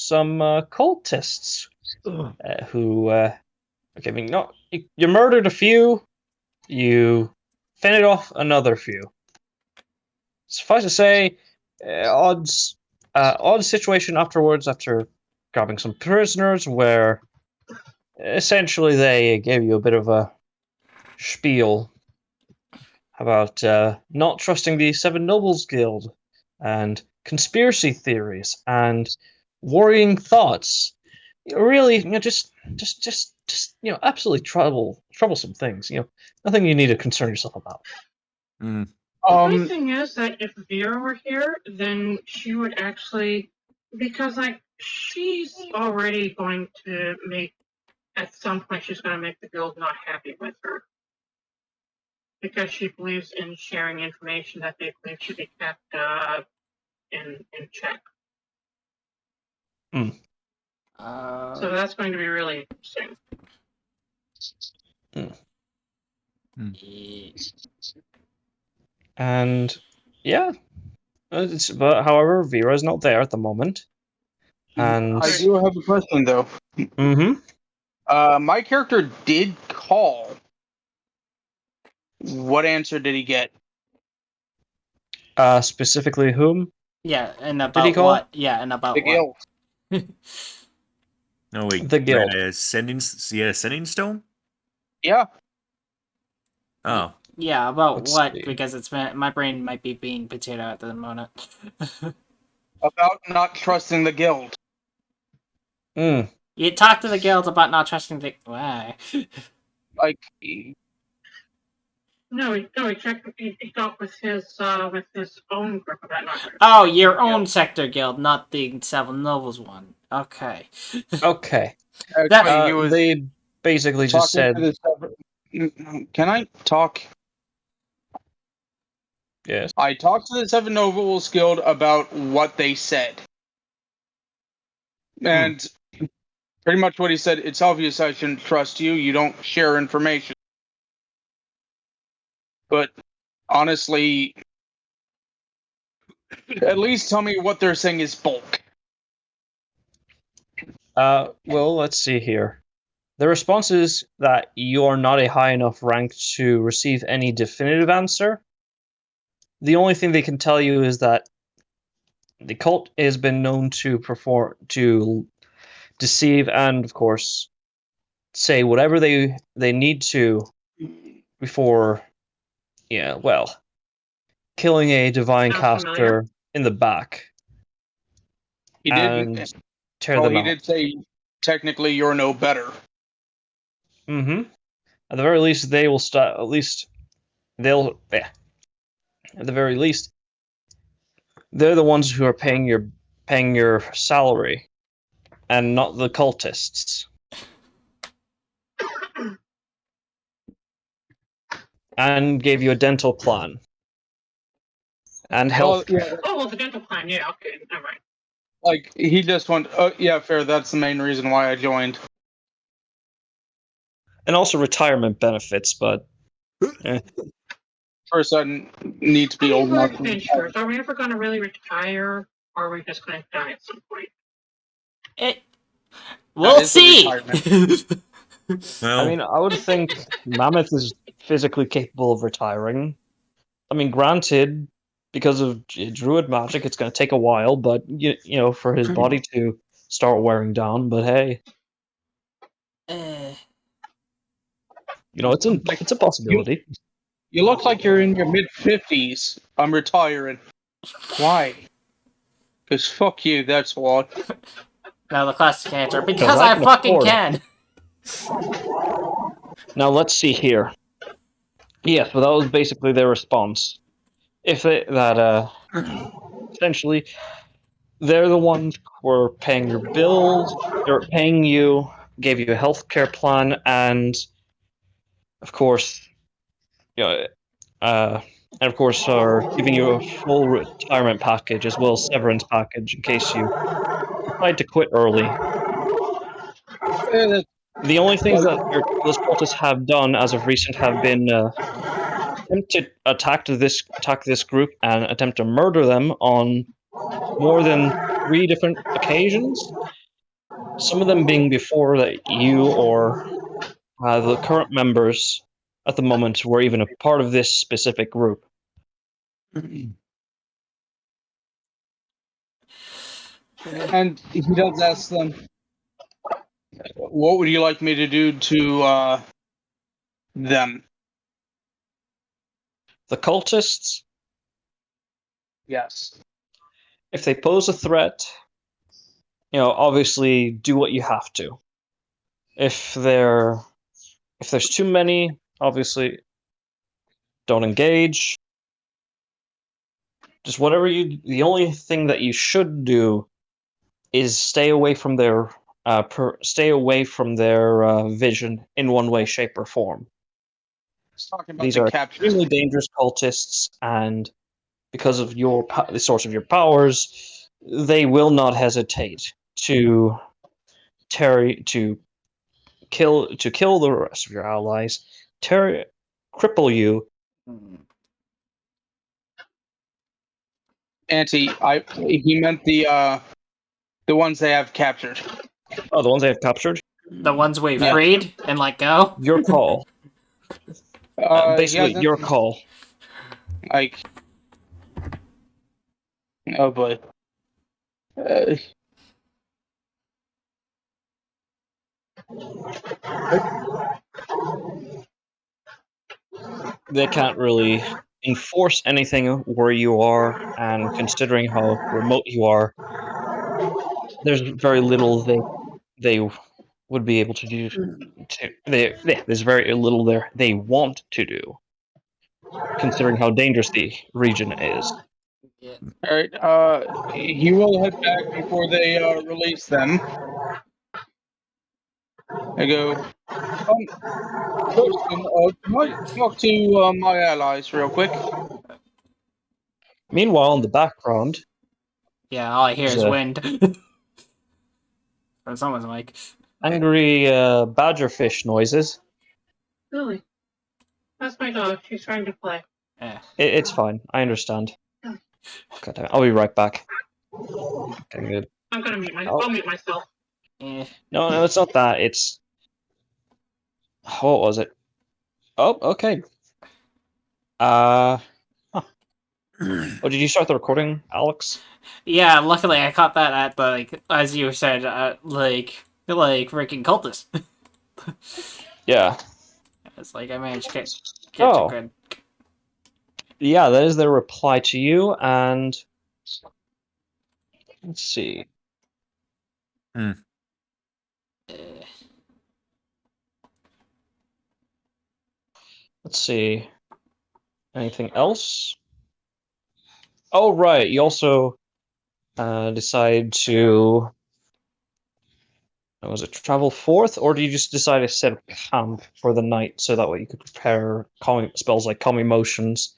some cultists who. Okay, I mean, no, you murdered a few, you fended off another few. Suffice to say, odd situation afterwards after grabbing some prisoners, where essentially they gave you a bit of a spiel about not trusting the Seven Nobles Guild and conspiracy theories and worrying thoughts. Really, just absolutely troublesome things. Nothing you need to concern yourself about. Mm. The great thing is that if Vera were here, then she would actually, because she's already going to make, at some point, she's going to make the guild not happy with her. Because she believes in sharing information that they believe should be kept in check. Mm. So that's going to be really interesting. And yeah, but however, Vera's not there at the moment. And I do have a question though. My character did call. What answer did he get? Specifically whom? Yeah, and Did he about call? what? Yeah, and about The what? guild. No, wait. The guild. Sending stone? Yeah. Oh. Yeah, about Let's what? see. Because my brain might be being potato at the moment. About not trusting the guild. You talked to the guild about not trusting the... Why? Like... No, he got with his own group about not. Oh, your own sector guild, not the Seven Nobles one. Okay. Okay. Actually, they basically just said... Can I talk? Yes. I talked to the Seven Nobles Guild about what they said. And pretty much what he said, it's obvious I shouldn't trust you. You don't share information. But honestly, at least tell me what they're saying is bulk. Well, let's see here. The response is that you are not a high enough rank to receive any definitive answer. The only thing they can tell you is that the cult has been known to deceive and, of course, say whatever they need to before, killing a divine caster in the back. He did. Tear them out. He did say technically you're no better. At the very least, they will start. At least they'll. Yeah. At the very least, they're the ones who are paying your salary, and not the cultists. And gave you a dental plan. And health. Oh, well, the dental plan. Yeah. Okay. All right. Like he just went. Oh, yeah, fair. That's the main reason why I joined. And also retirement benefits, but first I need to be old enough. Are we ever going to really retire, or are we just going to die at some point? We'll see. I mean, I would think Mammoth is physically capable of retiring. I mean, granted, because of druid magic, it's going to take a while, but for his body to start wearing down. But hey. It's a possibility. You look like you're in your mid-50s. I'm retiring. Why? Because fuck you, that's what. Now the classic answer, because I fucking can! Now let's see here. Yes, but that was basically their response. Essentially, they're the ones who are paying your bills, they're paying you, gave you a healthcare plan, and of course, are giving you a full retirement package as well as severance package in case you decide to quit early. The only things that those cultists have done as of recent have been attempt to attack this group and attempt to murder them on more than 3 different occasions. Some of them being before that you or the current members at the moment were even a part of this specific group. And he does ask them, what would you like me to do to them? The cultists, Yes. if they pose a threat, obviously do what you have to. If there's too many, obviously don't engage. Just whatever the only thing that you should do is stay away from their vision in one way, shape, or form. He's talking about These the are capture. extremely dangerous cultists, and because of the source of your powers, they will not hesitate to kill the rest of your allies, cripple you. He meant the ones they have captured. Oh, the ones they have captured? The ones we Yeah. freed and let go? Your call. He Basically, hasn't, your call. like, oh boy. They can't really enforce anything where you are, and considering how remote you are, there's very little they would be able to do. There's very little there they want to do, considering how dangerous the region is. Yeah. All right. He will head back before they release them. I go. Question. Can I talk to my allies real quick? Meanwhile, in the background, Yeah, all I hear is The- wind. From someone's mic. angry badgerfish noises. Really? That's my dog. She's trying to play. Eh. It's fine. I understand. God damn it. I'll be right back. Okay, good. I'm gonna mute Oh. I'll mute myself. Eh. No, it's not that. It's what was it? Oh, okay. Huh. Oh, did you start the recording, Alex? Yeah, luckily I caught that at the, as you said, like freaking cultists. Yeah. It's like I managed to get Oh. a good. Yeah, that is their reply to you, and let's see. Eh. Let's see. Anything else? Oh, right. You also decide to. Was it travel forth, or do you just decide to set up camp for the night so that way you could prepare calming spells like calm emotions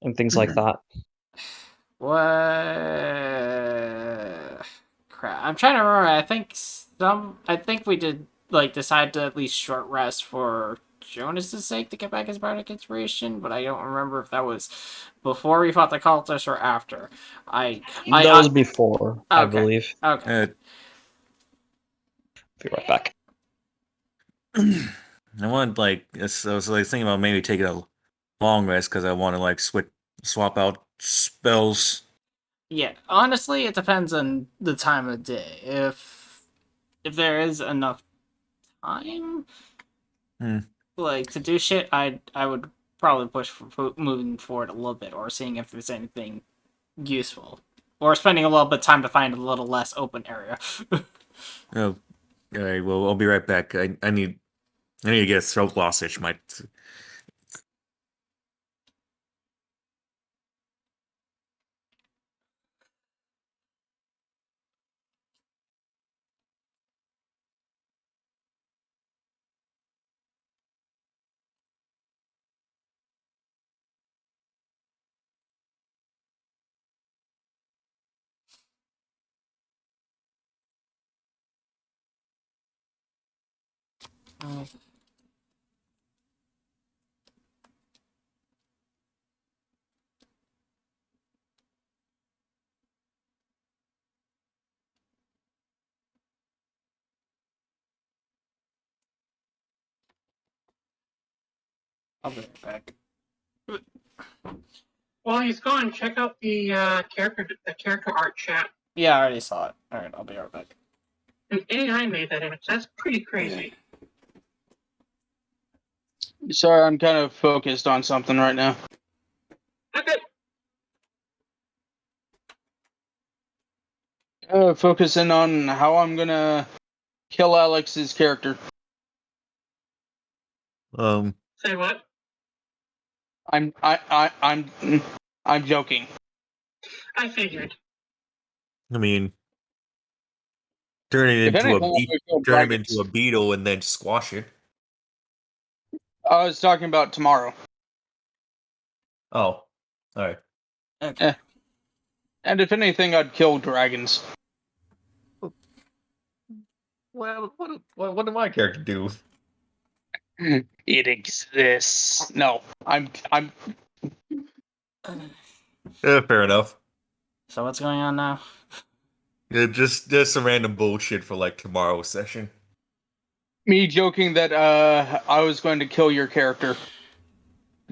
and things like that? What? Crap! I'm trying to remember. I think we did decide to at least short rest for Jonas's sake to get back his bardic inspiration, but I don't remember if that was before we fought the cultists or after. That was before, I Okay. believe. Okay. Be right back. I want I was thinking about maybe taking a long rest because I want to swap out spells. Yeah, honestly, it depends on the time of day. If there is enough time, to do shit, I would probably push for moving forward a little bit, or seeing if there's anything useful, or spending a little bit of time to find a little less open area. Oh, all right. Well, I'll be right back. I need to get a throat loss itch. I'll be right back. While he's gone, check out the character art chat. Yeah, I already saw it. Alright, I'll be right back. And AI made that image. That's pretty crazy. Sorry, I'm kind of focused on something right now. Okay. Focusing on how I'm gonna kill Alex's character. Say what? I'm joking. I figured. I mean, turn it If into anything, I'm gonna kill turn him dragons. into a beetle and then squash it. I was talking about tomorrow. Oh, all right. Okay. And if anything, I'd kill dragons. Well, what did my character do? It exists. No, I'm. Fair enough. So what's going on now? Yeah, just some random bullshit for like tomorrow's session. Me joking that I was going to kill your character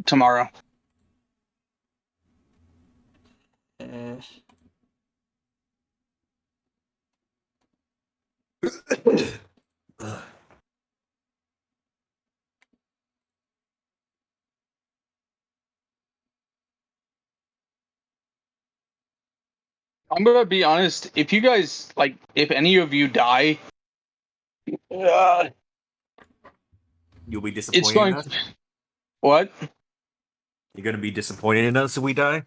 tomorrow. Uh, I'm gonna be honest. If you guys if any of you die, You'll be it's disappointed going in us? to. What? You're gonna be disappointed in us if we die?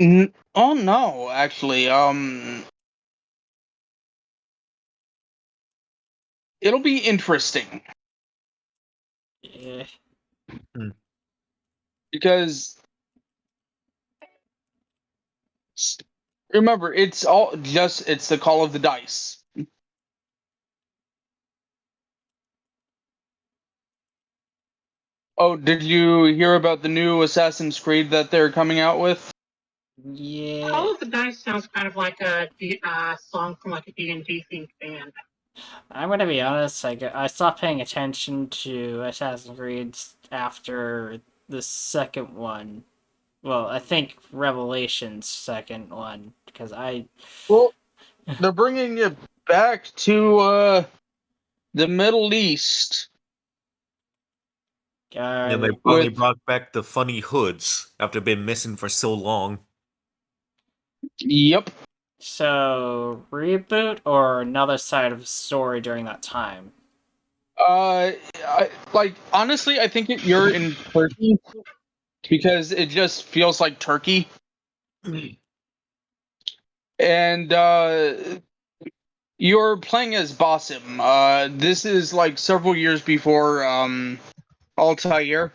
Oh no, actually, it'll be interesting yeah. because remember, it's the call of the dice. Oh, did you hear about the new Assassin's Creed that they're coming out with? Yeah. All of the dice sounds kind of like a song from like a D&D themed band. I'm gonna be honest, I stopped paying attention to Assassin's Creed after the second one. Well, I think Revelation's second one, because Well, they're bringing it back to the Middle East. Yeah, they uh, finally brought back the funny hoods after been missing for so long. Yep. so reboot or another side of the story during that time? Honestly, I think you're in Turkey because it just feels like Turkey. And you're playing as Basim. This is like several years before Altair.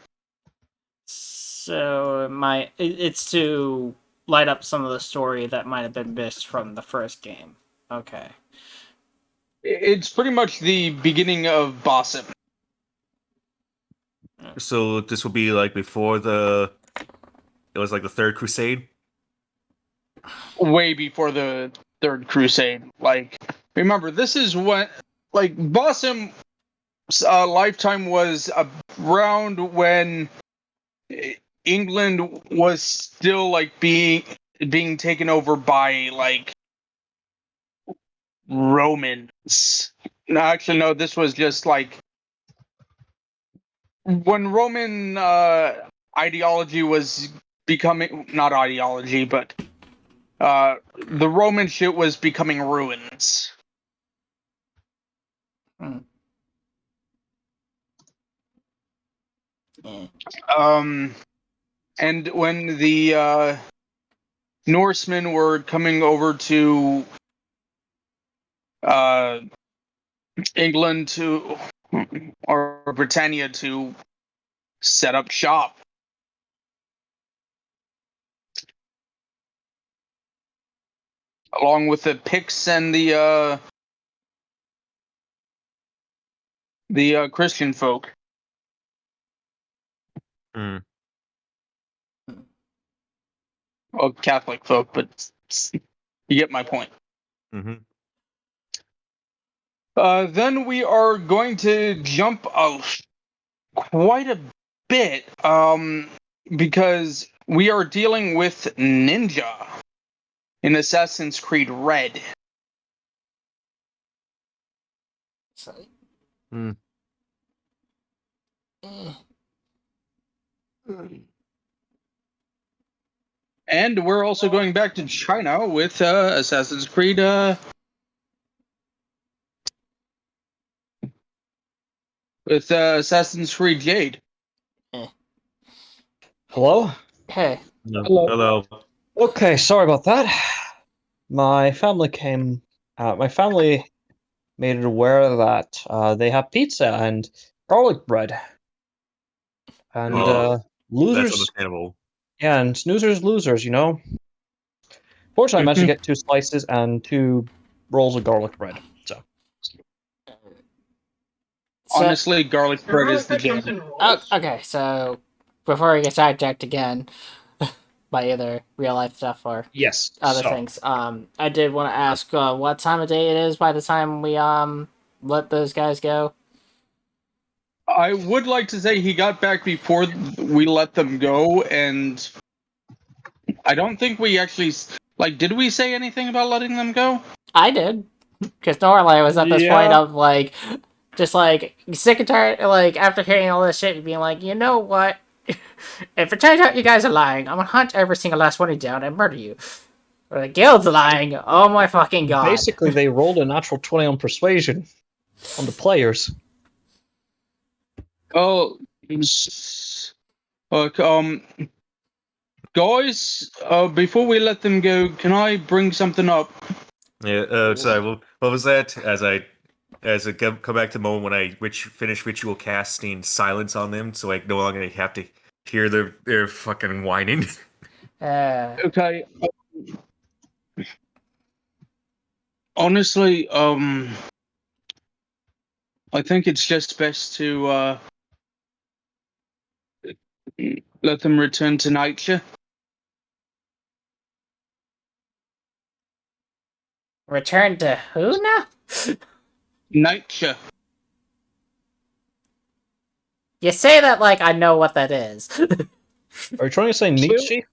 So it's to light up some of the story that might have been missed from the first game. Okay. It's pretty much the beginning of Basim. So this will be like before it was like the Third Crusade? Way before the Third Crusade. Like, remember, this is when Basim's lifetime was around when England was still being taken over by Romans. No, actually, no. This was just when Roman ideology was becoming not ideology, but the Roman shit was becoming ruins. Hmm. Yeah. And when the Norsemen were coming over to England or Britannia to set up shop. Along with the Picts and the Christian folk. Mm. Well, Catholic folk, but you get my point. Mm-hmm. Then we are going to jump quite a bit, because we are dealing with Ninja in Assassin's Creed Red. So, Hmm. And we're also going back to China with Assassin's Creed. With Assassin's Creed Jade. Hello? Hey, Hello. Okay, sorry about that. My family made it aware that they have pizza and garlic bread. And Oh, That's losers, understandable. yeah, and snoozers losers, you know? Fortunately, I managed to get 2 slices and 2 rolls of garlic bread. So, Honestly, garlic bread Garlic is the bread comes jam. in rolls. okay, so before we get sidetracked again by either real life stuff or yes. other So, things, I did want to ask what time of day it is by the time we let those guys go. I would like to say he got back before we let them go, and I don't think we actually did we say anything about letting them go? I did, because normally I was at this point yeah. of like, just like sick and tired, like after hearing all this shit, being like, you know what? If it turns out you guys are lying, I'm gonna hunt every single last one of you down and murder you. Or the guild's lying. Oh my fucking god! Basically, they rolled a natural 20 on persuasion on the players. Oh, look, guys, before we let them go, can I bring something up? Yeah. Sorry. What was that? As I come back to the moment when I finish ritual casting silence on them, so I no longer have to hear their fucking whining. Okay. Honestly, I think it's just best to let them return to nature. Return to who now? Nature. You say that like I know what that is. Are you trying to say Nietzsche?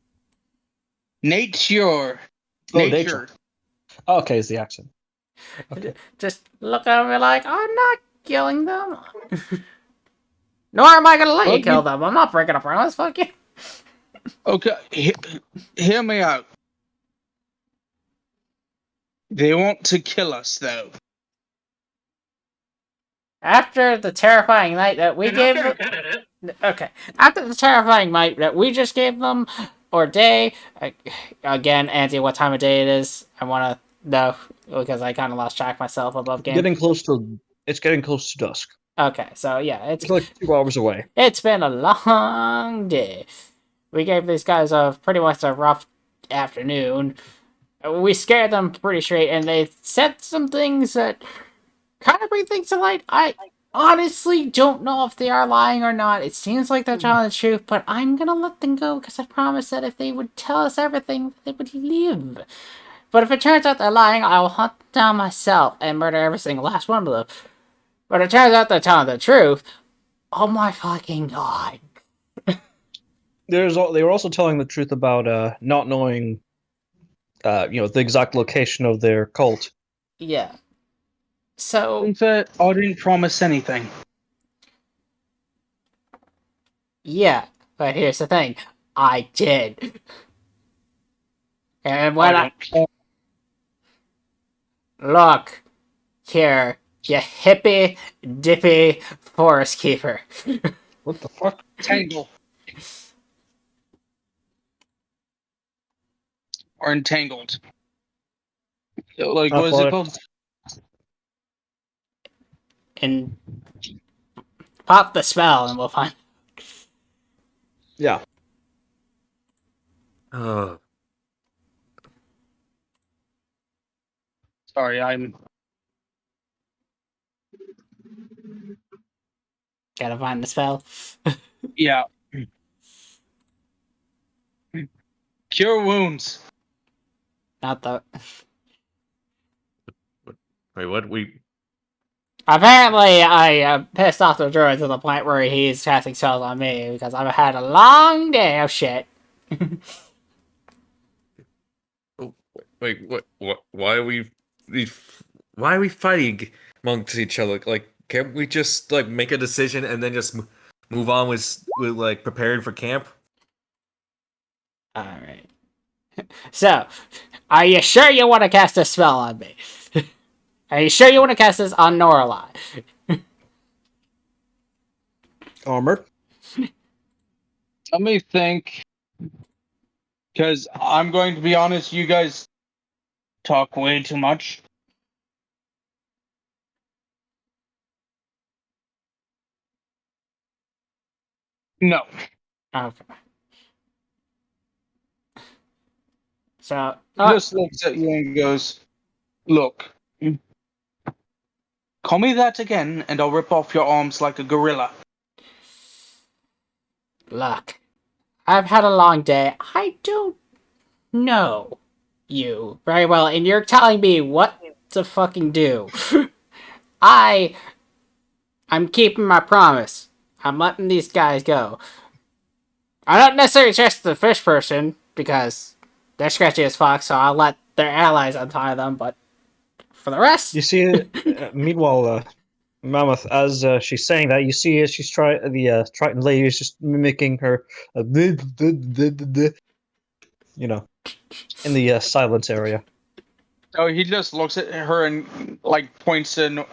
Nature. Oh, Nature. Okay, it's the accent. Okay. Just look at me like I'm not killing them. Nor am I gonna let you kill them. I'm not breaking a promise. Fuck you. Okay, hear me out. They want to kill us, though. After the terrifying night that we They're not gave very them. good at it. Okay. After the terrifying night that we just gave them, or day, again, Auntie, what time of day it is? I want to know because I kind of lost track myself above game. It's getting close to dusk. Okay, so yeah, It's like 2 hours away. it's been a long day. We gave these guys pretty much a rough afternoon. We scared them pretty straight, and they said some things that kind of bring things to light. I honestly don't know if they are lying or not. It seems like they're telling the truth, but I'm gonna let them go because I promised that if they would tell us everything, they would live. But if it turns out they're lying, I will hunt them down myself and murder every single last one of them. But it turns out they're telling the truth. Oh my fucking god. They were also telling the truth about not knowing the exact location of their cult. Yeah. So, I didn't promise anything. yeah. But here's the thing. I did. And when I... Look. Here. You hippy dippy forest keeper. What the fuck? Tangle. Or entangled. Like, what is it called? And pop the spell and we'll find... Yeah. Oh, Sorry, I'm... Gotta find the spell. Yeah. Cure wounds. Not the... wait, what? Apparently, I pissed off the druid to the point where he's casting spells on me because I've had a long day of shit. Oh, wait, what? Why are we fighting amongst each other? Like, can't we just like make a decision and then just move on with like preparing for camp? All right. So, are you sure you want to cast a spell on me? Are you sure you want to cast this on Norlai? Armored. Let me think. Because I'm going to be honest, you guys talk way too much. No. Okay. So, He just looks at you and goes, "Look, call me that again, and I'll rip off your arms like a gorilla." look, I've had a long day. I don't know you very well, and you're telling me what to fucking do. I'm keeping my promise. I'm letting these guys go. I don't necessarily trust the fish person because they're sketchy as fuck, so I'll let their allies untie them, but for the rest... You see, meanwhile, Mammoth, as she's saying that, you see as she's the Triton lady is just mimicking her, you know, in the silence area. Oh, he just looks at her and like points to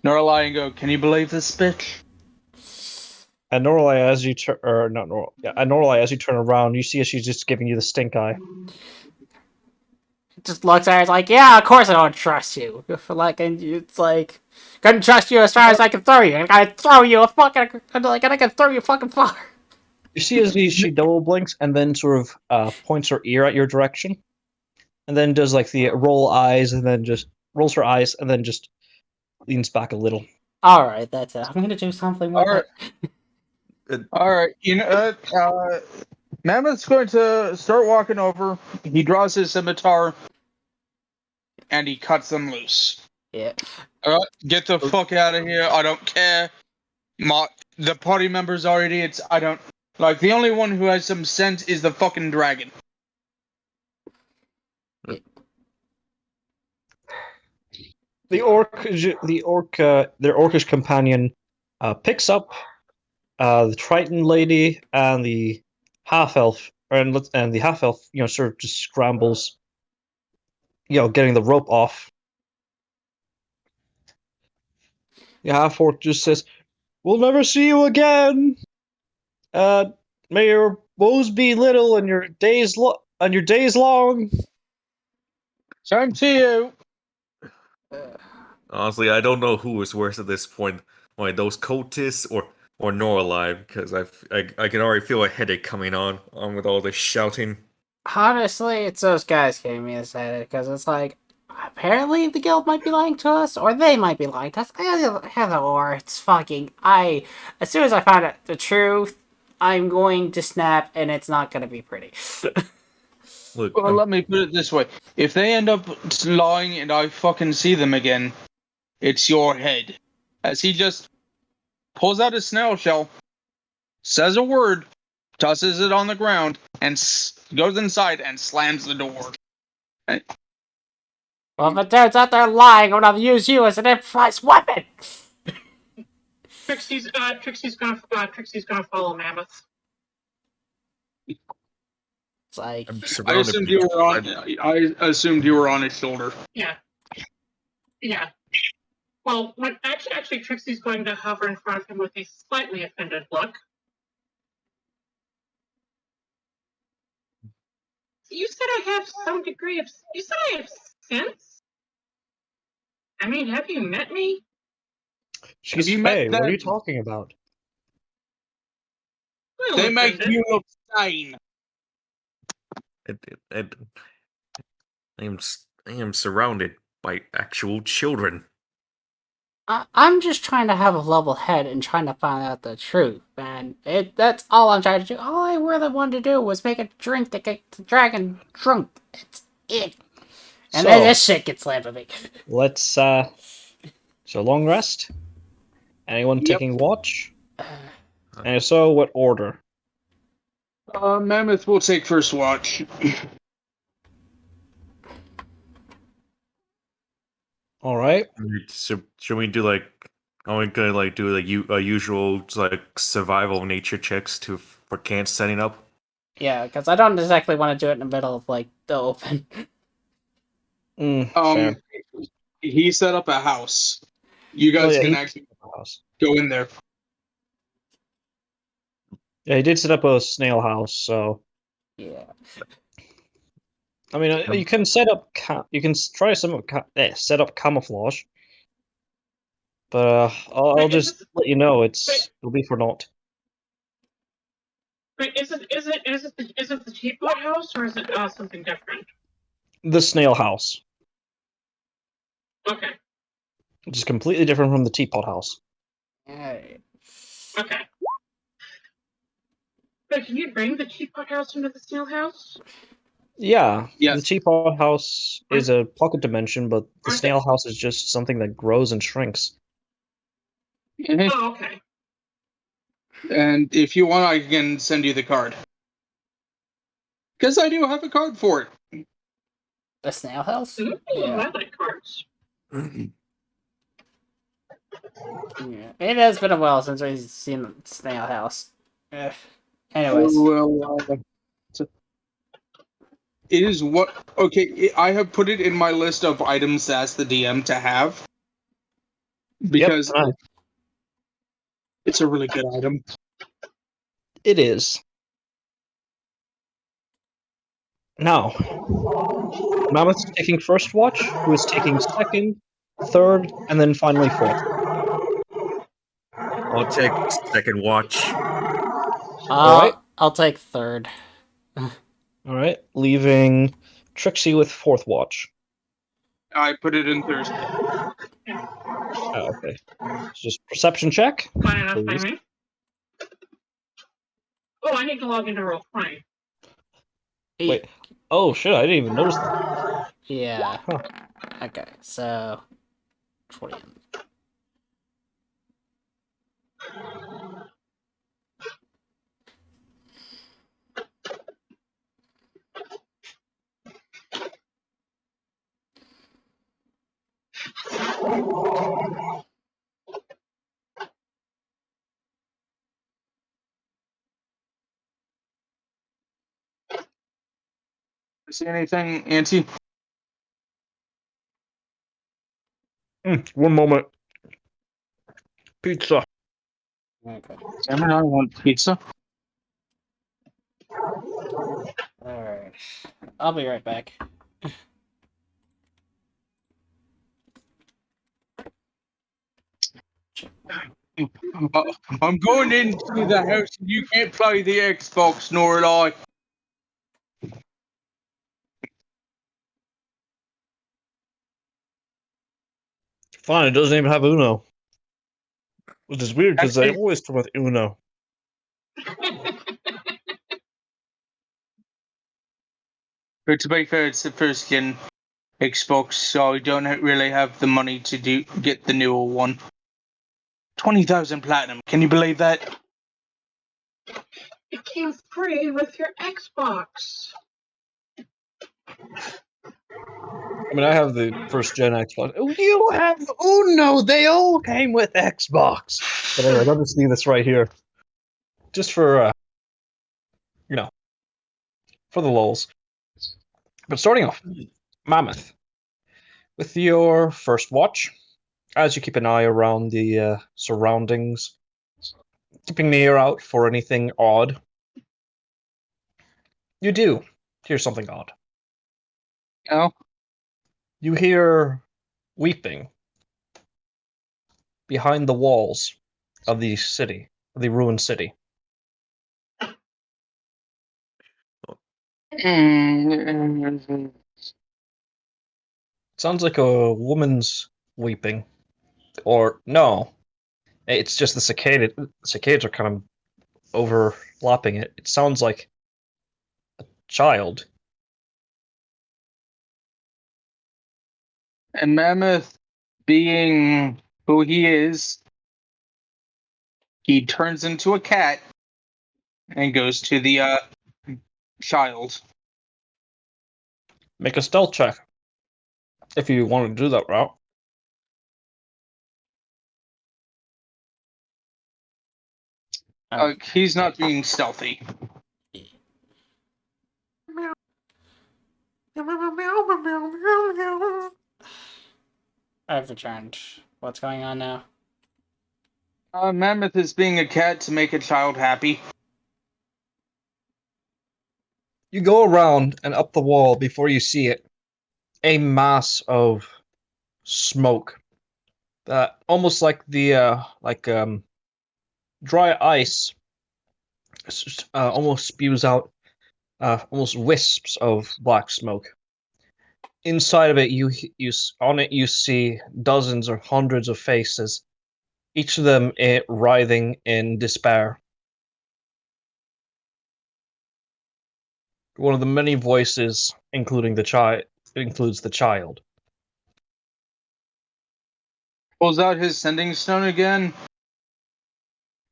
Norlai and go, "Can you believe this bitch?" And Norlai, as you turn, or not Norlai, yeah, and Norlai, as you turn around, you see as she's just giving you the stink eye. Just looks at her, it's like, yeah, of course I don't trust you. Like, and it's like, couldn't trust you as far as I can throw you. I gotta throw you a fucking, like, I can throw you fucking far. You see as she double blinks and then sort of points her ear at your direction, and then does like the roll eyes, and then just rolls her eyes, and then just leans back a little. All right, that's it. I'm gonna do something with All right. All right. You know, Mammoth's going to start walking over. He draws his scimitar, and he cuts them loose. Yeah. All right, get the fuck out of here. I don't care. The party members are idiots. I don't like. The only one who has some sense is the fucking dragon. Their orcish companion picks up the Triton lady and the half elf, and the half elf, sort of just scrambles, getting the rope off. The half orc just says, "We'll never see you again. May your woes be little and your days long." Same to you. Honestly, I don't know who is worse at this point, like those cultists or Norlai, because I can already feel a headache coming on with all this shouting. Honestly, it's those guys giving me a headache because it's like, apparently the guild might be lying to us, or they might be lying to us. Either or, it's fucking. As soon as I find out the truth, I'm going to snap, and it's not going to be pretty. Look, Well, let me put it this way: if they end up lying and I fucking see them again, it's your head. As he just pulls out his snail shell, says a word, tosses it on the ground, and goes inside and slams the door. Well, if it turns out they're lying, I'm gonna use you as an improvised weapon. Trixie's gonna follow Mammoth. It's like, I'm I surrounded. assumed you were on. I assumed you were on his shoulder. Yeah. Well, actually, Trixie's going to hover in front of him with a slightly offended look. You said I have some degree of. You said I have sense. I mean, have you met me? She's You met Faye. What are you them. talking about? Well, They make offended. you look sane. I am surrounded by actual children. I'm just trying to have a level head and trying to find out the truth, man. That's all I'm trying to do. All I really wanted to do was make a drink to get the dragon drunk. That's it. And then this shit gets slammed at me. Let's So long rest? Anyone Yep. taking watch? And if so, what order? Mammoth will take first watch. Alright. So should we do like? Are we gonna like do like usual like survival nature checks for camp setting up? Yeah, because I don't exactly want to do it in the middle of like the open. Fair. He set up a house. You Oh, guys yeah, can he- actually go in there. Yeah, he did set up a snail house, so Yeah. I mean, you can set up you can try set up camouflage, but I'll Wait, just let you know it'll be for naught. Wait, is it the teapot house or is it something different? The snail house, Okay. which is completely different from the teapot house. Alright. Okay. But can you bring the teapot house into the snail house? Yeah, Yes. the teapot house is a pocket dimension, but the Aren't snail house is just something that grows and shrinks. Mhm. Oh, okay. And if you want, I can send you the card. Because I do have a card for it. The snail house? Ooh, Yeah. I like cards. Yeah. It has been a while since we've seen the snail house. Anyways. Well, it is what. Okay, I have put it in my list of items to ask the DM to have. Because Yep, it's a really good item. it is. Now, Mammoth's taking first watch, who is taking second, third, and then finally fourth. I'll take second watch. Alright. I'll take third. Alright, leaving Trixie with fourth watch. I put it in Thursday. Oh, okay. It's just perception check. Fine enough by Please. me. Oh, I need to log into Roll20. Wait. Oh shit, I didn't even notice that. Yeah. Huh. Okay, so 20. See anything, Auntie? One moment. Pizza. Okay. Damn it, I want pizza. Alright. I'll be right back. I'm going into the house and you can't play the Xbox, nor will I. Fine, it doesn't even have Uno. Which is weird because they Actually- always come with Uno. But to be fair, it's the first gen Xbox, so I don't really have the money to get the newer one. 20,000 platinum. Can you believe that? It came free with your Xbox. I mean, I have the first gen Xbox. Oh, you have Uno! They all came with Xbox! But anyway, I'll just leave this right here. Just for, for the lulz. But starting off, Mammoth. With your first watch, as you keep an eye around the surroundings, keeping the ear out for anything odd, you do hear something odd. Oh, You hear weeping behind the walls of the city, of the ruined city. Sounds like a woman's weeping. Or, no, it's just the cicada. Cicadas are kind of overlapping it. It sounds like a child. and Mammoth, being who he is, he turns into a cat and goes to the child. Make a stealth check if you want to do that route. He's not being stealthy. I've returned. What's going on now? Mammoth is being a cat to make a child happy. You go around and up the wall before you see it. A mass of smoke. Almost like the dry ice. Almost spews out almost wisps of black smoke. Inside of it, you see dozens or hundreds of faces, each of them writhing in despair. One of the many voices, includes the child. Pulls out his sending stone again.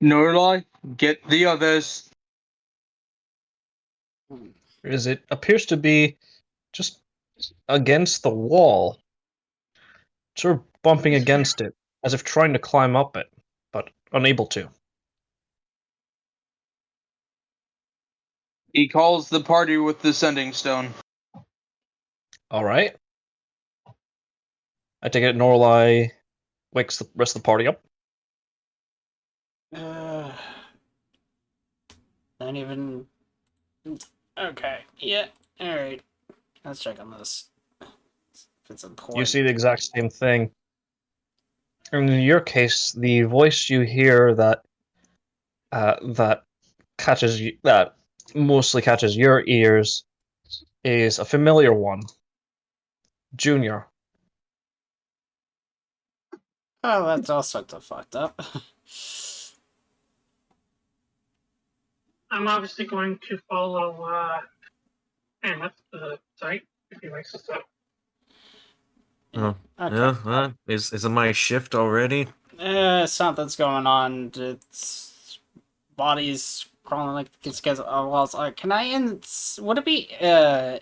Norlai, get the others. As it appears to be just against the wall, sort of bumping against it, as if trying to climb up it, but unable to. He calls the party with the sending stone. All right. I take it Norlai wakes the rest of the party up. Not even. Okay. Yeah. All right. Let's check on this. If it's important. You see the exact same thing. In your case, the voice you hear that mostly catches your ears is a familiar one. Junior. Oh, that's all sorts of fucked up. I'm obviously going to follow Mammoth to the site if he wakes us up. Oh, Okay. yeah, is it my shift already? Something's going on. It's bodies crawling like it's because walls. Can I would it be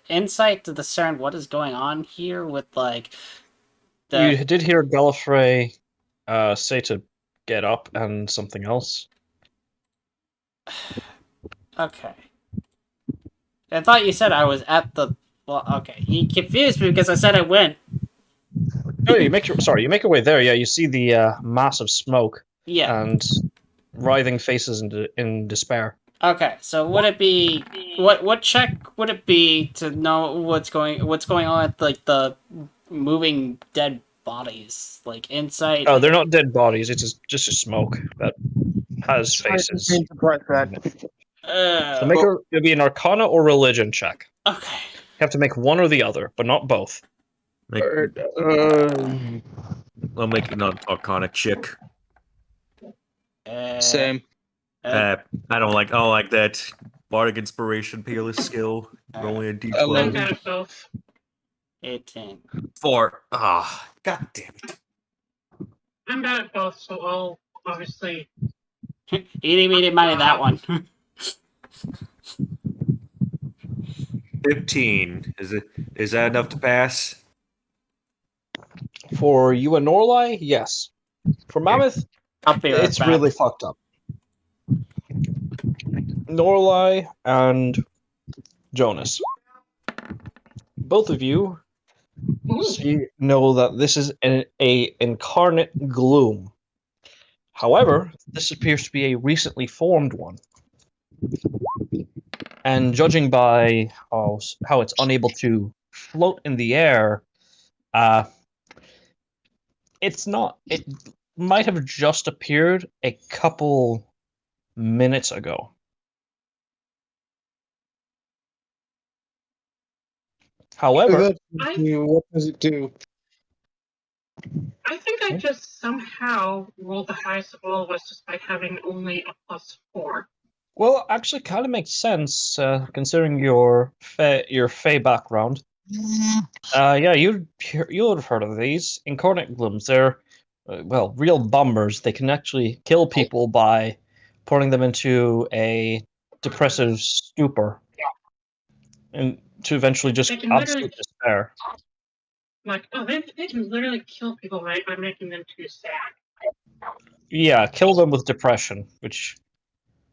insight to discern what is going on here with like the? You did hear Gallifrey say to get up and something else. Okay. I thought you said I was at the. Well, okay. You confused me because I said I went. Oh, you make your way there. Yeah, you see the massive smoke. Yeah. And writhing faces in despair. Okay, so would it be what check would it be to know what's going on with like the moving dead bodies, like insight? Oh, they're not dead bodies. It's just a smoke that has faces. So it'll be an Arcana or Religion check. Okay. You have to make one or the other, but not both. I'll make an Arcana check. Same. I don't like that bardic inspiration peerless skill. Rolling a I'm d12. bad at both. 18. 4. Ah, god damn it. I'm bad at both, so I'll obviously. Eating meaty money, that one. 15. Is that enough to pass? For you and Norlai, yes. For Mammoth, I'll be right it's back. really fucked up. Norlai and Jonas. Both of you know that this is a Incarnate Gloom. However, this appears to be a recently formed one. And judging by how it's unable to float in the air, it might have just appeared a couple minutes ago. However, What does it do? I think I just somehow rolled the highest of all of us despite having only a +4. well, actually, kind of makes sense considering your Fey background. Yeah, you'll have heard of these Incarnate Glooms. They're real bummers. They can actually kill people by putting them into a depressive stupor, and to eventually just They can literally, absolute despair. they can literally kill people by making them too sad. Yeah, kill them with depression. Which,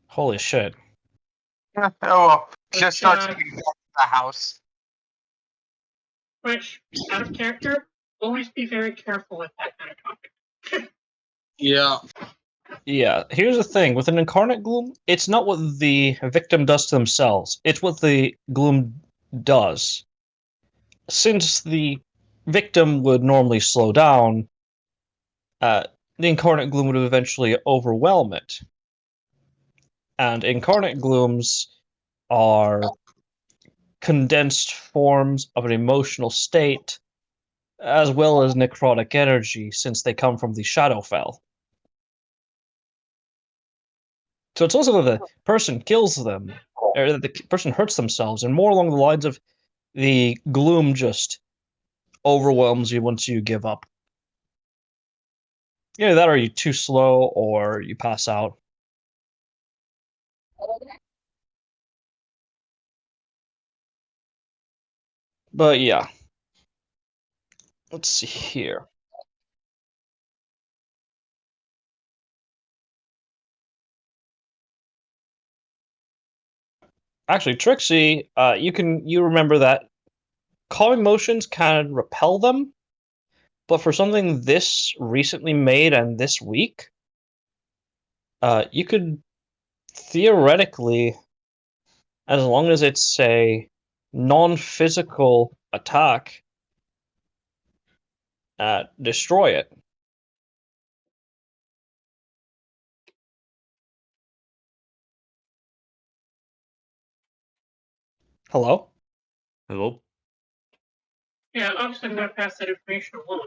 holy shit. Oh, well. Which, Just start taking the house. Which, out of character, always be very careful with that kind of topic. Yeah. Yeah, here's the thing. With an Incarnate Gloom, it's not what the victim does to themselves. It's what the Gloom does. Since the victim would normally slow down, the Incarnate Gloom would eventually overwhelm it. And Incarnate Glooms are condensed forms of an emotional state, as well as necrotic energy, since they come from the Shadowfell. So it's also that the person kills them, or that the person hurts themselves, and more along the lines of the gloom just overwhelms you once you give up. Either that or you're too slow, or you pass out. But yeah. Let's see here. Actually, Trixie, you remember that calming motions can repel them, but for something this recently made and this weak, you could theoretically, as long as it's a non-physical attack, destroy it. Hello? Hello? Yeah, obviously I'm going to pass that information along.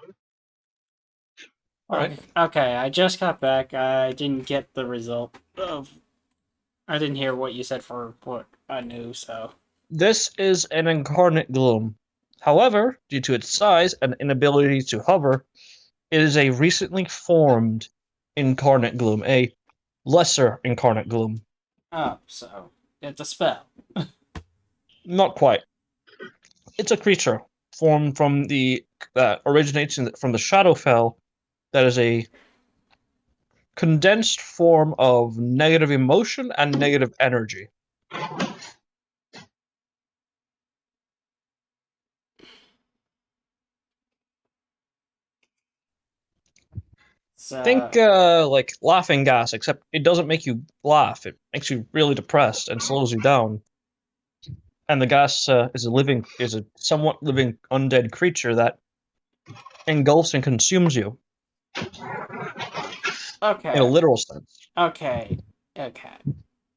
Alright. Okay, I just got back. I didn't get the result of. I didn't hear what you said for what I knew, so. This is an Incarnate Gloom. However, due to its size and inability to hover, it is a recently formed Incarnate Gloom, a lesser Incarnate Gloom. Oh, so. It's a spell. Not quite. It's a creature formed from the originates from the Shadowfell that is a condensed form of negative emotion and negative energy. So. Think like laughing gas, except it doesn't make you laugh. It makes you really depressed and slows you down. And the gas is a somewhat living undead creature that engulfs and consumes you Okay. in a literal sense. Okay.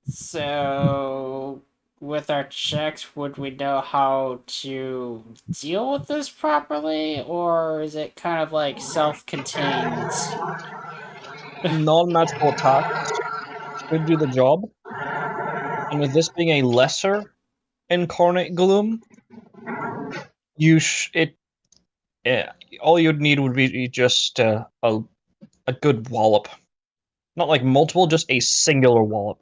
So, with our checks, would we know how to deal with this properly, or is it kind of like self-contained? Non-magical attacks should do the job, and with this being a lesser Incarnate Gloom, you all you'd need would be just a good wallop, not like multiple, just a singular wallop.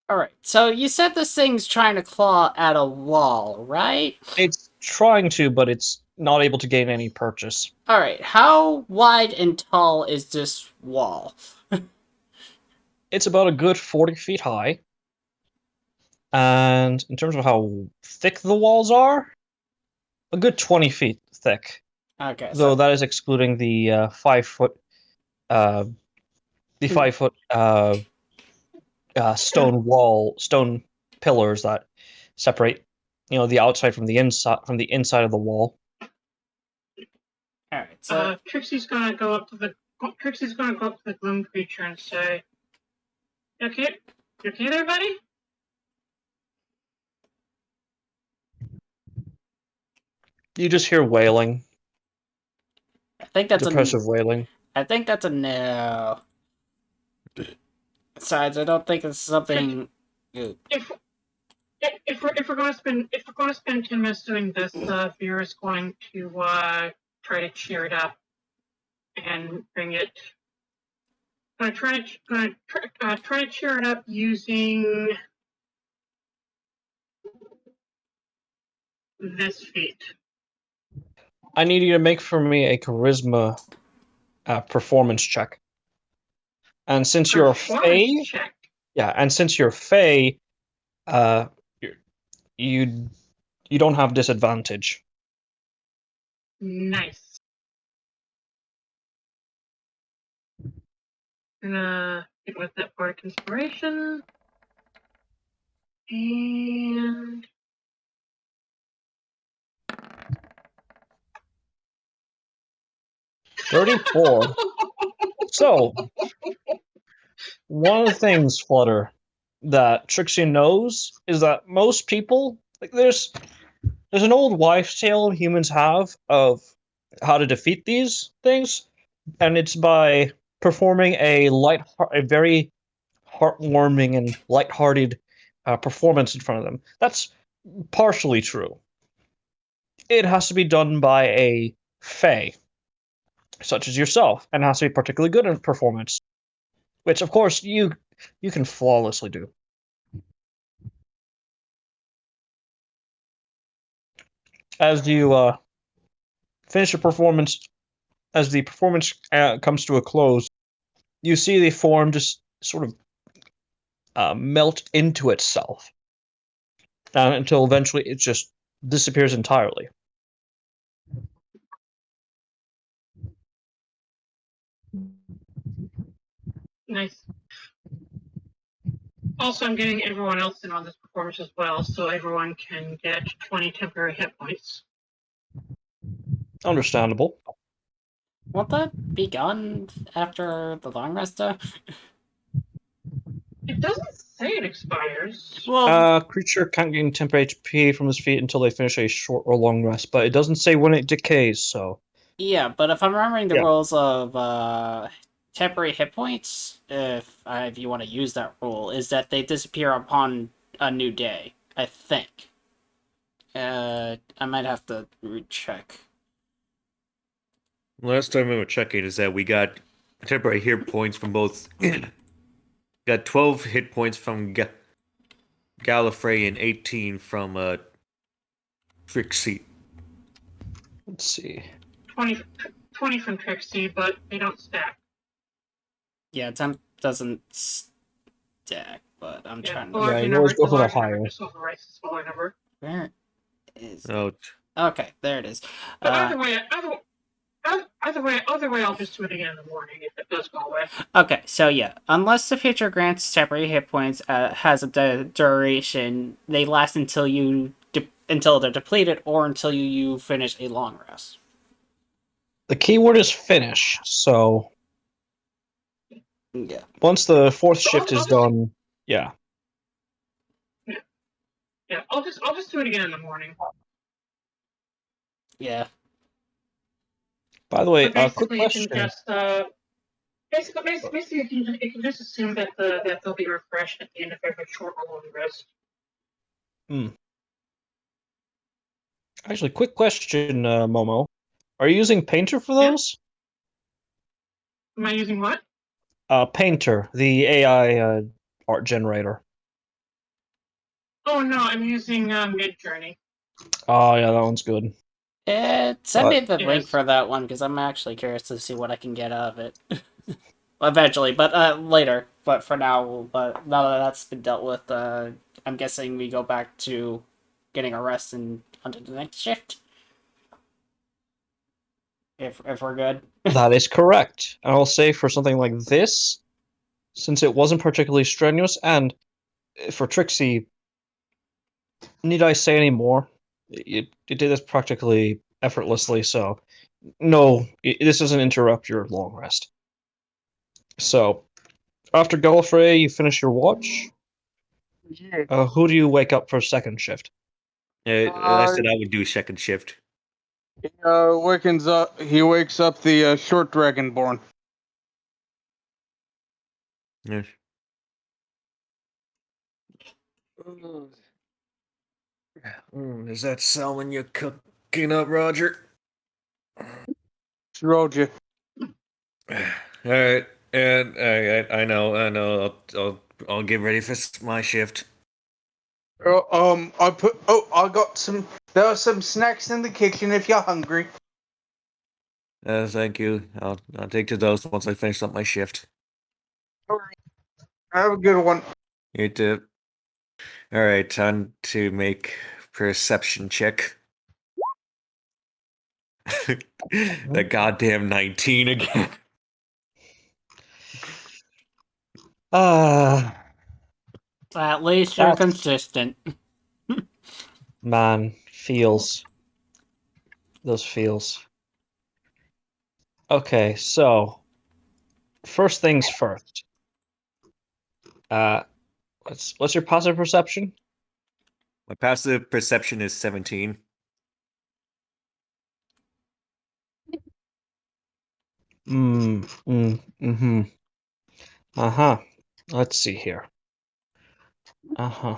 Alright, so you said this thing's trying to claw at a wall, right? It's trying to, but it's not able to gain any purchase. Alright, how wide and tall is this wall? It's about a good 40 feet high. And in terms of how thick the walls are, a good 20 feet thick. Okay, Though so that is excluding the 5 foot, the 5 foot stone pillars that separate, the outside from the inside of the wall. alright, so Trixie's gonna go up to the gloom creature and say, "You okay there, buddy?" You just hear wailing, I think that's depressive wailing. I think that's a no. Besides, I don't think it's something. If we're gonna spend 10 minutes doing this, Vera's going to try to cheer it up. and bring it. Try to cheer it up using this feat. I need you to make for me a charisma performance check. And since you're a Fae, check. yeah, and since you're Fae, you don't have disadvantage. Nice. Gonna get with that bardic inspiration. And 34. So, one of the things, Flutter, that Trixie knows is that most people, like, there's an old wives' tale humans have of how to defeat these things, and it's by performing a very heartwarming and lighthearted performance in front of them. That's partially true. It has to be done by a Fae, such as yourself, and has to be particularly good in performance, which, of course, you can flawlessly do. As you finish your performance, as the performance comes to a close, you see the form just sort of melt into itself until eventually it just disappears entirely. nice. Also, I'm getting everyone else in on this performance as well, so everyone can get 20 temporary hit points. Understandable. Won't that be gone after the long rest, though? It doesn't say it expires. Well, Creature can't gain temporary HP from his feet until they finish a short or long rest, but it doesn't say when it decays, so... yeah, but if I'm remembering the Yeah. rules of temporary hit points, if you want to use that rule, is that they disappear upon a new day, I think. I might have to recheck. Last time we were checking is that we got temporary hit points from both. Got 12 hit points from Gallifrey and 18 from Trixie. Let's see. 20 from Trixie, but they don't stack. Yeah, temp doesn't stack, but I'm trying to... Yeah, you always go for the higher. Just overwrites the smaller number. Where is... Oh, Okay, there it is. But either way, I'll just do it again in the morning if it does go away. Okay, so yeah, unless the feature grants temporary hit points has a duration, they last until until they're depleted or until you finish a long rest. The keyword is finish, so Yeah. once the fourth shift is done, yeah. Yeah, I'll just do it again in the morning. Yeah. By the way, So quick basically, question. you can just basically you can just assume that they'll be refreshed at the end of every short or long rest. Actually, quick question, Momo. Are you using Painter for those? Am I using what? Painter, the AI art generator. Oh no, I'm using Midjourney. Oh, yeah, that one's good. Send me the Yes. link for that one because I'm actually curious to see what I can get out of it. Eventually, but later. But for now, but now that that's been dealt with, I'm guessing we go back to getting a rest and onto the next shift. If we're good. That is correct. And I'll say for something like this, since it wasn't particularly strenuous, and for Trixie, need I say any more? You did this practically effortlessly, so no, this doesn't interrupt your long rest. So, after Gallifrey, you finish your watch. Who do you wake up for second shift? I said I would do second shift. He wakes up the short dragonborn. Yes. Is that salmon you're cooking up, Roger? Roger. All right, and I know. I'll get ready for my shift. I got some. There are some snacks in the kitchen if you're hungry. Thank you. I'll take to those once I finish up my shift. All right. Have a good one. You too. All right, time to make perception check. The goddamn 19 again. At least you're That's- consistent. Man, feels. Those feels. Okay, so first things first. What's your passive perception? My passive perception is 17. Mm-hmm. Uh-huh. Let's see here. Uh-huh.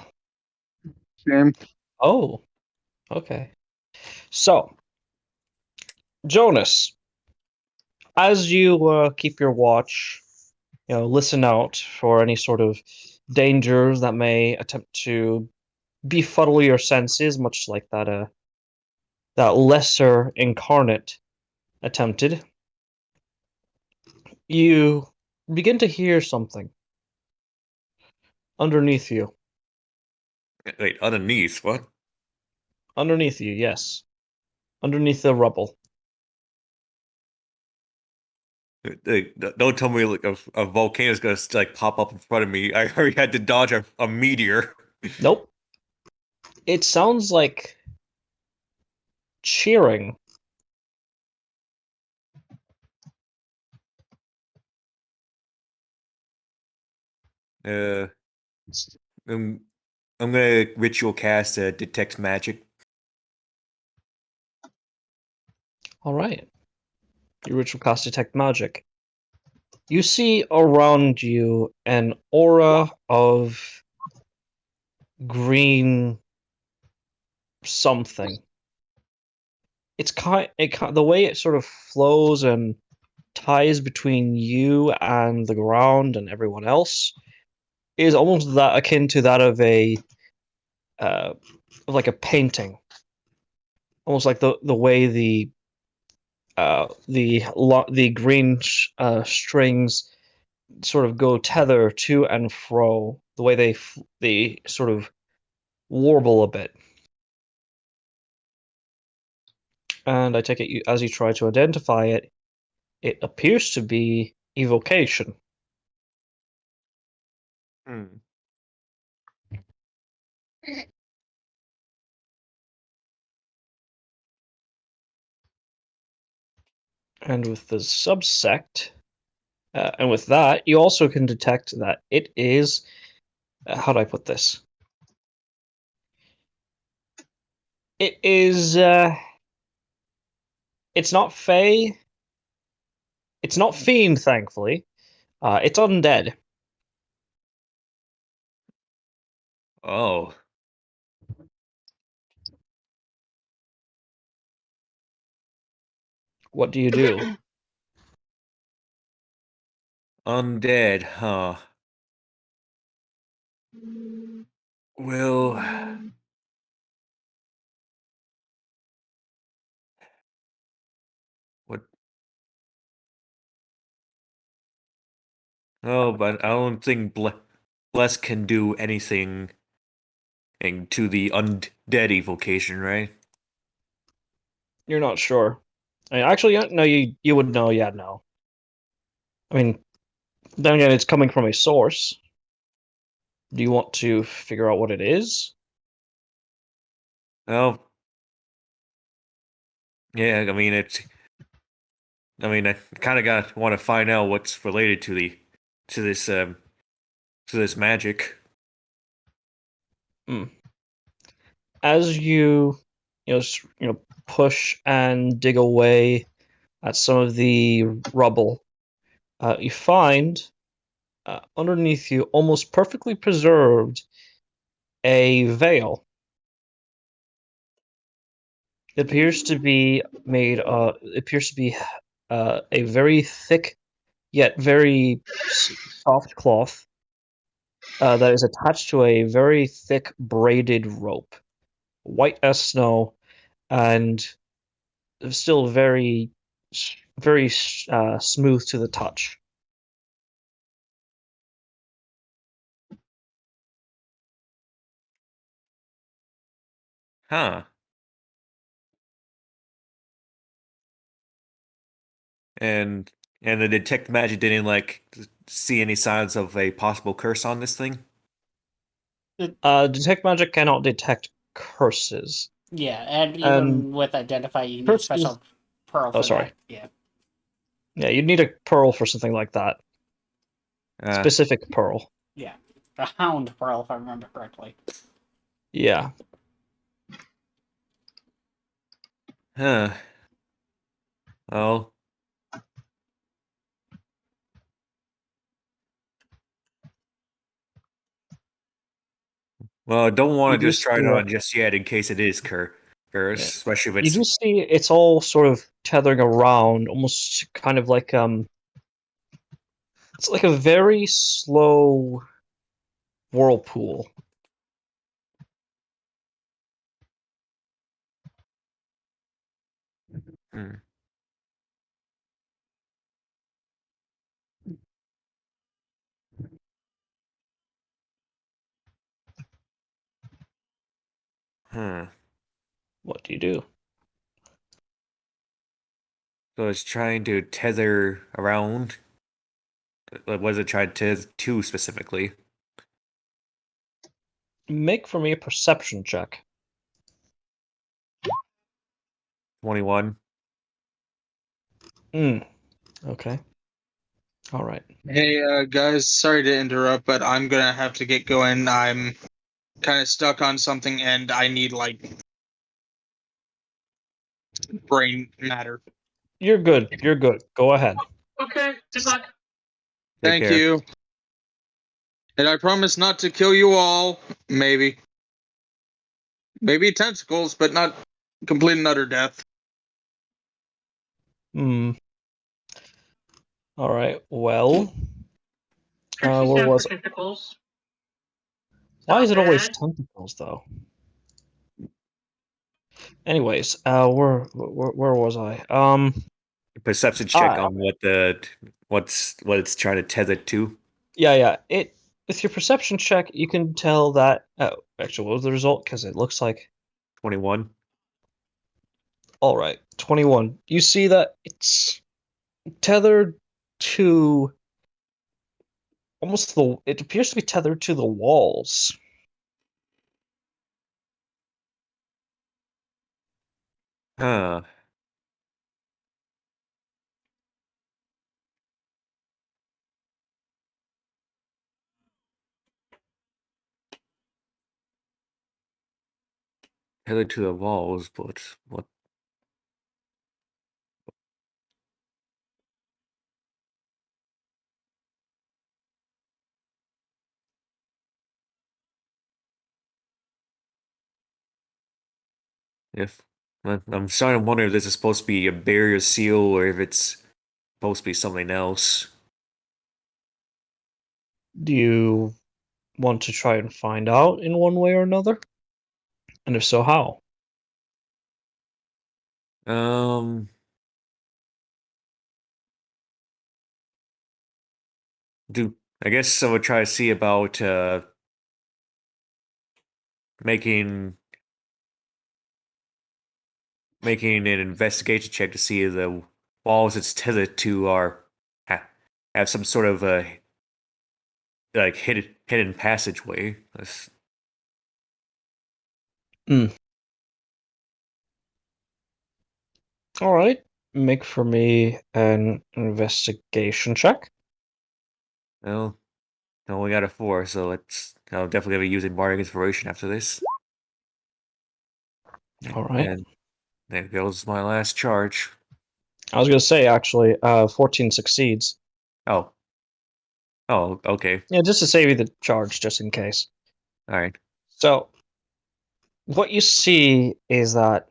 Same. Oh, okay. So, Jonas, as you keep your watch, listen out for any sort of dangers that may attempt to befuddle your senses, much like that lesser incarnate attempted. You begin to hear something underneath you. Wait, underneath, what? Underneath you, yes. Underneath the rubble. Don't tell me like a volcano is gonna like pop up in front of me. I already had to dodge a meteor. Nope. It sounds like cheering. Uh, I'm, I'm gonna ritual cast detect magic. All right. Your ritual cast detect magic. You see around you an aura of green something. The way it sort of flows and ties between you and the ground and everyone else is almost that akin to that of like a painting, almost like the way the green strings sort of go tether to and fro, the way they sort of warble a bit. And I take it as you try to identify it, it appears to be evocation. Hmm. And with the subsect, and with that, you also can detect that it is. How do I put this? It is. It's not Fey. It's not Fiend, thankfully. It's undead. Oh, What do you do? undead, huh? Well, what? Oh, but I don't think Bless can do anything to the undead evocation, right? You're not sure. I mean, actually, no. You would know. Yeah, no. I mean, then again, it's coming from a source. Do you want to figure out what it is? Well, yeah. I mean, it's. I mean, I kind of got want to find out what's related to to this um to this magic. Hmm. As push and dig away at some of the rubble, you find underneath you, almost perfectly preserved, a veil. It appears to be made. It appears to be a very thick yet very soft cloth that is attached to a very thick braided rope, white as snow, and still very smooth to the touch. Huh. And the detect magic didn't like see any signs of a possible curse on this thing. Detect magic cannot detect curses. Yeah, and even And with identify, you need a curses. special pearl for sorry. that. Yeah. Yeah, you'd need a pearl for something like that. Uh, Specific pearl. Yeah. A hound pearl, if I remember correctly. Yeah. huh. Well, I don't want You to just just try it see on just yet in case it is curse, Yeah. especially if you it's just see it's all sort of tethering around, almost kind of like it's like a very slow whirlpool. Hmm. Huh. What do you do? So it's trying to tether around. What was it trying to tether to specifically? Make for me a perception check. 21. Okay. All right. Hey, guys, sorry to interrupt, but I'm gonna have to get going. I'm kind of stuck on something, and I need like brain matter. You're good. You're good. Go ahead. Okay, good luck. Take Thank care. you. And I promise not to kill you all. Maybe. Maybe tentacles, but not complete and utter death. Hmm. All right. Well, Trixie's where down for was it? tentacles. Why Not is it always bad. tentacles, though? Anyways, where was I? Perception check Ah, on what it's trying to tether to. yeah. It with your perception check, you can tell that. Oh, actually, what was the result? Because it looks like 21. all right, 21. You see that it's tethered to almost the. It appears to be tethered to the walls. Huh. Tethered to the walls, but what? If I'm starting to wonder if this is supposed to be a barrier seal or if it's supposed to be something else. Do you want to try and find out in one way or another? And if so, how? Um, do I guess I would try to see about making an investigation check to see if the walls it's tethered to are have some sort of like hidden passageway. Hmm. All right. Make for me an investigation check. Well, I only got a 4, so I'll definitely be using bardic inspiration after this. All right. And there goes my last charge. I was gonna say actually, 14 succeeds. Oh. Oh, okay. Yeah, just to save you the charge, just in case. All right. So, what you see is that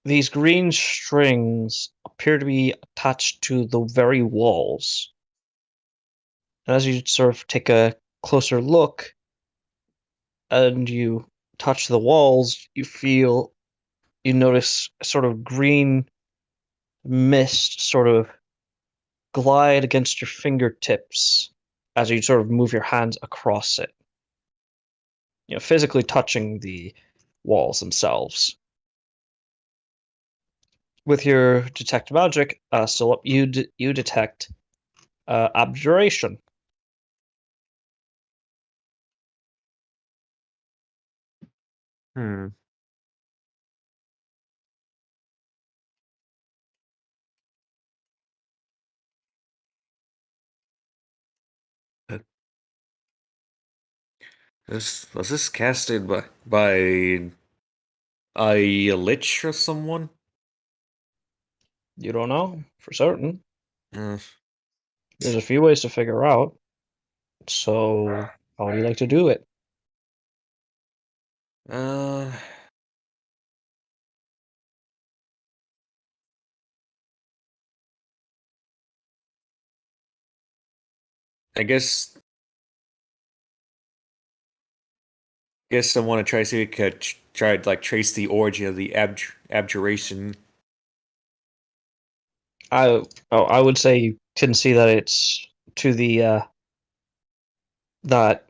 these green strings appear to be attached to the very walls. And as you sort of take a closer look and you touch the walls, you notice a sort of green mist sort of glide against your fingertips as you sort of move your hands across it. Physically touching the walls themselves. With your detect magic, Philip, you detect abjuration. Hmm. Uh, This was this casted by a lich or someone? You don't know for certain. Uh, There's a few ways to figure out. So, how would you like to do it? uh, I guess I want to try to see if we could try to like trace the origin of the abjuration. I would say you can see that it's to the that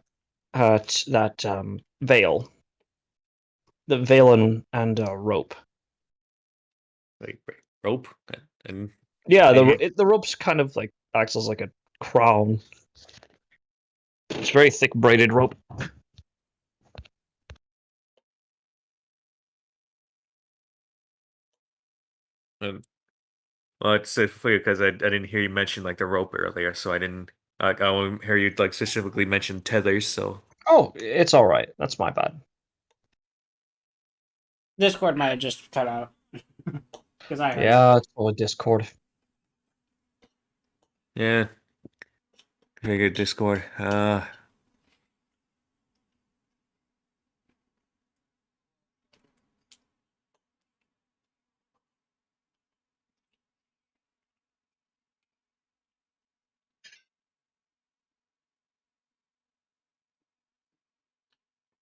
veil, the veil and rope. Like rope and Yeah, maybe the rope's kind of like acts as like a crown. It's very thick braided rope. um, well, it's funny because I didn't hear you mention like the rope earlier, so I didn't. I won't hear you like specifically mention tethers. So Oh, it's all right. That's my bad. Discord might have just cut out because I heard it. Yeah, it's all Discord. yeah, very good Discord. All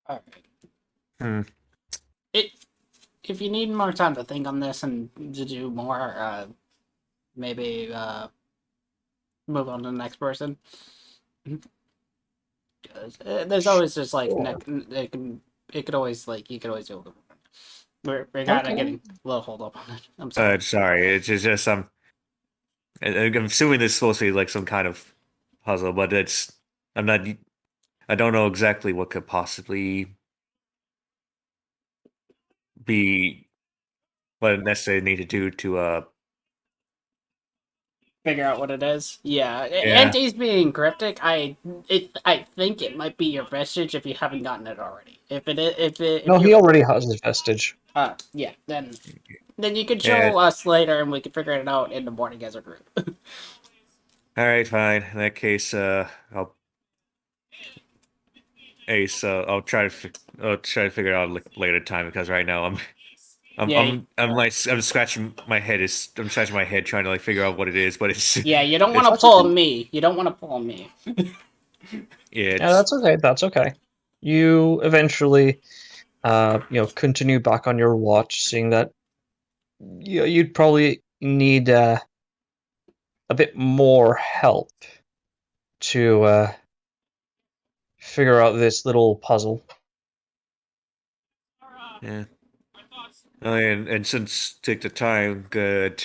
right. Hmm. It if you need more time to think on this and to do more, maybe move on to the next person. 'Cause, there's always just like Sure. it could always like you could always do it. We're kind of Okay. getting a little hold up on it. I'm sorry. Sorry, it's just I'm assuming this is supposed to be like some kind of puzzle, but I'm not. I don't know exactly what could possibly be what I necessarily need to do to Figure out what it is. Yeah, yeah. Anti's being cryptic. I think it might be your vestige if you haven't gotten it already. If No, he you're already has his vestige. yeah, then you could Yeah. show us later and we could figure it out in the morning as a group. All right, fine. In that case, I'll Ace. I'll try to figure it out later time because right now Yeah, I'm scratching my head. I'm scratching my head trying to like figure out what it is, but it's yeah, you don't want it's to That's pull okay. me. You don't want to pull me. yeah Yeah, it's that's okay. That's okay. You eventually, continue back on your watch, seeing that you'd probably need a bit more help to figure out this little puzzle. yeah. And since take the time, good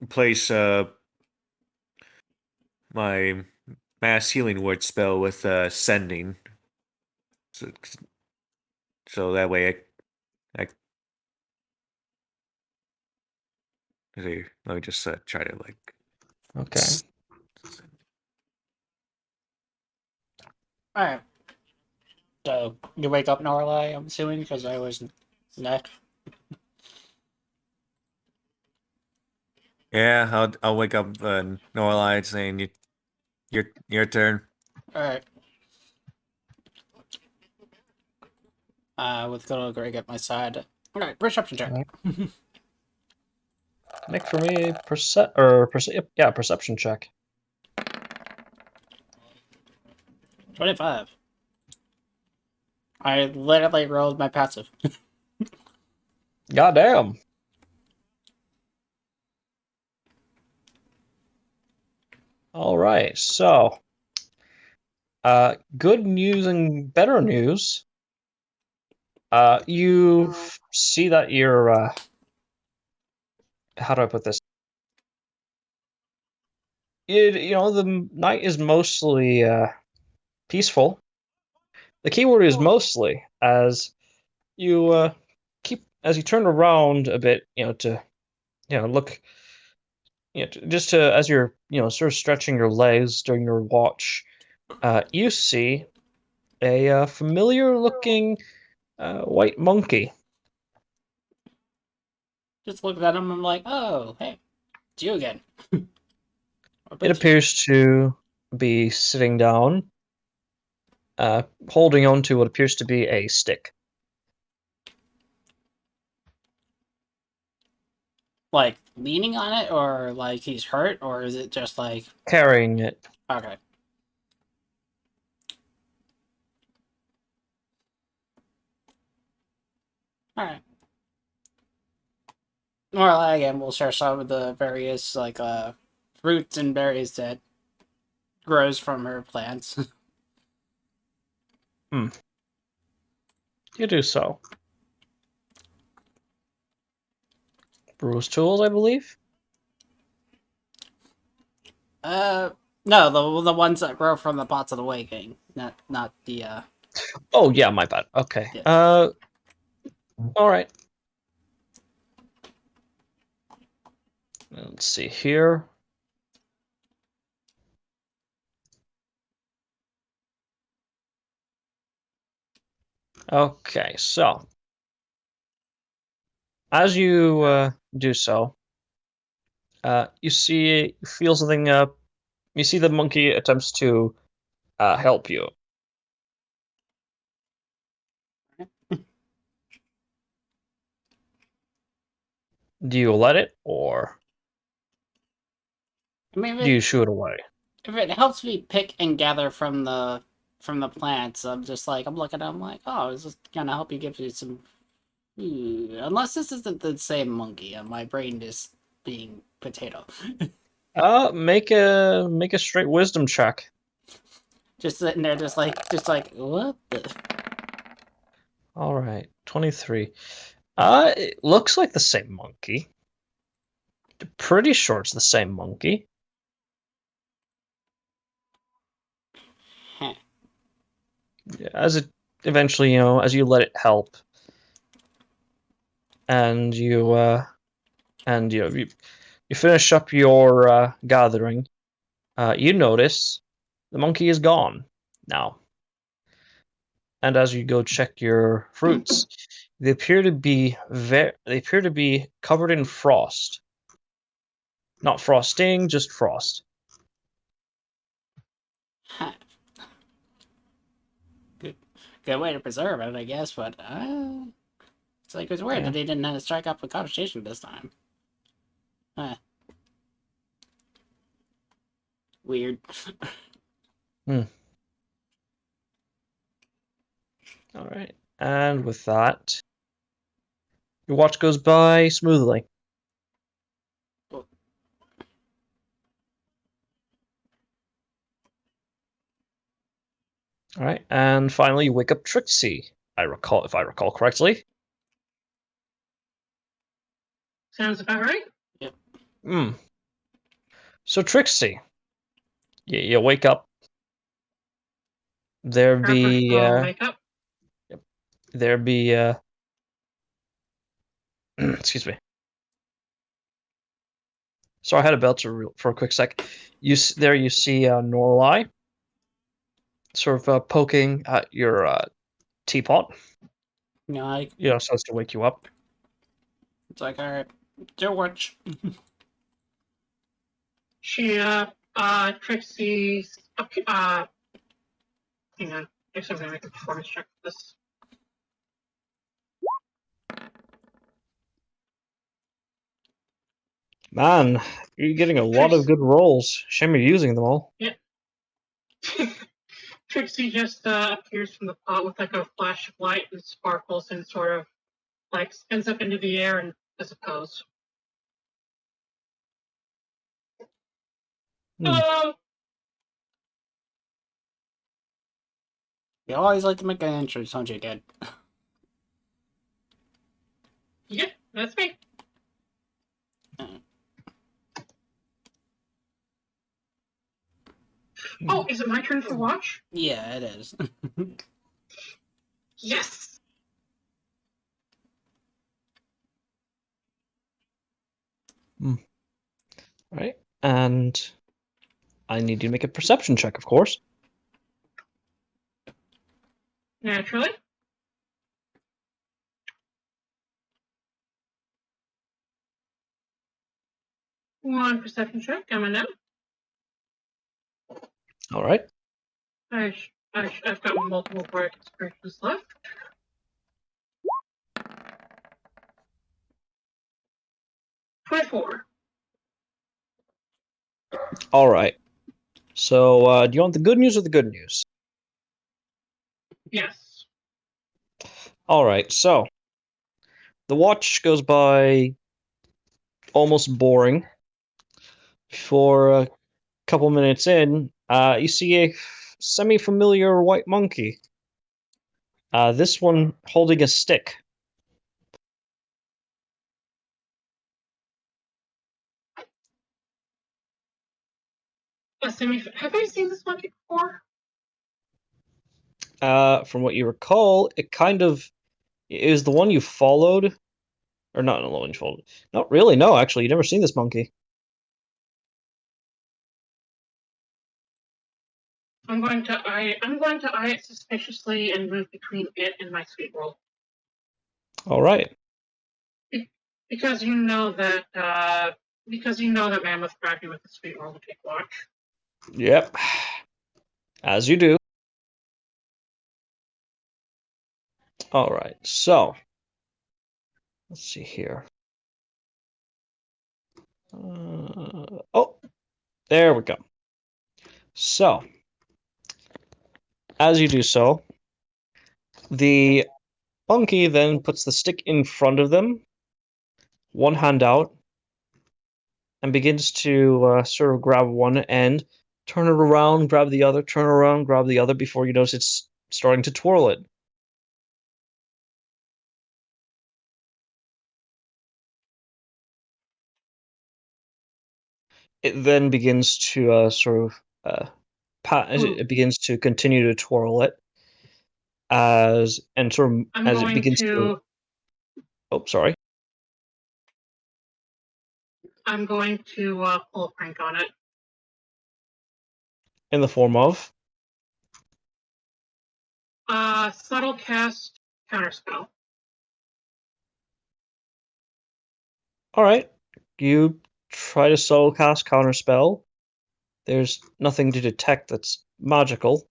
place my mass healing word spell with sending, so, so that way I let me just try to like. Okay. All right. So you wake up Norlai, I'm assuming, because I was next. Yeah, I'll wake up Norlight saying your turn. All right. With little Greg at my side, All right, perception check. Alright. Make for me a perception check. 25. I literally rolled my passive. Goddamn. All right, so good news and better news. You see that you're how do I put this? The night is mostly peaceful. The keyword is mostly, as you as you turn around a bit, to look, as you're sort of stretching your legs during your watch, you see a familiar looking white monkey. Just looked at him and I'm like, oh, hey, it's you again. It appears to be sitting down, holding on to what appears to be a stick. Like, leaning on it, or like he's hurt, or is it just like... Carrying it. Okay. Alright. Or again, we'll share some of the various, like, fruits and berries that grows from her plants. You do so. Brewer's tools, I believe? No, the ones that grow from the pots of the waking, not the, Oh, yeah, my bad. Okay. Yeah. All right. Let's see here. Okay, so as you do so, you feel something. You see the monkey attempts to help you. Do you let it, or I mean, do you shoo it away? if it helps me pick and gather from the plants, I'm looking at them like, oh, is this gonna help you give you some food? Unless this isn't the same monkey, and my brain is being potato. Make a straight wisdom check. Just sitting there, just like what the? All right, 23. It looks like the same monkey. Pretty sure it's the same monkey. Huh. As it eventually, as you let it help, and you finish up your gathering, you notice the monkey is gone now. And as you go check your fruits, they appear to be covered in frost. Not frosting, just frost. Huh. Good way to preserve it, I guess. But it's like it's weird that they didn't strike up a conversation this time. Huh. Weird. All right, and with that, your watch goes by smoothly. Cool. All right, and finally you wake up Trixie. If I recall correctly. Sounds about right. Yep. So Trixie, you wake up. There be Makeup. there be excuse me. So I had a belt for a quick sec. You see Norlai, sort of poking at your teapot. No, So as to wake you up. it's like, all right, do watch. She, Trixie's, hang on. Guess I'm gonna make a performance check for this. Man, you're getting a lot of good rolls. Shame you're using them all. Yeah. Trixie just appears from the pot with like a flash of light and sparkles and sort of like spins up into the air and does a pose. Hmm. Hello! You always like to make an entrance, don't you, kid? Yep, that's me. Oh, is it my turn to watch? Yeah, it is. Yes! Right, and I need you to make a perception check, of course. Naturally. One perception check coming up. All right. I've got multiple bright experiences left. .24. All right. So, do you want the good news or the good news? Yes. All right. So, the watch goes by almost boring. For a couple minutes in, you see a semi-familiar white monkey. This one holding a stick. Have I seen this monkey before? From what you recall, it kind of is the one you followed, or not the one you followed. Not really. No, actually, you've never seen this monkey. I'm going to eye it suspiciously and move between it and my sweet roll. All right. Because you know that Mammoth grabbed you with the sweet roll to take watch. Yep. As you do. All right. So, let's see here. Oh, there we go. So, as you do so, the monkey then puts the stick in front of them, one hand out, and begins to sort of grab one end, turn it around, grab the other, turn it around, grab the other, before you notice it's starting to twirl it. It then begins to it begins to continue to twirl it as it begins to. Oh, sorry. I'm going to pull a prank on it. In the form of. Subtle cast counterspell. All right, you try to subtle cast counterspell. There's nothing to detect that's magical.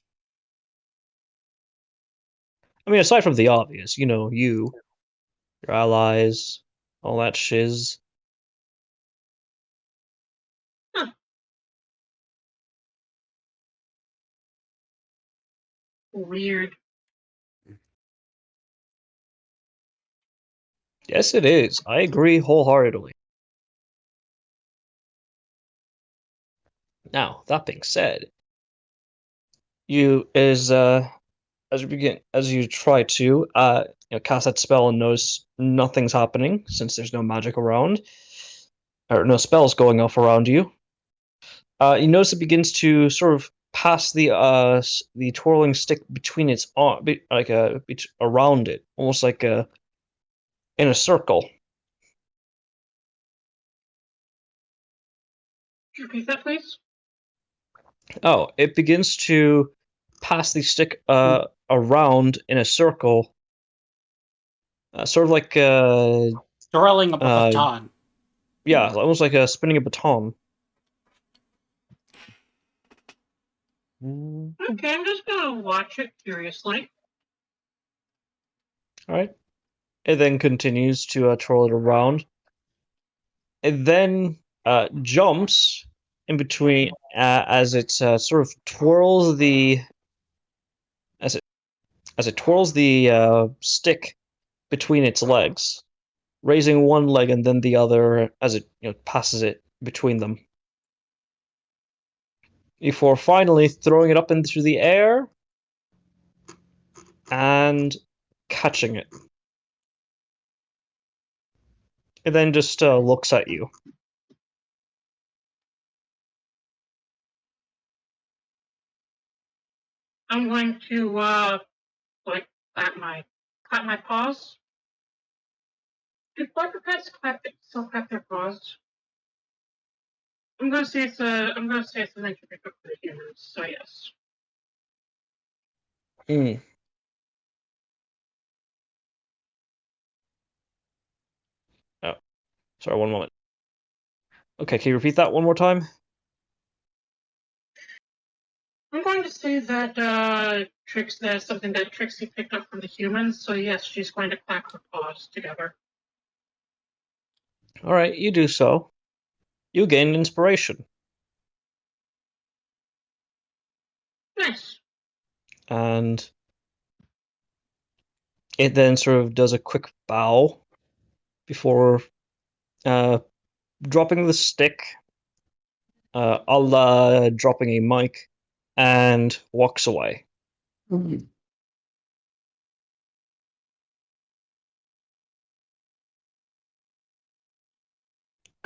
I mean, aside from the obvious, your allies, all that shiz. Huh. Weird. Yes, it is. I agree wholeheartedly. Now, that being said, as you try to cast that spell and notice nothing's happening since there's no magic around, or no spells going off around you. You notice it begins to sort of pass the twirling stick between its arm, around it, almost like in a circle. Could you repeat that, please? Oh, it begins to pass the stick around in a circle, sort of like Twirling up a baton. yeah, almost like spinning a baton. Okay, I'm just gonna watch it curiously. All right. It then continues to twirl it around. It then jumps in between as it sort of twirls the stick between its legs, raising one leg and then the other as it passes it between them, before finally throwing it up into the air and catching it. It then just looks at you. I'm going to like clap my paws. Do quadrupeds still clap their paws? I'm gonna say it's an entry pickup for the humans. So yes. Mm. Oh, sorry, one moment. Okay, can you repeat that one more time? I'm going to say that that's something that Trixie picked up from the humans. So yes, she's going to clap her paws together. All right, you do so. You gain inspiration. Nice. And it then sort of does a quick bow before dropping the stick, a la dropping a mic, and walks away. And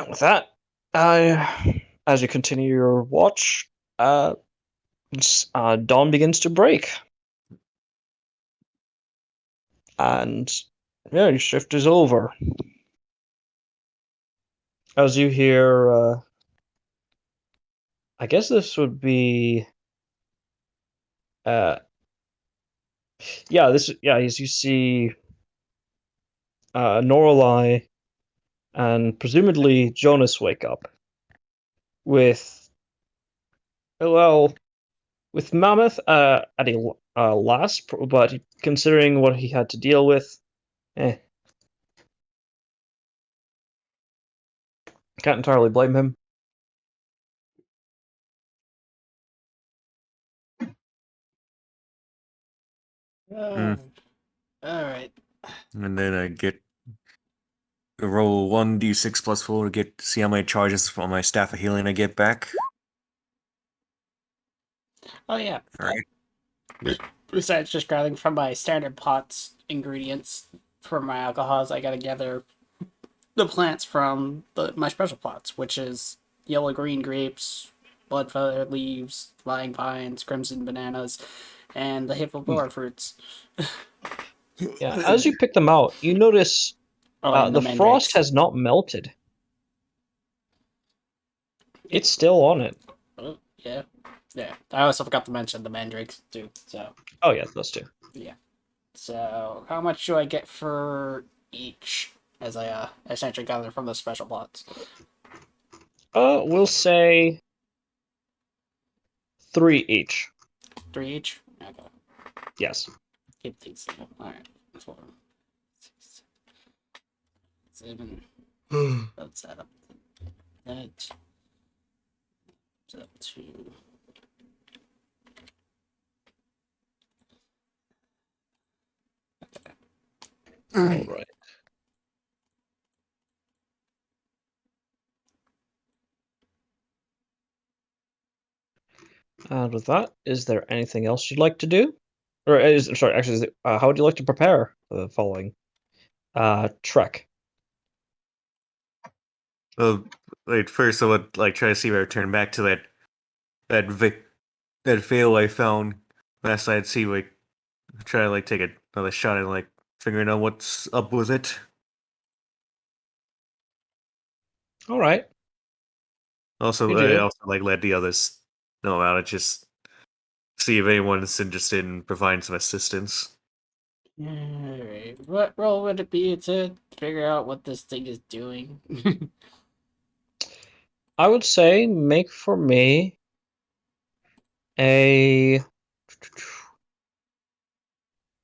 with that, as you continue your watch, dawn begins to break. And yeah, your shift is over. As you hear, I guess this would be, as you see, Norlai and presumably Jonas wake up with, with Mammoth at a loss, but considering what he had to deal with, can't entirely blame him. All right. And then I get roll 1d6 plus 4 to see how many charges from my staff of healing I get back. Oh yeah. All right. Besides just grabbing from my standard pots ingredients for my alcohols, I gotta gather the plants from my special pots, which is yellow-green grapes, blood feather leaves, flying vines, crimson bananas, and the hippoboa fruits. Yeah, as you pick them out, you notice And the frost mandrakes. has not melted. It's still on it. Oh, yeah. Yeah. I also forgot to mention the mandrakes too. So. Oh yeah, those two. Yeah. So how much do I get for each as I essentially gather from the special plots? We'll say 3 each. 3 each? Okay. Yes. Keep these simple. Alright. 4, 6, 7. Let's set up that. Set up 2. All right. And with that, is there anything else you'd like to do? Or how would you like to prepare for the following trek? First I would try to see if I return back to that veil I found last night. See try to take another shot at figuring out what's up with it. All right. Also, You I do. also let the others know about it. Just see if anyone's interested in providing some assistance. Alright. What role would it be to figure out what this thing is doing? I would say make for me a.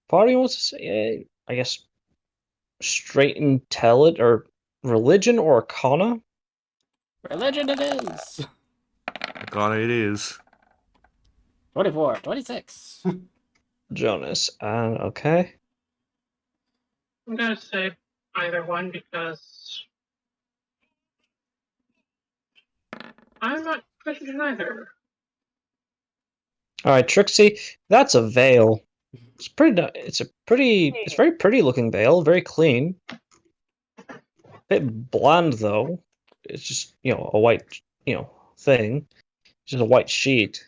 Party wants to say, I guess, straight intelligence or religion or arcana. Religion it is! God, it is. 24, 26. Jonas, and okay. I'm gonna say either one because I'm not Christian either. All right, Trixie, that's a veil. It's it's very pretty looking veil, very clean. Bit bland though. It's just, a white, thing. It's just a white sheet.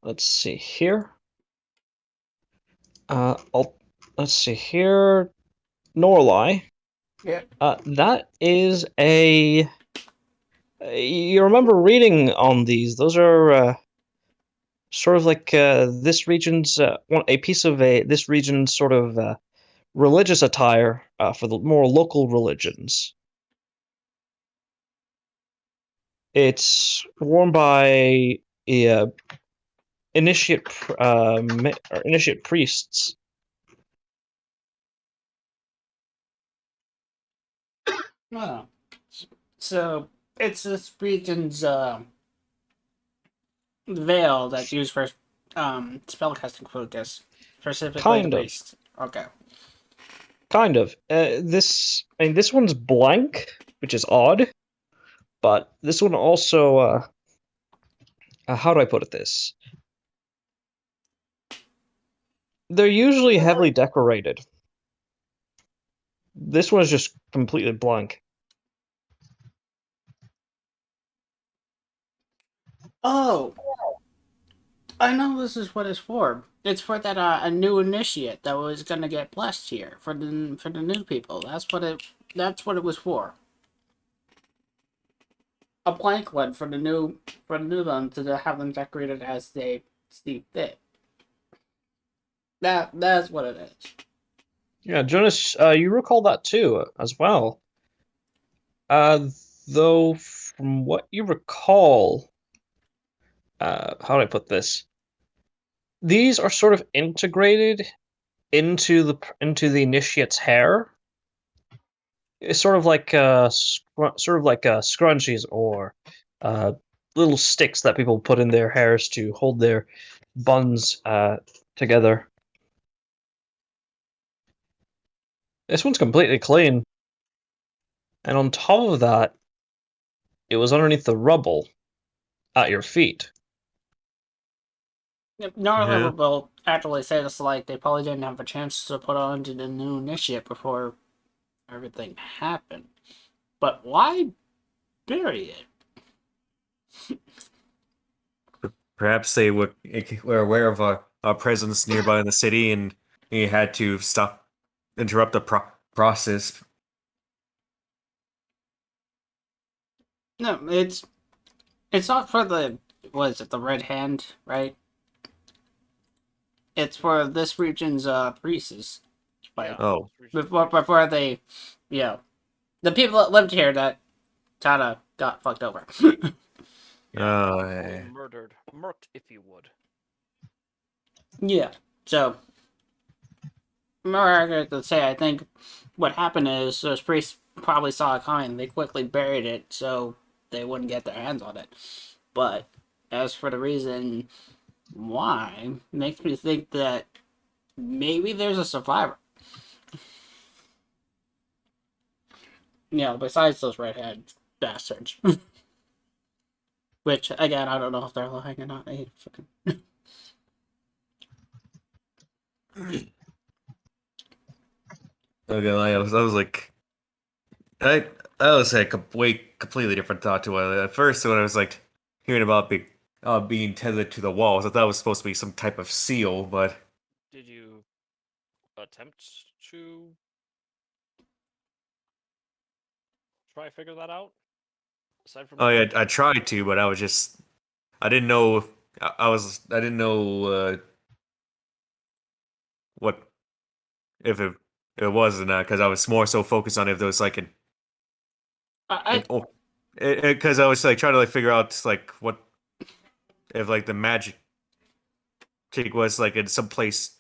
Let's see here. Let's see here. Norlai. Yeah. That is a. You remember reading on these? Those are sort of like this region's a piece of this region's sort of religious attire for the more local religions. It's worn by initiate initiate priests. Oh. So, it's this region's veil that's used for spellcasting focus, specifically Kind the of. priest. Okay. Kind of. This one's blank, which is odd, but this one also. How do I put it? This. They're usually heavily decorated. This one is just completely blank. Oh, I know this is what it's for. It's for that a new initiate that was gonna get blessed here for the new people. That's what it was for. A blank one for the new ones to have them decorated as they see fit. That's what it is. Yeah, Jonas, you recall that too, as well. Though from what you recall, how do I put this? These are sort of integrated into the initiate's hair. It's sort of like scrunchies or little sticks that people put in their hairs to hold their buns together. This one's completely clean, and on top of that, it was underneath the rubble at your feet. Normally, Yeah. will actually say this like they probably didn't have a chance to put on to the new initiate before everything happened. But why bury it? Perhaps they were aware of our presence nearby in the city, and he had to interrupt the process. No, it's not for the what is it, the red hand, right? It's for this region's priests. Like Oh. before they, the people that lived here that kind of got fucked over. Oh, Fully murked, if you would. Yeah. So, more accurate to say, I think what happened is those priests probably saw it coming. They quickly buried it so they wouldn't get their hands on it. But as for the reason why, makes me think that maybe there's a survivor. Besides those redhead bastards. Which, again, I don't know if they're lying or not. Okay, I was like, I was like a completely different thought to it. At first, when I was like hearing about being tethered to the walls, I thought it was supposed to be some type of seal, but Did you attempt to try figure that out? Aside from oh yeah, I tried to, but I didn't know. I didn't know what if it was or not because I was more so focused on if there was like because I was like trying to like figure out like what if like the magic think was like in some place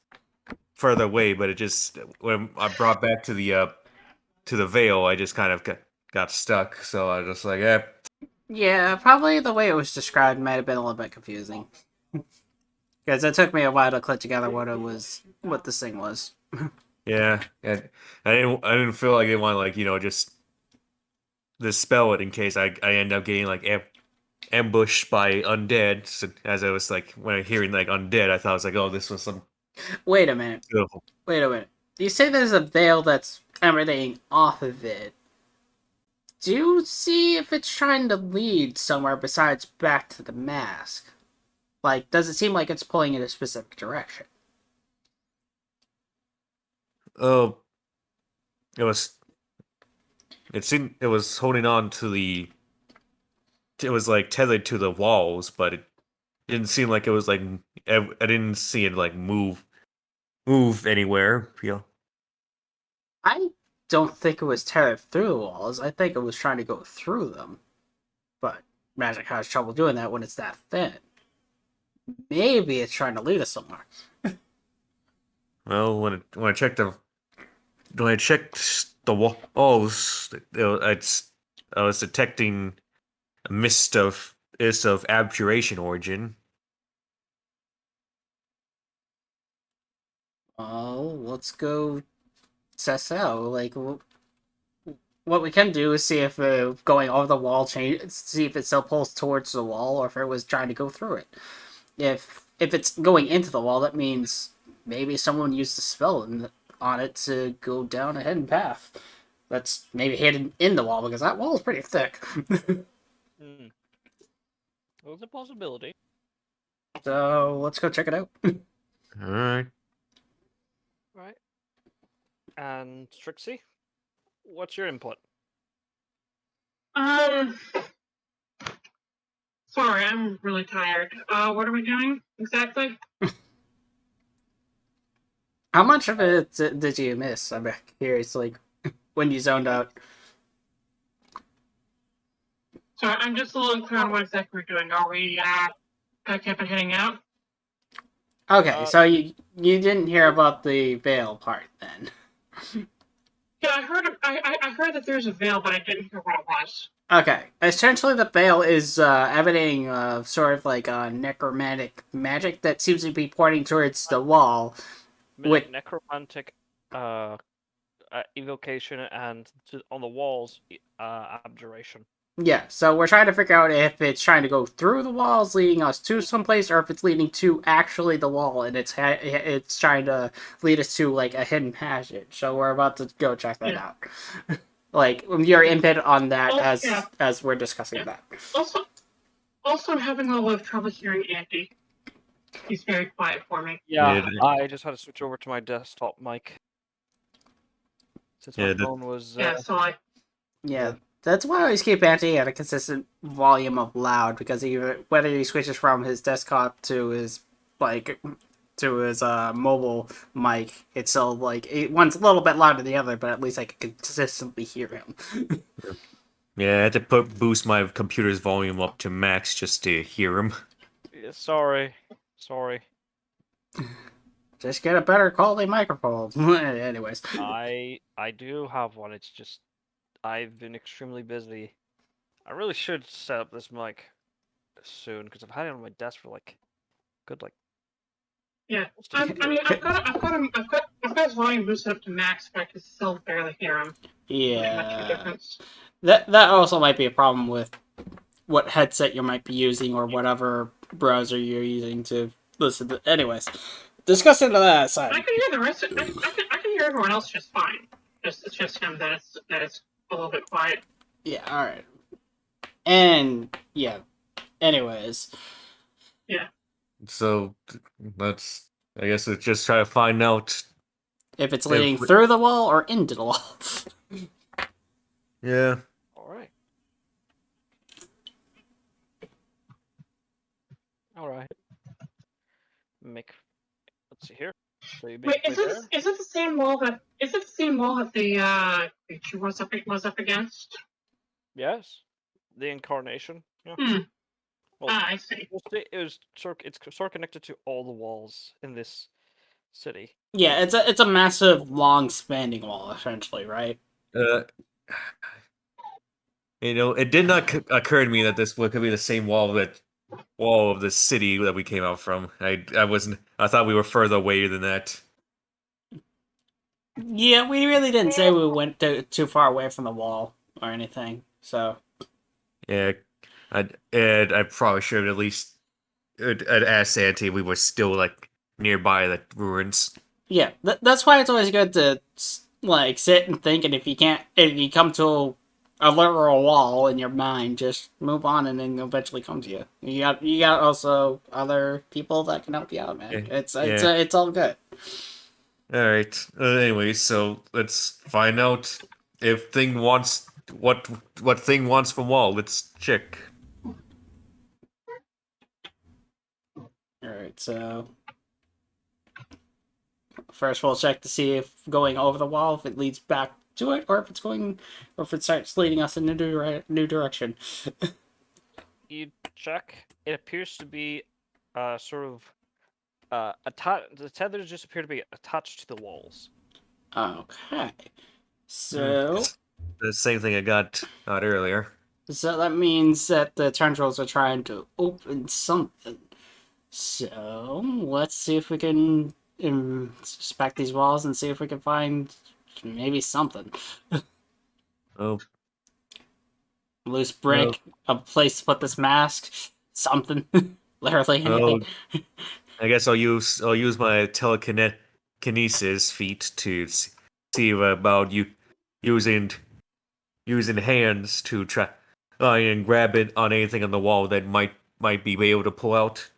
further away, but it just when I brought back to the veil, I just kind of got stuck. So I was just like, eh. Yeah, probably the way it was described might have been a little bit confusing. Because it took me a while to click together what this thing was. Yeah, and I didn't feel like I want to like just dispel it in case I end up getting like ambushed by undead. So, as I was like when I hearing like undead, I thought it was like, oh, this was some. Wait a minute. Wait a minute. You say there's a veil that's emanating off of it. Do you see if it's trying to lead somewhere besides back to the mask? Like, does it seem like it's pulling in a specific direction? Oh, it seemed it was holding on to it was like tethered to the walls, but it didn't seem like it was like I didn't see it like move anywhere. I don't think it was tearing through the walls. I think it was trying to go through them. But magic has trouble doing that when it's that thin. Maybe it's trying to lead us somewhere. Well, when I checked the walls, I was detecting a mist of abjuration origin. Oh, let's go test out. Like, what we can do is see if going over the wall see if it still pulls towards the wall or if it was trying to go through it. If it's going into the wall, that means maybe someone used a spell on it to go down a hidden path. That's maybe hidden in the wall because that wall is pretty thick. Well, it's a possibility. So let's go check it out. All right. Right. And Trixie, what's your input? Sorry, I'm really tired. What are we doing exactly? How much of it did you miss? I'm curious, like, when you zoned out. Sorry, I'm just a little unclear on what exactly we're doing. Are we, packing up and heading out? Okay, so you didn't hear about the veil part then. Yeah, I heard that there's a veil, but I didn't hear what it was. Okay, essentially the veil is emanating sort of like a necromantic magic that seems to be pointing towards the wall. With necromantic evocation and on the walls abjuration. Yeah, so we're trying to figure out if it's trying to go through the walls, leading us to someplace, or if it's leading to actually the wall, and it's trying to lead us to like a hidden passage. So we're about to go check that out. Like your input on that as we're discussing that. Also, I'm having a little bit of trouble hearing Andy. He's very quiet for me. Yeah, I just had to switch over to my desktop mic since my phone was. Yeah. That's why I always keep Andy at a consistent volume of loud, because whether he switches from his desktop to his mobile mic, it's still like one's a little bit louder than the other, but at least I can consistently hear him. Yeah, I had to boost my computer's volume up to max just to hear him. Yeah, sorry. Just get a better quality microphone. Anyways. I do have one. It's just I've been extremely busy. I really should set up this mic soon because I've had it on my desk for good. Yeah, I've got his volume boosted up to max, but I can still barely hear him. Yeah. That also might be a problem with what headset you might be using or whatever browser you're using to listen to. Anyways, discussing that aside. I can hear the rest. I can hear everyone else just fine. It's just him that it's a little bit quiet. Yeah. All right. And yeah. Anyways. Yeah. So I guess it's just try to find out if it's leading through the wall or into the wall. Yeah. All right. Let's see here. So wait, is it the same wall that the creature was up against? Yes, the incarnation. Yeah. Well, I see. it's sort of connected to all the walls in this city. Yeah, it's a massive, long spanning wall, essentially, right? Uh, it did not occur to me that this could be the same wall of the city that we came out from. I wasn't. I thought we were further away than that. Yeah, we really didn't say we went too far away from the wall or anything. So Yeah, I probably should have at least asked Santa if we were still like nearby the ruins. yeah, that's why it's always good to like sit and think. And if you come to a literal wall in your mind, just move on, and then it'll eventually come to you. You got also other people that can help you out, man. Yeah. It's all good. All right. Anyway, so let's find out if Thing wants what Thing wants from Wall. Let's check. All right, so first we'll check to see if going over the wall, if it leads back to it, or if it starts leading us in a new direction. You check. It appears to be sort of the tethers just appear to be attached to the walls. Okay, so The same thing I got earlier. that means that the tendrils are trying to open something. So let's see if we can inspect these walls and see if we can find maybe something. Oh, Loose brick, a place to put this mask, something. Literally anything. oh, I guess I'll use my telekinesis feat to see about you using hands to try and grab it on anything on the wall that might be able to pull out.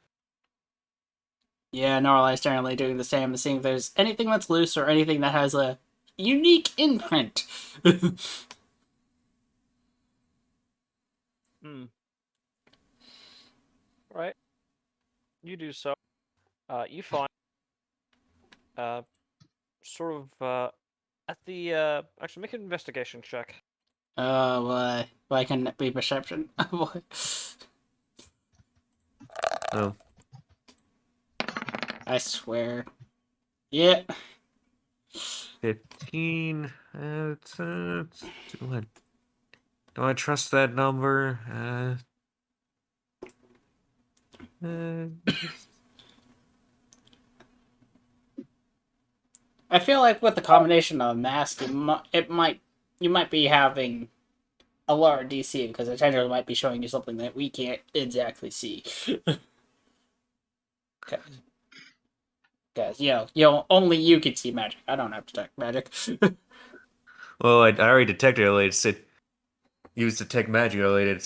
Yeah, Norali's generally doing the same, seeing if there's anything that's loose or anything that has a unique imprint. Right. You do so. You find sort of at the actually make an investigation check. Why can it be perception? Oh, I swear. Yeah. 15. Do I trust that number? Uh, I feel like with the combination of mask, you might be having a lower DC because the tendrils might be showing you something that we can't exactly see. Because only you can see magic. I don't have to detect magic. well, I already detected earlier. It said use detect magic earlier.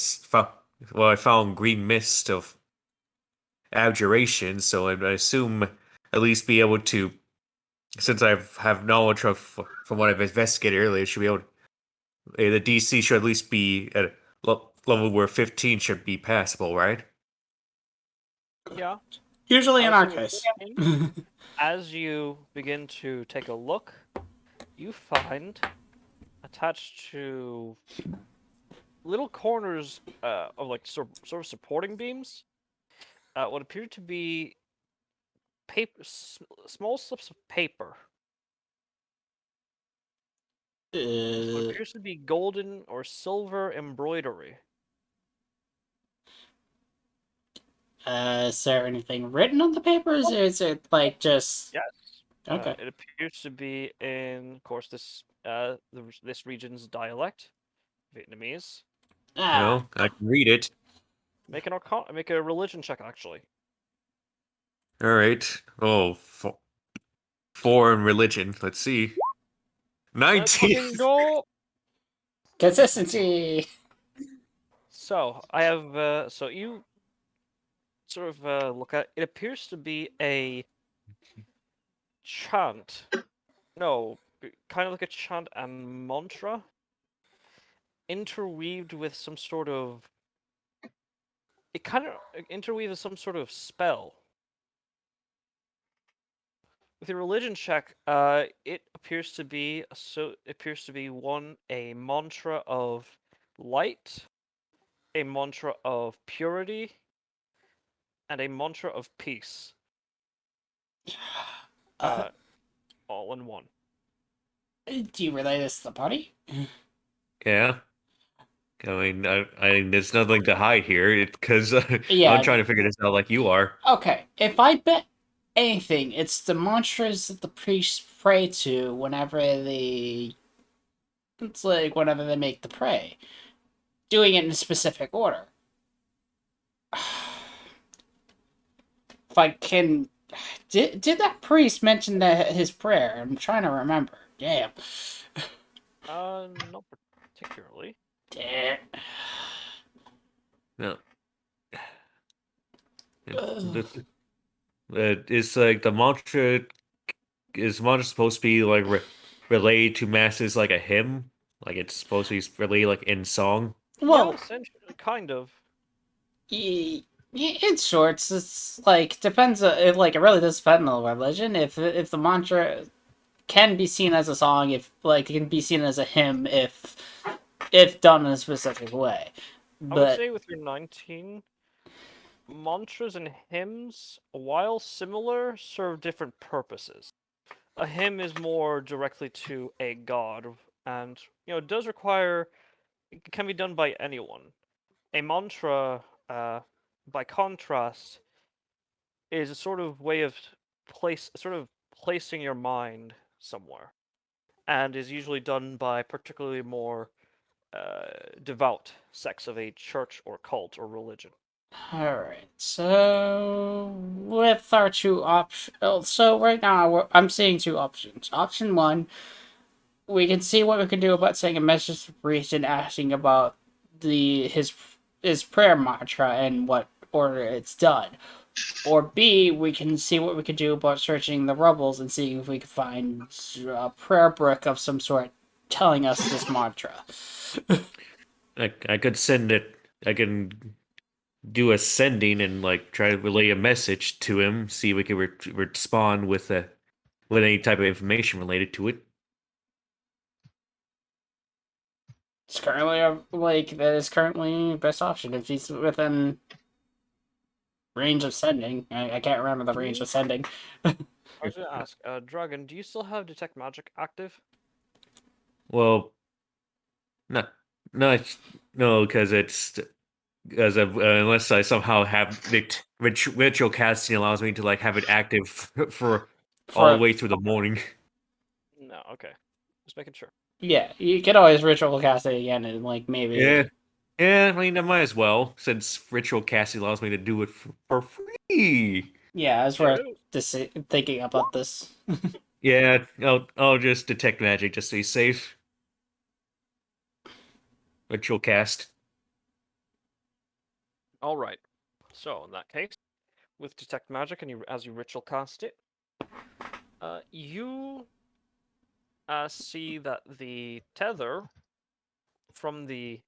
Well, I found green mist of abjuration, so I assume at least be able to, since I have knowledge of from what I've investigated earlier, should be able. The DC should at least be at a level where 15 should be passable, right? Yeah. Usually in our As case. as you begin to take a look, you find attached to little corners of like sort of supporting beams what appear to be small slips of paper. What appears to be golden or silver embroidery. Is there anything written on the papers, or is it like just Yes. okay? It appears to be in, of course, this region's dialect, Vietnamese. Well, I can read it. Make a religion check, actually. All right. Oh, foreign religion. Let's see. Let's 19. fucking go. Consistency. So I have so you sort of look at it. Appears to be a chant. No, kind of like a chant and mantra, interweaved with some sort of. It kind of interweaves with some sort of spell. With your religion check, it appears to be a mantra of light, a mantra of purity, and a mantra of peace. Uh, All in one. do you relay this to the party? Yeah. I mean, there's nothing to hide here because Yeah. I'm trying to figure this out like you are. Okay, if I bet anything, it's the mantras that the priests pray to whenever they. It's like whenever they make the pray. Doing it in a specific order. If I can. Did that priest mention that his prayer? I'm trying to remember. Damn. Not particularly. Damn. No. Ugh. It's like the mantra. Is mantra supposed to be like relayed to masses like a hymn? Like it's supposed to be relayed like in song? Well, Yeah, essentially, kind of. in short, it's like depends. It really does depend on the religion. If the mantra can be seen as a song, if like it can be seen as a hymn, if done in a specific way. I would But say with your 19, mantras and hymns, while similar, serve different purposes. A hymn is more directly to a god, and it does require. It can be done by anyone. A mantra, by contrast, is a sort of way of placing your mind somewhere, and is usually done by particularly more devout sects of a church or cult or religion. all right, so with our two options, so right now I'm seeing two options. Option one, we can see what we can do about sending a message to the priest and asking about his prayer mantra and what order it's done. Or B, we can see what we could do about searching the rubbles and seeing if we can find a prayer book of some sort telling us this mantra. I could send it. I can do a sending and like try to relay a message to him. See if we can respond with any type of information related to it. It's currently that is currently best option if he's within range of sending. I can't remember the range of sending. I was going to ask, Dragon, do you still have Detect Magic active? Well, not no, because unless I somehow have ritual casting allows me to like have it active for all the For way through the morning. No, okay. Just making sure. yeah, you can always ritual cast it again and maybe Yeah. I mean, I might as well since ritual casting allows me to do it for free. yeah, it's worth thinking about this. Yeah, I'll just detect magic just to be safe. Ritual cast. All right. So in that case, with Detect Magic and as you ritual cast it, you see that the tether from the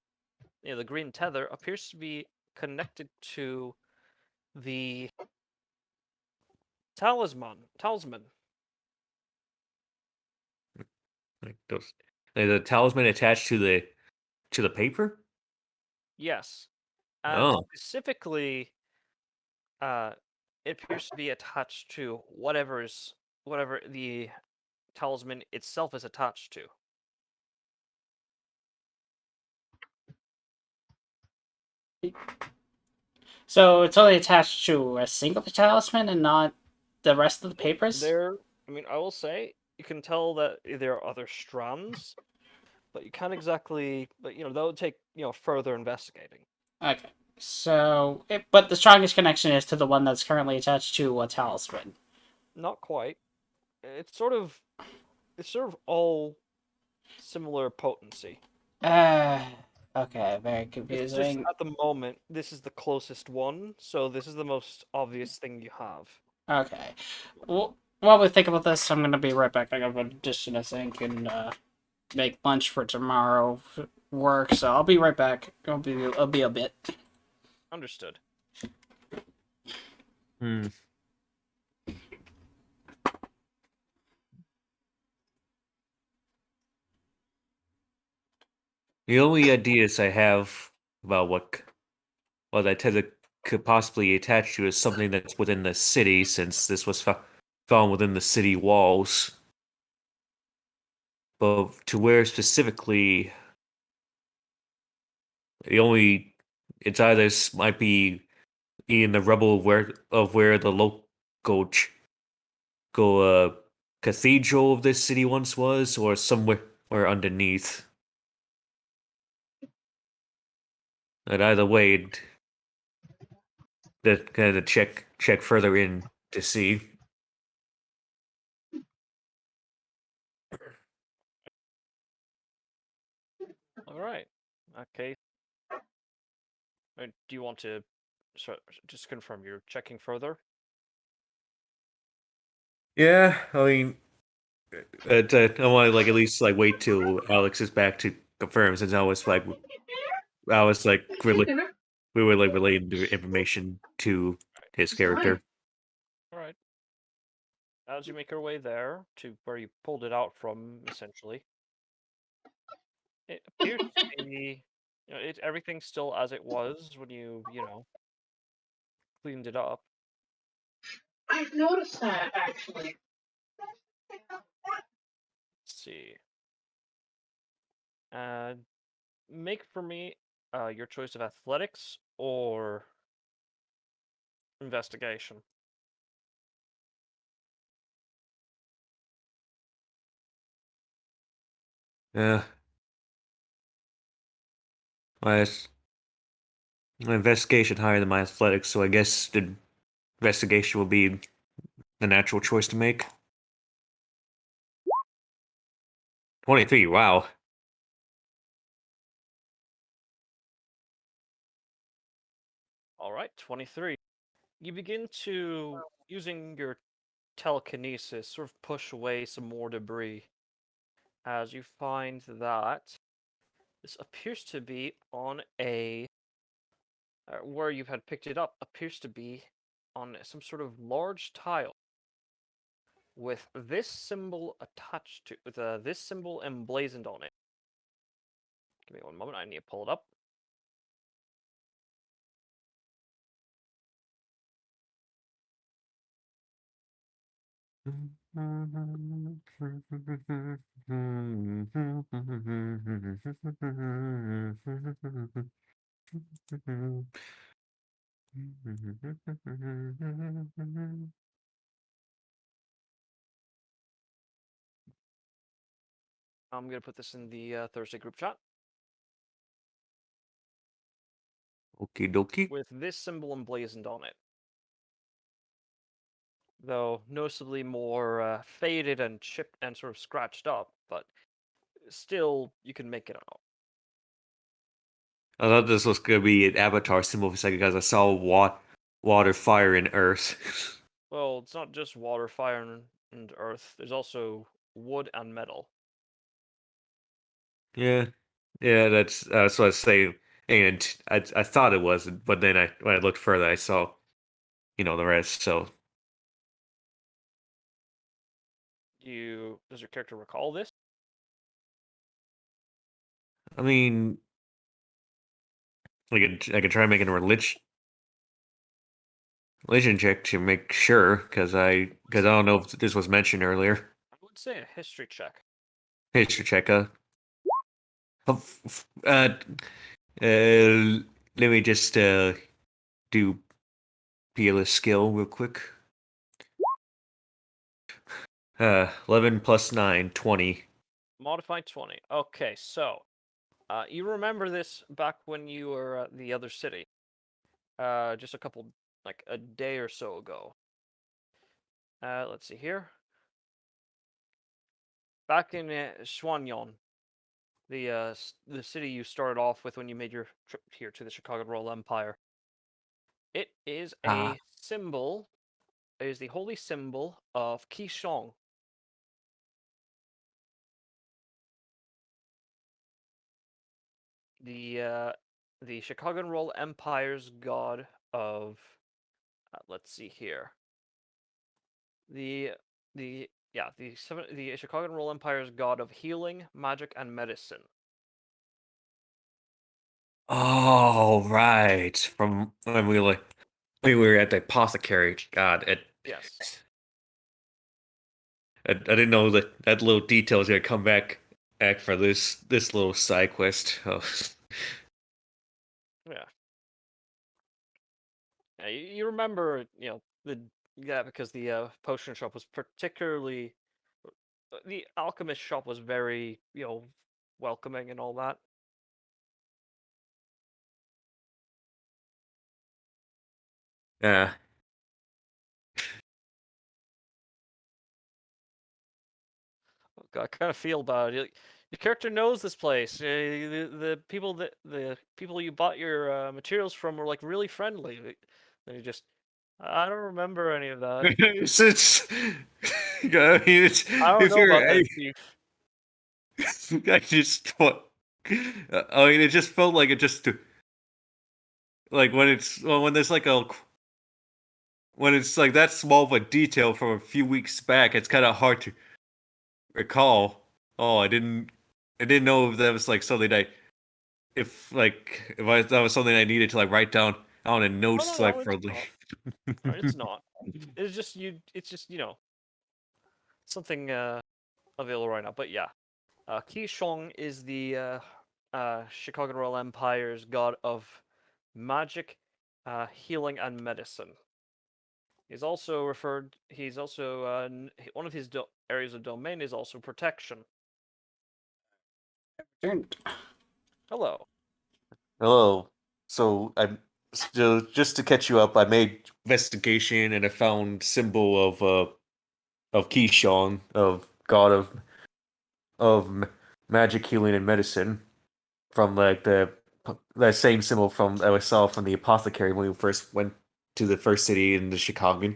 green tether appears to be connected to the talisman. Like those, the talisman attached to the paper. Yes, and Oh, specifically, it appears to be attached to whatever the talisman itself is attached to. So it's only attached to a single talisman and not the rest of the papers? I will say, you can tell that there are other strands, but you can't exactly, but that would take, further investigating. Okay. So, but the strongest connection is to the one that's currently attached to a talisman. Not quite. It's sort of all similar potency. Okay, very It's just confusing. at the moment, this is the closest one, so this is the most obvious thing you have. Okay. Well, while we think about this, I'm gonna be right back. I gotta dish in a sink and make lunch for tomorrow work, so I'll be right back. I'll be a bit. Understood. hmm. The only ideas I have about what that tether could possibly attach to is something that's within the city, since this was found within the city walls. But to where specifically, it's either might be in the rubble where the local cathedral of this city once was, or somewhere underneath. But either way, that kind of check further in to see. All right. Okay. Do you want to just confirm you're checking further? Yeah, I mean, I want to at least wait till Alex is back to confirm, since I was really we were relaying the information to his character. All right. As you make your way there to where you pulled it out from, essentially, it appears to be, everything's still as it was when you cleaned it up. I've noticed that actually. Let's see. Make for me your choice of athletics or investigation. Yeah. My investigation higher than my athletics, so I guess the investigation will be the natural choice to make. 23, wow. All right, 23. You begin to, using your telekinesis, sort of push away some more debris as you find that this appears to be on where you had picked it up, appears to be on some sort of large tile with this symbol attached to, with this symbol emblazoned on it. Give me one moment, I need to pull it up. I'm gonna put this in the Thursday group chat. Okie dokie. With this symbol emblazoned on it. Though noticeably more faded and chipped and sort of scratched up, but still you can make it out. I thought this was gonna be an avatar symbol for a second because I saw water, fire, and earth. Well, it's not just water, fire, and earth. There's also wood and metal. Yeah, that's what I was saying. And I thought it was, but then when I looked further, I saw, the rest. So Does your character recall this? I mean, I could try making a religion check to make sure, because I don't know if this was mentioned earlier. I would say a history check. History check. Let me just do PLS skill real quick. 11 plus 9, 20. Modified 20. Okay, so you remember this back when you were at the other city. Just a day or so ago. Let's see here. Back in Xuanyan, the city you started off with when you made your trip here to the Chicago Royal Empire. It is a symbol. It is the holy symbol of Qishong. The Chicago Royal Empire's god of. Let's see here. The Chicago Royal Empire's god of healing, magic, and medicine. Oh, right. From when we we were at the apothecary. God, Yes. I didn't know that little detail was gonna come back for this little side quest. Oh. Yeah. Yeah, you remember, because the potion shop was particularly the alchemist shop was very, welcoming and all that. Yeah. I kind of feel bad. Your character knows this place. The people you bought your materials from were like really friendly. Then you just, I don't remember any of that. Since I mean, I don't if know about you're, that, Chief. I just what I mean, it just felt like it just like when there's like when it's like that small of a detail from a few weeks back, it's kind of hard to recall. Oh, I didn't know if that was like something that was something I needed to like write down on a Oh notes no, like no, for it's not. No, it's not. It's just you. It's just something available right now. But yeah, Qishong is the Chicago Royal Empire's god of magic, healing, and medicine. He's also referred. He's also one of his areas of domain is also protection. Hello. Hello. So just to catch you up, I made investigation and I found symbol of Kishon, of god of magic, healing, and medicine from like that same symbol from that I saw from the apothecary when we first went to the first city in the Chicago.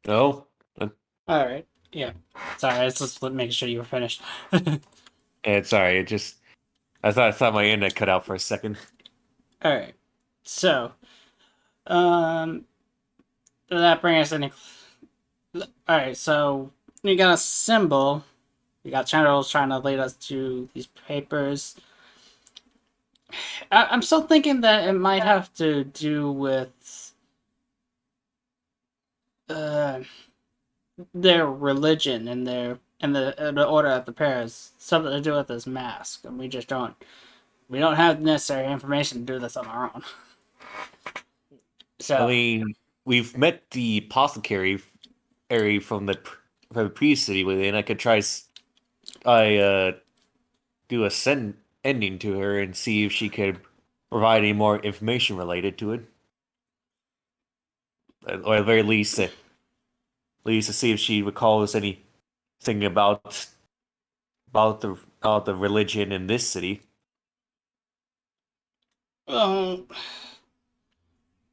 No, All right. Yeah. Sorry, I was just making sure you were finished. and sorry, it just I thought my internet cut out for a second. All right. So, um, that brings us in. All right. So you got a symbol. You got generals trying to lead us to these papers. I'm still thinking that it might have to do with uh, their religion and the order of the pairs. Something to do with this mask, and we don't have necessary information to do this on our own. I So, mean, we've met the apothecary from the previous city within. I could I do a send ending to her and see if she could provide any more information related to it, or at the very least, to see if she recalls anything about the religion in this city. um,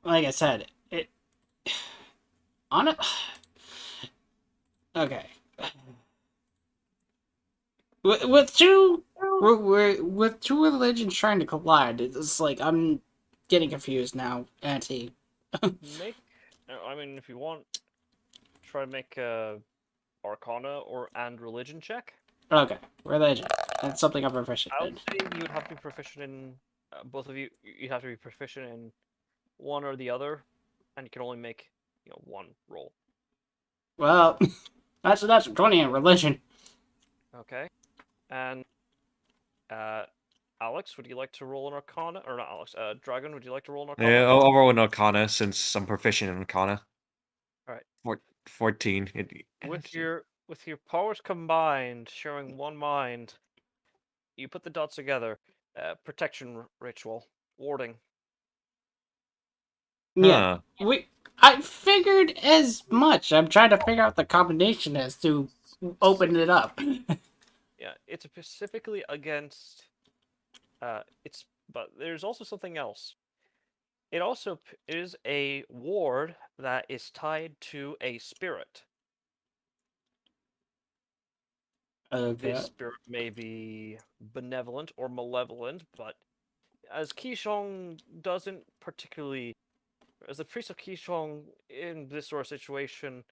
like I said, it on it. Okay, with with two religions trying to collide, it's like I'm getting confused now, Auntie. Make. I mean, if you want, try to make a Arcana and religion check. Okay, religion. That's something I'm proficient I would in. say you would have to be proficient in both of you. You'd have to be proficient in one or the other, and you can only make one roll. Well, that's 20 in religion. Okay, and uh, Alex, would you like to roll an Arcana or not? Alex, Dragon, would you like to roll an Arcana? Yeah, I'll roll an Arcana since I'm proficient in Arcana. All right. 14. With your powers combined, sharing one mind, you put the dots together. Protection ritual, warding. Yeah, Huh. I figured as much. I'm trying to figure out the combination as to open it up. Yeah, it's specifically against. It's but there's also something else. It also is a ward that is tied to a spirit. This Okay. spirit may be benevolent or malevolent, but as Kishong doesn't particularly, as the priest of Kishong in this sort of situation,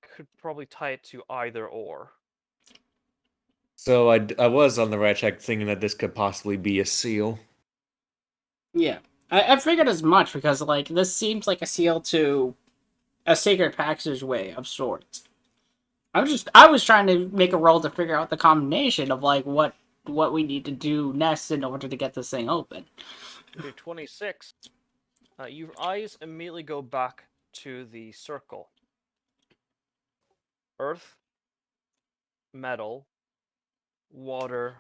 could probably tie it to either or. So I was on the right track thinking that this could possibly be a seal. Yeah. I figured as much because, like, this seems like a seal to a sacred passageway of sorts. I was trying to make a roll to figure out the combination of, like, what we need to do next in order to get this thing open. Okay, 26. Your eyes immediately go back to the circle. Earth, metal, water,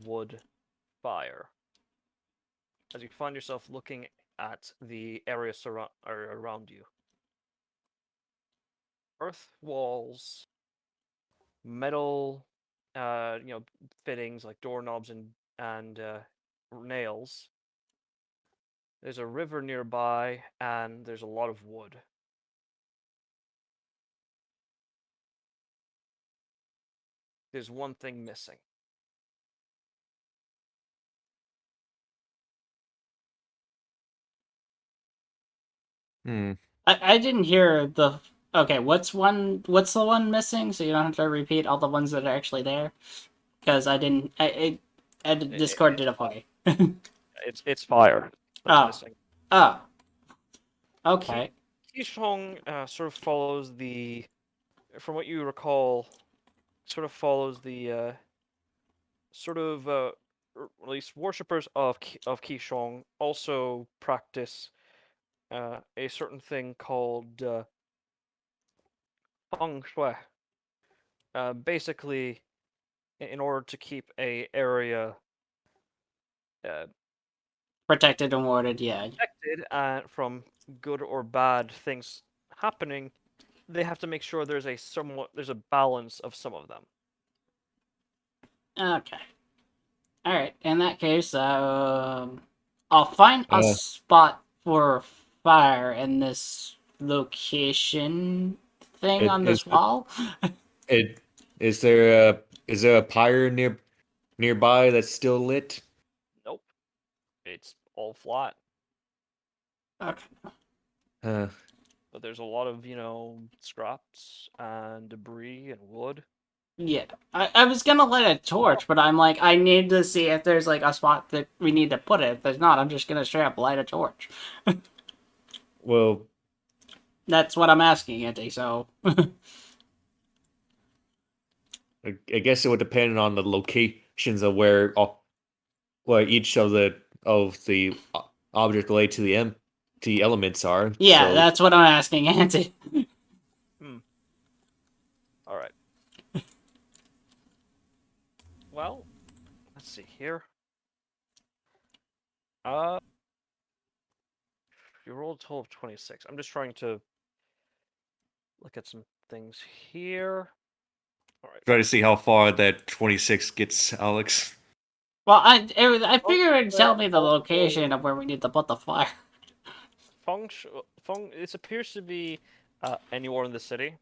wood, fire. As you find yourself looking at the area around you. Earth walls, metal, fittings like doorknobs and nails. There's a river nearby, and there's a lot of wood. There's one thing missing. I didn't hear the. Okay, what's the one missing? So you don't have to repeat all the ones that are actually there, because I didn't. Discord did it for me. It's fire that's Oh. missing. Oh. Okay. Qishong sort of follows from what you recall, sort of follows the at least worshippers of Qishong also practice a certain thing called feng shui. Basically, in order to keep a area Protected and warded, yeah. protected from good or bad things happening, they have to make sure there's a balance of some of them. Okay. Alright, in that case, I'll find a spot for fire in this location thing on this wall. Is there a pyre nearby that's still lit? Nope. It's all flat. Okay. But there's a lot of, scraps and debris and wood. Yeah. I was gonna light a torch, but I'm like, I need to see if there's like a spot that we need to put it. If there's not, I'm just gonna straight up light a torch. Well, That's what I'm asking, Auntie, so. I guess it would depend on the locations of where each of the object related to the elements are. Yeah, So, that's what I'm asking, Auntie. Alright. Well, let's see here. You rolled a total of 26. I'm just trying to look at some things here. Alright. try to see how far that 26 gets, Alex. Well, I figured it'd tell me the location of where we need to put the fire. It appears to be anywhere in the city.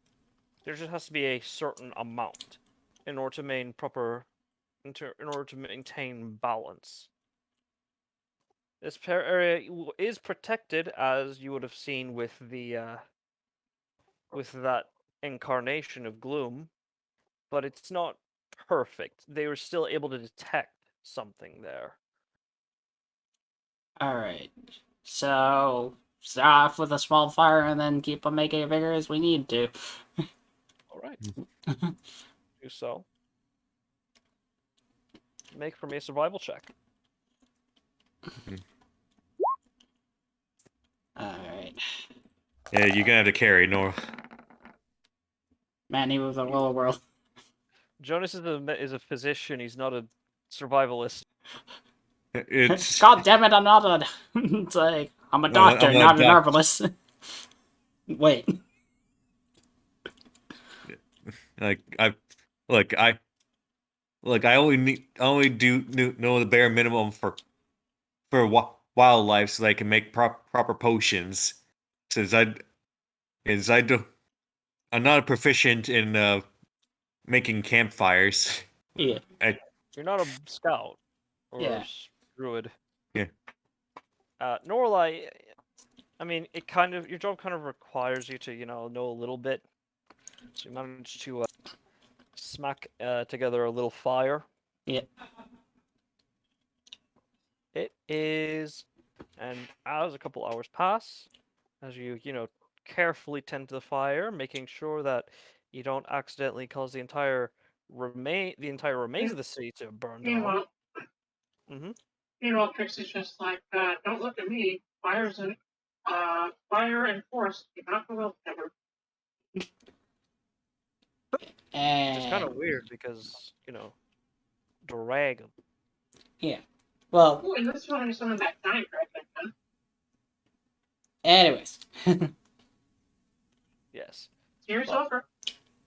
There just has to be a certain amount in order to maintain balance. This area is protected, as you would have seen with that incarnation of gloom, but it's not perfect. They were still able to detect something there. Alright. So, start off with a small fire and then keep on making it bigger as we need to. Alright. Do so. Make for me a survival check. Alright. Yeah, you're gonna have to carry, Nora. Man, he was a roller world. Jonas is a physician. He's not a survivalist. It's God damn it, I'm not a. It's like, I'm a doctor, I'm a not an doc- herbalist. Wait. like I only know the bare minimum for wildlife so that I can make proper potions. Since I'm not proficient in making campfires. Yeah. You're not a scout or Yeah. druid. Yeah. Norlai, I mean, your job kind of requires you to, know a little bit. So you managed to smack together a little fire. Yeah. It is, and as a couple hours pass, as you carefully tend to the fire, making sure that you don't accidentally cause the entire remains of the city to burn down. Meanwhile, Mm-hmm. meanwhile, Pixie's just like, don't look at me. Fire and force do not go well together. Which is kind And of weird because dragon. yeah. Well, Oh, and this one is some of that giant dragon, huh? anyways. Yes. Serious Well, offer.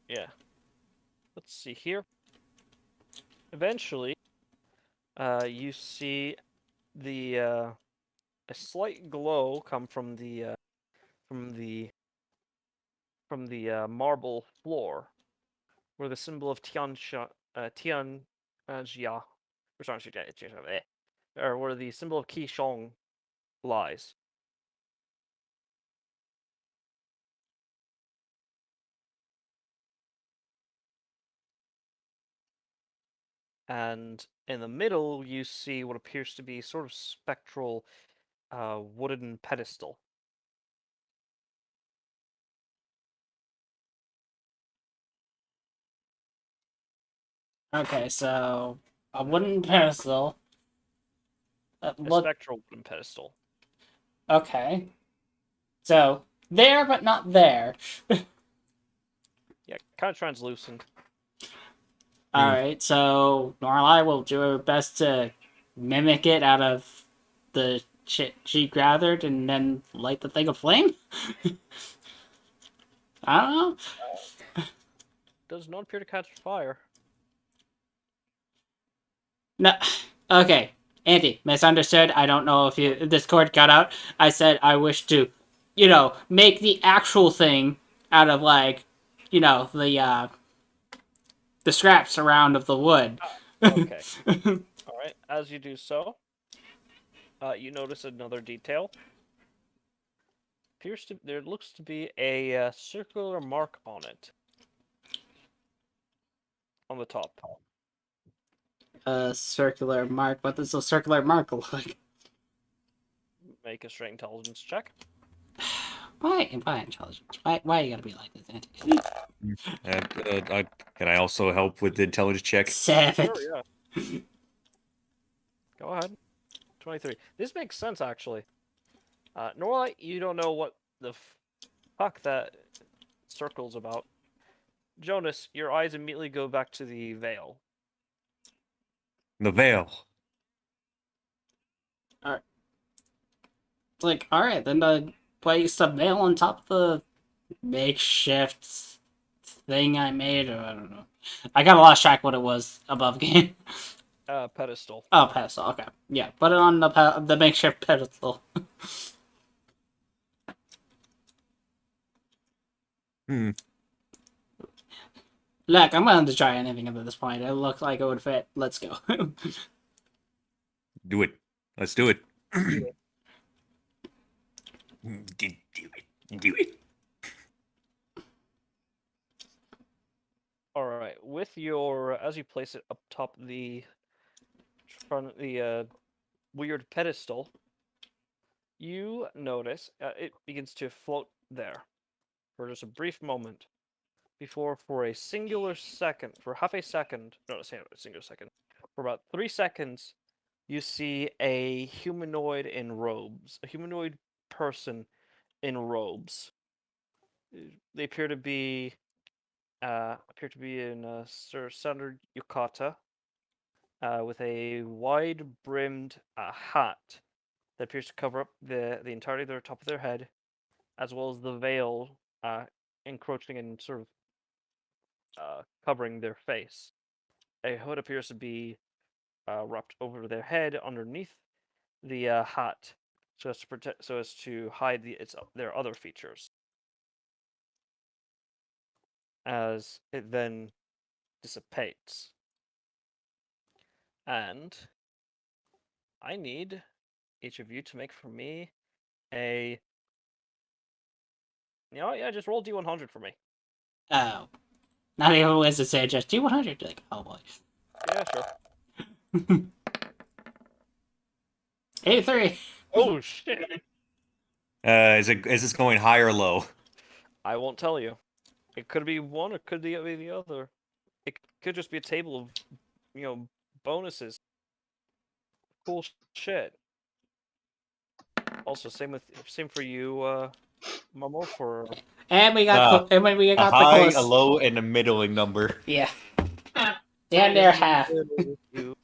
Yeah. Let's see here. Eventually, you see the a slight glow come from the marble floor, where the symbol of Tianjia, or where the symbol of Qishong lies. And in the middle, you see what appears to be sort of spectral wooden pedestal. Okay, so a wooden pedestal. A Look. spectral wooden pedestal. Okay. So there, but not there. Yeah, kind of translucent. All right. So Norlai will do her best to mimic it out of the shit she gathered, and then light the thing aflame. I don't know. Does not appear to catch fire. No. Okay. Andy, misunderstood. I don't know if this cord got out. I said I wish to, make the actual thing out of the scraps around of the wood. Okay. All right. As you do so, you notice another detail. There looks to be a circular mark on it. On the top. A circular mark. What does a circular mark look like? Make a straight intelligence check. Why intelligence? Why you gotta be like this, Andy? Can I also help with the intelligence check? 7. Sure, yeah. Go ahead. 23. This makes sense, actually. Norlight, you don't know what the fuck that circle's about. Jonas, your eyes immediately go back to the veil. The veil. Alright. It's like, alright, then place a veil on top of the makeshift thing I made, or I don't know. I got lost track what it was above game. Pedestal. Oh, pedestal, okay. Yeah, put it on the makeshift pedestal. Look, I'm willing to try anything at this point. It looks like it would fit. Let's go. Do it. Let's do it. Do Do it. All right. With your, as you place it up top the weird pedestal, you notice it begins to float there for just a brief moment before, for a singular second, for half a second, no, a singular second, for about 3 seconds, you see a humanoid in robes, a humanoid person in robes. They appear to be in a standard yukata, with a wide-brimmed hat that appears to cover up the entirety of the top of their head, as well as the veil encroaching and sort of covering their face. A hood appears to be wrapped over their head underneath the hat, so as to hide their other features. As it then dissipates, and I need each of you to make for me a. Yeah, just roll D100 for me. Oh. Not even was to say just do 100. Like, oh boy. Yeah, sure. 83. Oh shit! Is this going high or low? I won't tell you. It could be one, or could be the other. It could just be a table of, bonuses. Cool shit. Also, same for you, Momo. For And we got and when we A got the high, close. a low, and a middling number. Yeah. Ah, Damn near half. you.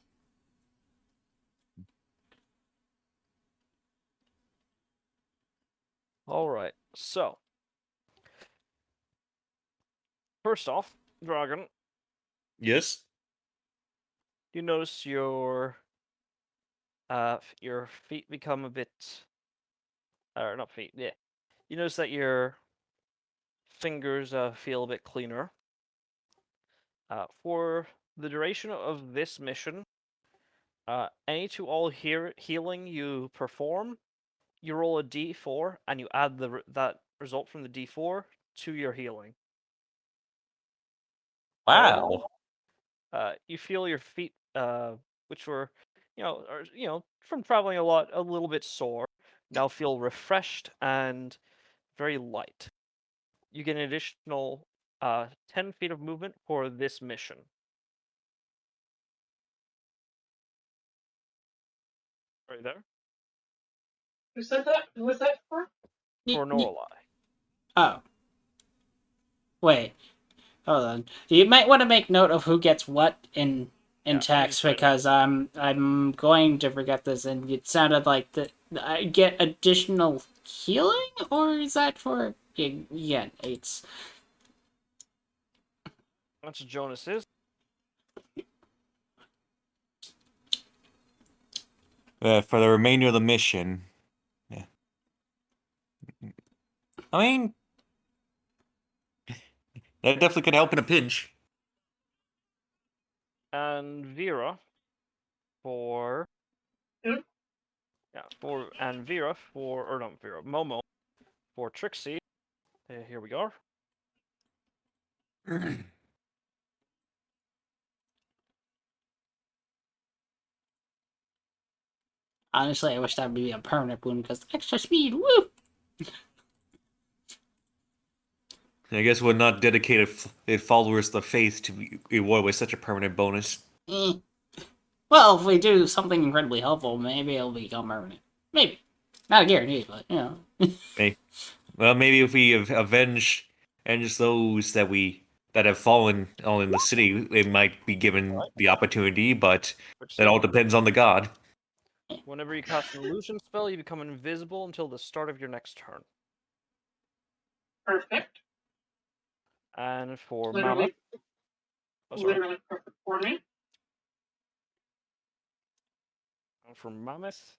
All right. So first off, Dragon, Yes. you notice your feet become a bit, or not feet. Yeah, you notice that your fingers feel a bit cleaner. For the duration of this mission, any to all healing you perform, you roll a d4 and you add that result from the d4 to your healing. Wow. You feel your feet, which were, from traveling a little bit sore, now feel refreshed and very light. You get an additional 10 feet of movement for this mission. Right there. who said that? Who was that for? For Norlai. Oh. Wait. Hold on. You might want to make note of who gets what in Yeah, text just write it. because I'm going to forget this, and it sounded like I get additional healing, or is that for yeah? It's That's what Jonas is. For the remainder of the mission. Yeah. I mean, that definitely could help in a pinch. And Vera for Hmm? Vera for, or not Vera, Momo for Trixie. Here we are. honestly, I wish that would be a permanent wound because extra speed. Woo! I guess we're not dedicated followers of the faith to be rewarded with such a permanent bonus. Eh. Well, if we do something incredibly helpful, maybe it'll become permanent. Maybe. Not a guarantee, but you know. Okay. Well, maybe if we avenge those that have fallen all in the city, it might be given the opportunity, but Which that all depends on the god. whenever you cast an illusion spell, you become invisible until the start of your next turn. Perfect. And for Literally, Mammoth, oh, sorry. literally perfect for me. And for Mammoth,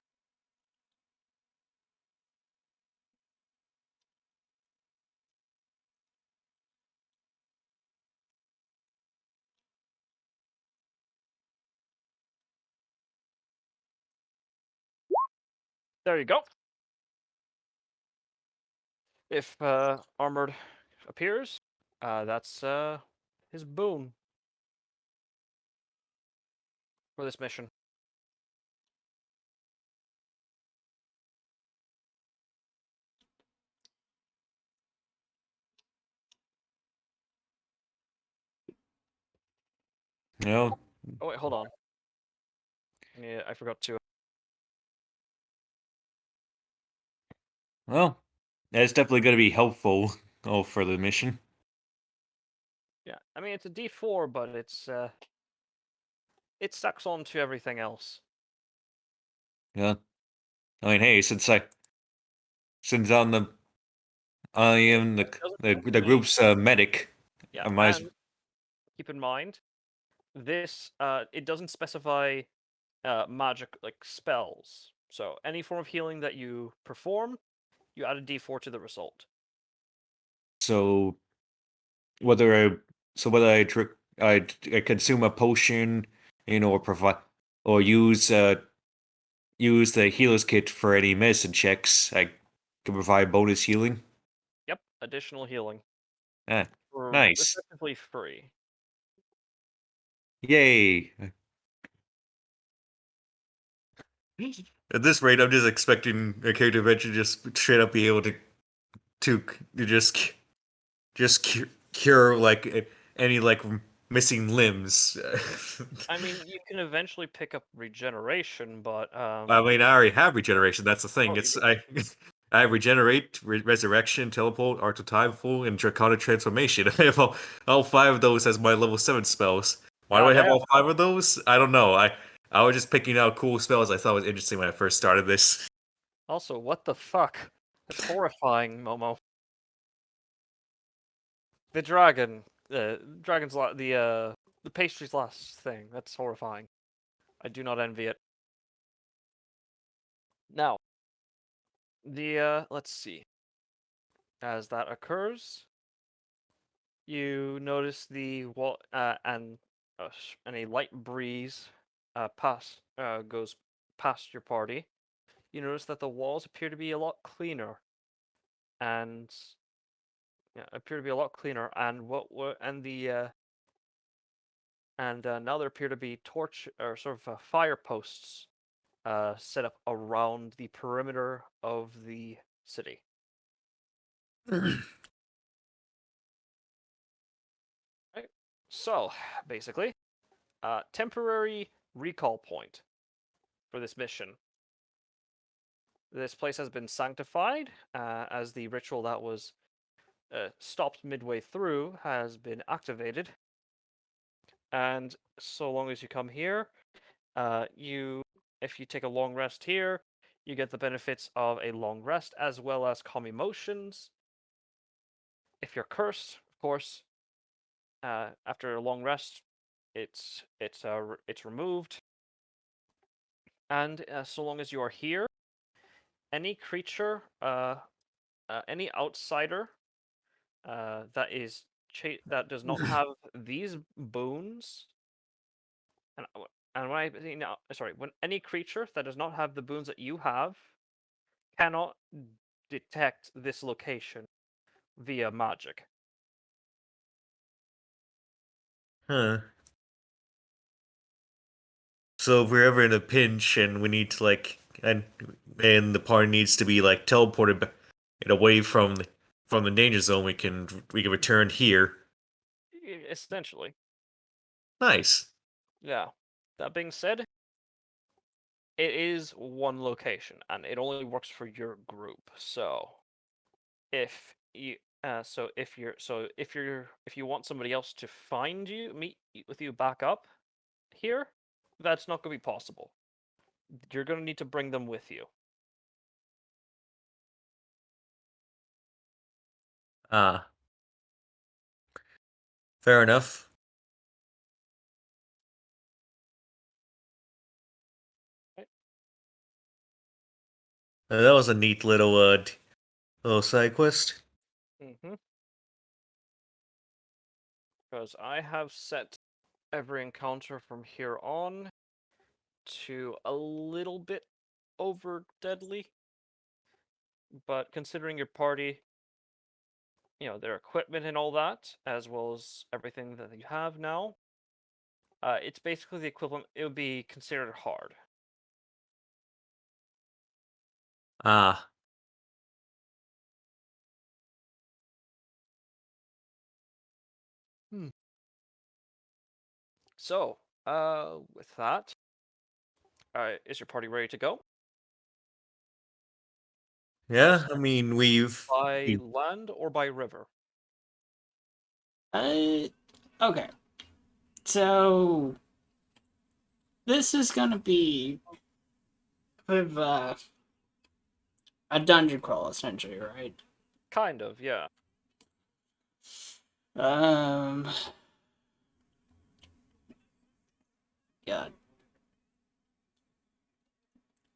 there you go. If Armored appears, that's his boon for this mission. You know, Oh wait, hold on. Yeah, I forgot to. well, that's definitely going to be helpful for the mission. Yeah, I mean it's a D4, but it stacks on to everything else. Yeah. I mean, hey, since I am It doesn't the group's medic, Yeah, I might as and keep in mind this it doesn't specify magic like spells. So any form of healing that you perform, you add a D4 to the result. so whether I whether I consume a potion, or provide or use the healer's kit for any medicine checks, I can provide bonus healing. Yep, additional healing. Ah, for Nice. effectively free. Yay! At this rate, I'm just expecting a character eventually just straight up be able to just cure like any like missing limbs. I mean, you can eventually pick up regeneration, but I mean, I already have regeneration. That's the thing. Oh, you It's do. I have regenerate, resurrection, teleport, art of timeful, and draconic transformation. I have all 5 of those as my level 7 spells. Why do I have goddamn. all 5 of those? I don't know. I was just picking out cool spells I thought was interesting when I first started this. Also, what the fuck? That's horrifying, Momo. The dragon, the pastry's last thing. That's horrifying. I do not envy it. Now, let's see. As that occurs, you notice the wall and a light breeze goes past your party. You notice that the walls appear to be a lot cleaner, and now there appear to be torch or sort of fire posts set up around the perimeter of the city. Right. So, basically, temporary recall point for this mission. This place has been sanctified as the ritual that was stopped midway through has been activated. And so long as you come here, if you take a long rest here, you get the benefits of a long rest as well as calm emotions. If you're cursed, of course, after a long rest, it's removed. And so long as you are here, any creature, any outsider that does not have these boons, and when I say now, sorry, when any creature that does not have the boons that you have cannot detect this location via magic. Huh. So if we're ever in a pinch and we need to and the party needs to be like teleported away from the danger zone, we can return here. Essentially, Nice. yeah. That being said, it is one location, and it only works for your group. So, if you if you want somebody else to meet with you back up here, that's not going to be possible. You're going to need to bring them with you. Ah, fair enough. Right? That was a neat little side quest. Mm-hmm. Because I have set every encounter from here on to a little bit over deadly. But considering your party, their equipment and all that, as well as everything that you have now, it's basically the equivalent. It would be considered hard. Ah, So, with that, is your party ready to go? yeah. I mean, By land or by river? Okay. So this is gonna be with a dungeon crawl, essentially, right? Kind of, yeah. Um. Yeah.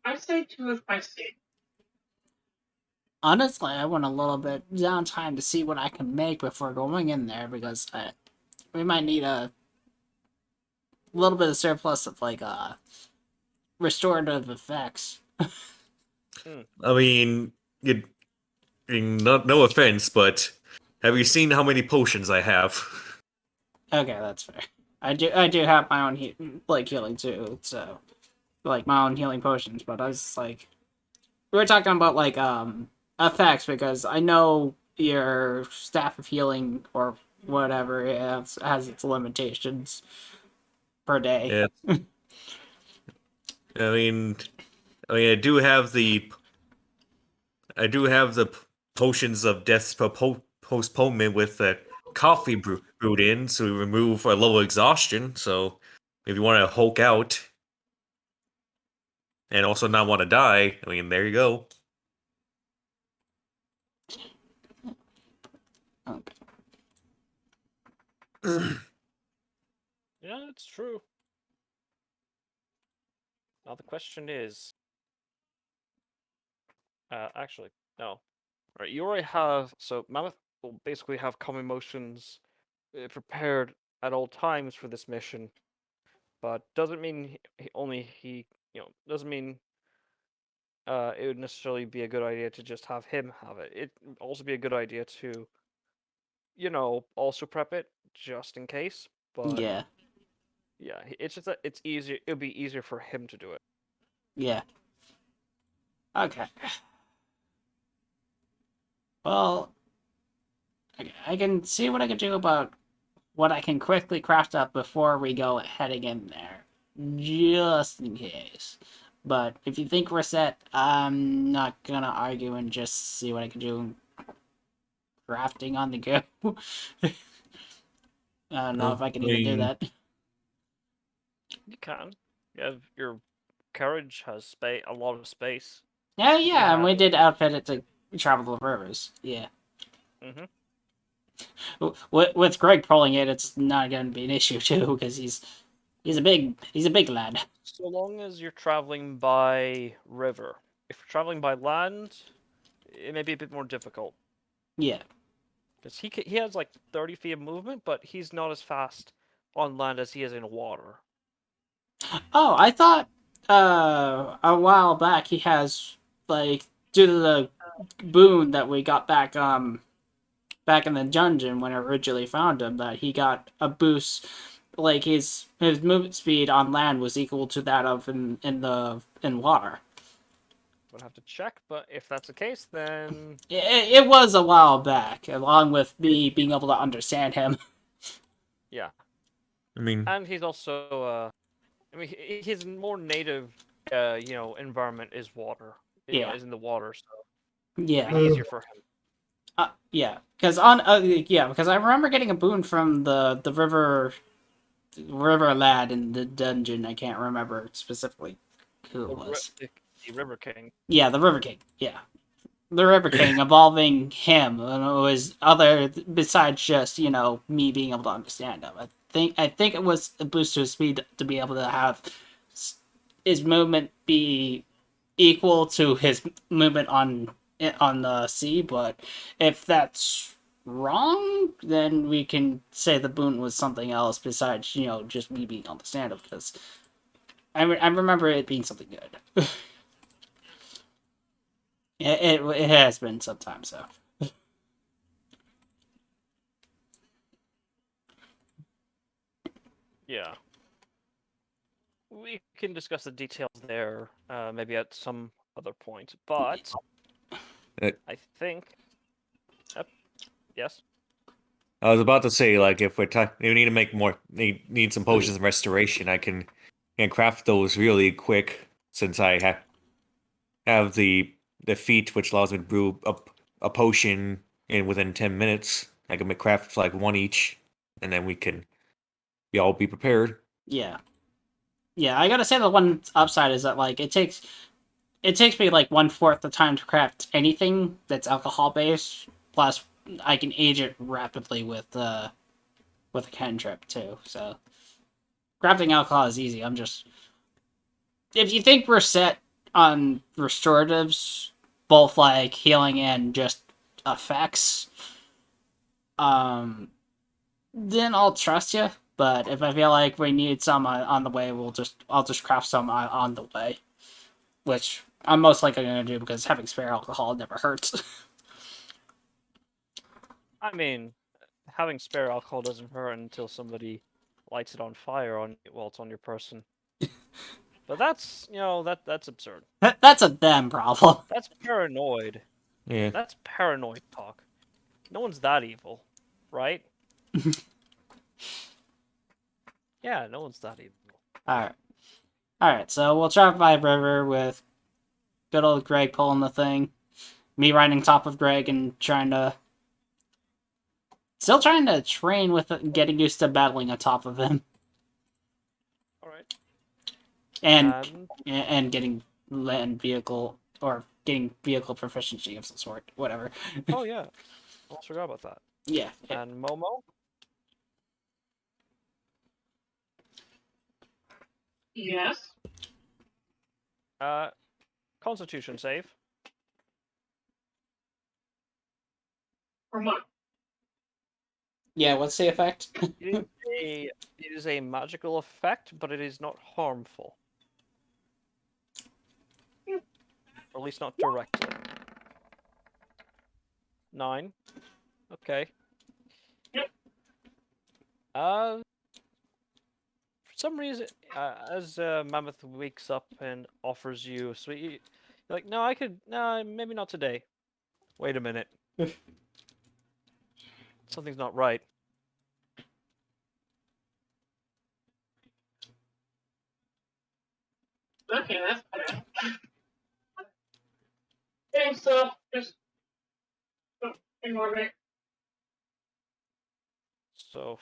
I say 2 if I see. Honestly, I want a little bit downtime to see what I can make before going in there because we might need a little bit of surplus of restorative effects. I mean, no offense, but Have you seen how many potions I have? Okay, that's fair. I do have my own healing too, so like my own healing potions. But I was like, we were talking about like effects because I know your staff of healing or whatever has its limitations per day. Yeah. I mean, I do have the potions of death postponement with coffee brewed in, so we remove a low exhaustion. So if you want to Hulk out and also not want to die, I mean, there you go. Okay. Yeah, it's true. Now the question is, actually, no. Right, you already have, so Mammoth will basically have calm emotions prepared at all times for this mission, but doesn't mean doesn't mean it would necessarily be a good idea to just have him have it. It would also be a good idea to, also prep it just in case. But Yeah, yeah, it's just that it's easier. It would be easier for him to do it. yeah. Okay. Well, I can see what I can do about what I can quickly craft up before we go heading in there, just in case. But if you think we're set, I'm not gonna argue and just see what I can do crafting on the go. I don't know if I can even do that. You can. Your carriage has a lot of space. Yeah, You yeah, and have we did outfit it to travel the rivers. Yeah. Mm-hmm. With Greg pulling it, it's not going to be an issue too because he's a big lad. So long as you're traveling by river. If you're traveling by land, it may be a bit more difficult. Yeah. Because he has like 30 feet of movement, but he's not as fast on land as he is in water. Oh, I thought a while back he has like due to the boon that we got back in the dungeon when I originally found him that he got a boost like his movement speed on land was equal to that of in water. Would have to check, but if that's the case, then It was a while back, along with me being able to understand him. yeah. I mean, And he's also his more native environment is water. Yeah. Is in the water, so Yeah. it'd be easier for him. Yeah, because because I remember getting a boon from the river lad in the dungeon. I can't remember specifically who it was. The River King. Yeah, the River King. Yeah, the River King involving him, and it was other besides just me being able to understand him. I think it was a boost to his speed to be able to have his movement be equal to his movement on the sea. But if that's wrong, then we can say the boon was something else besides just me being understandable. Because I remember it being something good. It has been some time, so. Yeah. We can discuss the details there, maybe at some other point. But I think. Yep. Yes. I was about to say, like, if we need to make more, need some potions of restoration, I can craft those really quick since I have the feat which allows me to brew up a potion in within 10 minutes. I can craft like one each, and then we can all be prepared. Yeah. Yeah, I gotta say the one upside is that like it takes me like 1/4 the time to craft anything that's alcohol based. Plus, I can age it rapidly with a cantrip too. So, crafting alcohol is easy. I'm just if you think we're set on restoratives, both like healing and just effects, then I'll trust you. But if I feel like we need some on the way, I'll just craft some on the way, which I'm most likely going to do because having spare alcohol never hurts. I mean, having spare alcohol doesn't hurt until somebody lights it on fire while it's on your person. But that's that's absurd. That's a them problem. That's paranoid. Yeah. That's paranoid talk. No one's that evil, right? Yeah, no one's that evil. Alright, so we'll travel by river with good old Greg pulling the thing. Me riding top of Greg and still trying to train with getting used to battling atop of him. Alright. And getting land vehicle or getting vehicle proficiency of some sort. Whatever. Oh yeah. Almost forgot about that. Yeah. And Momo? Yes. Constitution save. For what? Yeah, what's the effect? It is a magical effect, but it is not harmful. Or at least not directly. 9. Okay. Yep. For some reason, as Mammoth wakes up and offers you a sweet, you're like, no, maybe not today. Wait a minute. Something's not right. Okay, that's better. Okay, so just ignore me. So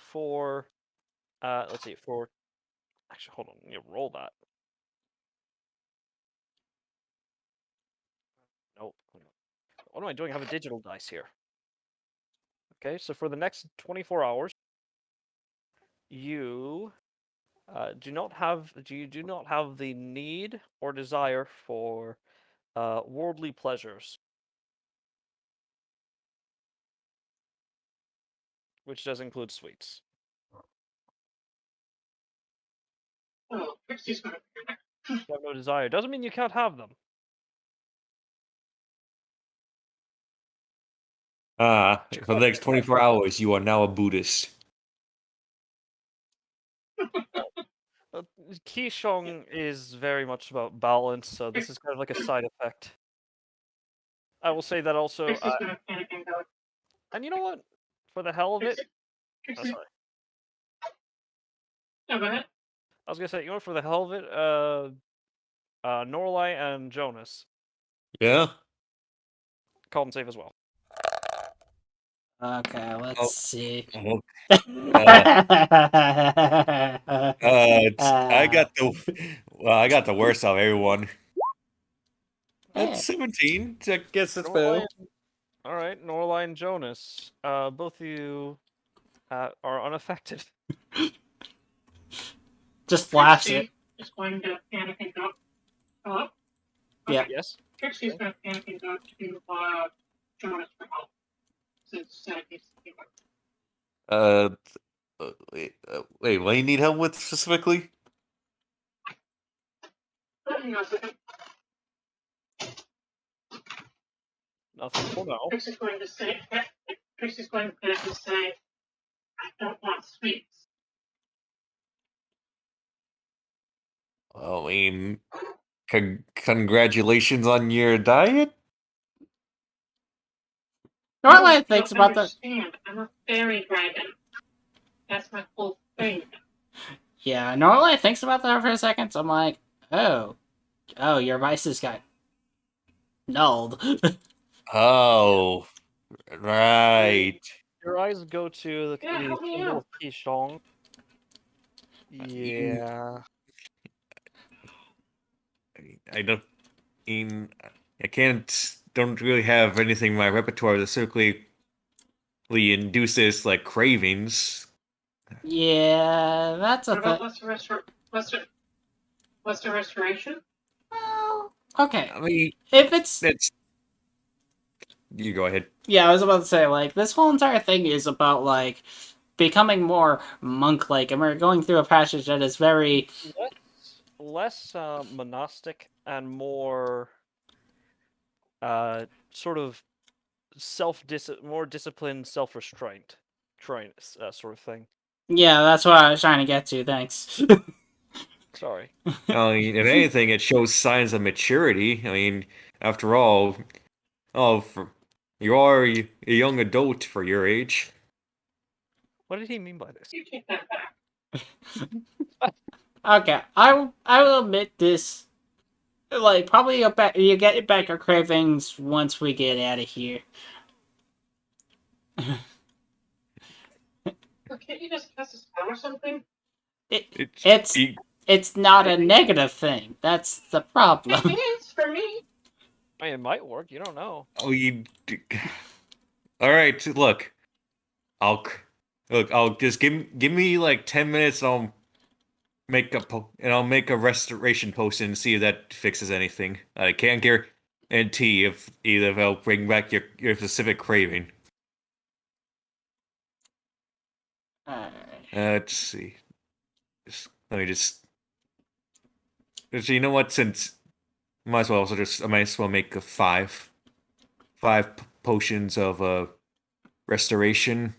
let's see, actually, hold on, you roll that. Nope. What am I doing? I have a digital dice here. Okay, so for the next 24 hours, you do not have the need or desire for worldly pleasures, which does include sweets. Oh, Pixie's gonna be back. You have no desire. Doesn't mean you can't have them. For the next 24 hours, you are now a Buddhist. Qigong is very much about balance, so this is kind of like a side effect. I will say that also. Pixie's gonna panic and go. And you know what? For the hell of it, Pixie. sorry. No, go ahead. I was gonna say, you know what? For the hell of it, Norlai and Jonas Yeah? call and save as well. Okay, let's see. Oh, I got the worst of everyone. That's 17. I guess it's fair. All right, Norlai and Jonas. Both of you are unaffected. Just flash it. Trixie is going to panic and go. Hello? Yeah. Yes. Trixie's going to panic and go to Jonas for help. Since he's Wait, what do you need help with specifically? hang on a second. Nothing for now. Trixie's going to say, Trixie's going to panic and say, I don't want sweets. Well, I mean, congratulations on your diet. Norlai thinks about that. Understand. I'm a fairy dragon. That's my whole thing. Yeah, Norlai thinks about that for a second. So I'm like, oh, your vices got nulled. Oh, right. Your eyes go to the help me symbol out. of Qigong. Yeah. Don't really have anything in my repertoire that certainly induces like cravings. Yeah, that's a What about thing. what's the restoration? Well, okay. I mean, If it's you go ahead. yeah, I was about to say like this whole entire thing is about like becoming more monk-like, and we're going through a passage that is very less monastic and more sort of more disciplined self-restraint, sort of thing. Yeah, that's what I was trying to get to. Thanks. Sorry. I mean, if anything, it shows signs of maturity. I mean, after all, you are a young adult for your age. What did he mean by this? You take that back. Okay, I will admit this. Like, probably you get back your cravings once we get out of here. Well, can't you just cast a spell or something? It's not a negative thing. That's the It problem. is for me. I mean, it might work. You don't know. Oh, all right. I'll just give me like 10 minutes. And I'll make a restoration potion and see if that fixes anything. I can't guarantee if I'll bring back your specific craving. Alright. Let's see. Let me just. So you know what? Since I might as well make five potions of restoration.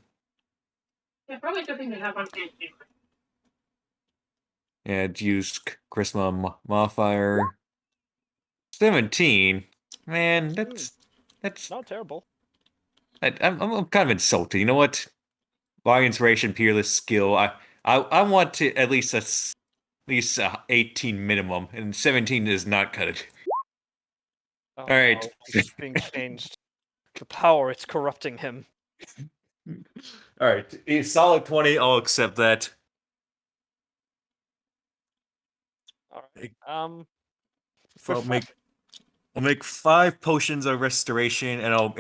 Yeah, probably a good thing to have on hand. And use charisma modifier 17. Man, that's Not terrible. I'm kind of insulted. You know what? By inspiration, peerless skill. I want to at least 18 minimum, and 17 is not cut it. Oh, All right. no, he's being changed. The power, it's corrupting him. All right, a solid 20. I'll accept that. All right. I'll make 5 potions of restoration, and I'll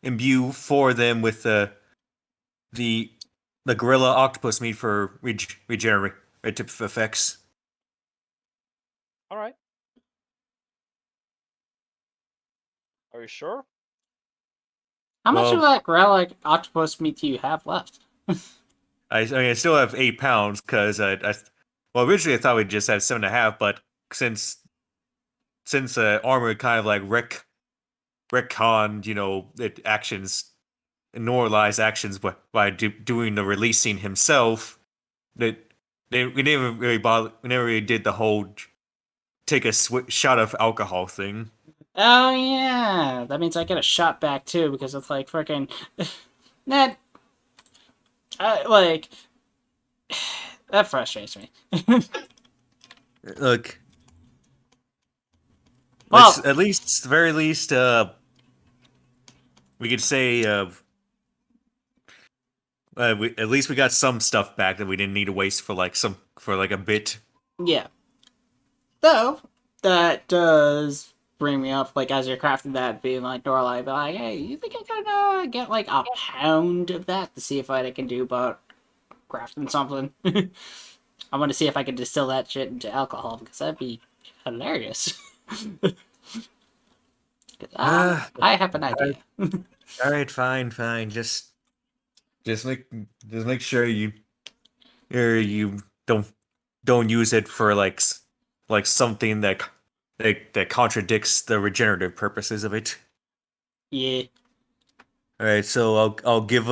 imbue 4 of them with the gorilla octopus meat for regenerative effects. All right. Are you sure? How much of Well- that relic octopus meat do you have left? I still have 8 pounds because originally I thought we just had 7.5, but since armor kind of like retconned, it actions, normalized actions by doing the releasing himself. That we never really bothered. We never really did the whole take a shot of alcohol thing. Oh yeah, that means I get a shot back too because it's like freaking Ned. Like that frustrates me. Look, Well, at the very least, we could say, at least we got some stuff back that we didn't need to waste for a bit. yeah. Though that does bring me up, like as you're crafting that, being like Dorlai, be like, hey, you think I could get like a pound of that to see if I can do about crafting something? I want to see if I can distill that shit into alcohol because that'd be hilarious. 'Cause I have an idea. All right, fine. Just make sure you don't use it for like something that contradicts the regenerative purposes of it. Yeah. All right, so I'll give.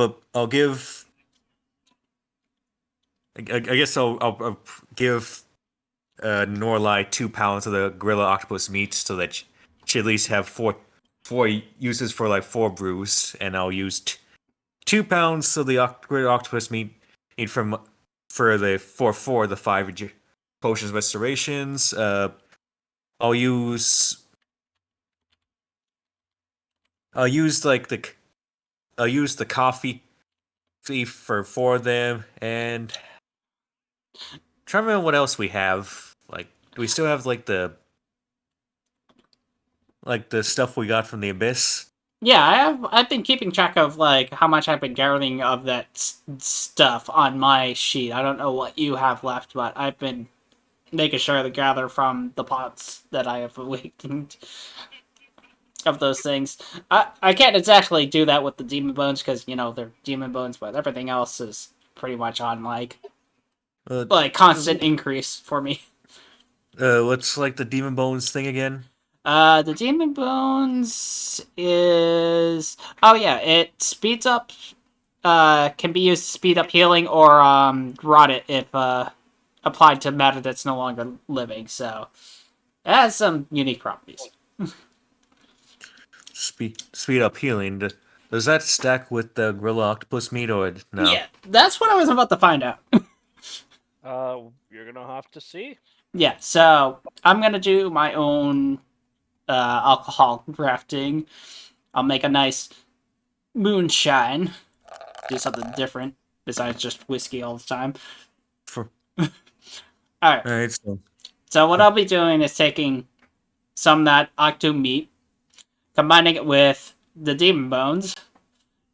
I guess I'll give Norlai 2 pounds of the gorilla octopus meat so that she at least have four uses for like 4 brews, and I'll use 2 pounds of the gorilla octopus meat for the 5 potions restorations. I'll use the coffee for 4 of them, and try to remember what else we have. Like, do we still have like the stuff we got from the abyss? Yeah, I've been keeping track of like how much I've been gathering of that stuff on my sheet. I don't know what you have left, but I've been making sure to gather from the pots that I have awakened of those things. I can't exactly do that with the demon bones because they're demon bones, but everything else is pretty much on like constant increase for me. What's like the demon bones thing again? The Demon Bones is... Oh yeah, it speeds up... can be used to speed up healing or rot it if applied to matter that's no longer living, so... It has some unique properties. Speed up healing. Does that stack with the gorilla octopus meat or no? Yeah, that's what I was about to find out. You're gonna have to see. Yeah, so I'm gonna do my own alcohol crafting. I'll make a nice moonshine. Do something different besides just whiskey all the time. For Alright, alright, so so what I'll be doing is taking some of that octo meat, combining it with the demon bones,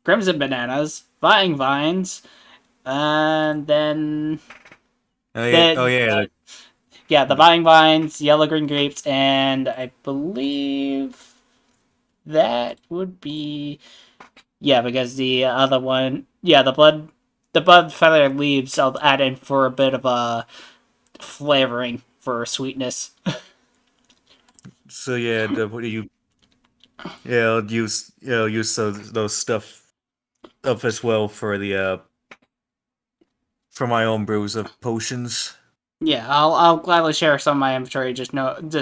crimson bananas, flying vines, and then yeah. yeah, the vine vines, yellow green grapes, and I believe that would be because the other one, the blood feather leaves I'll add in for a bit of a flavoring for sweetness. So yeah, what do you? Yeah, I'll use those stuff up as well for the for my own brews of potions. Yeah, I'll gladly share some of my inventory. Just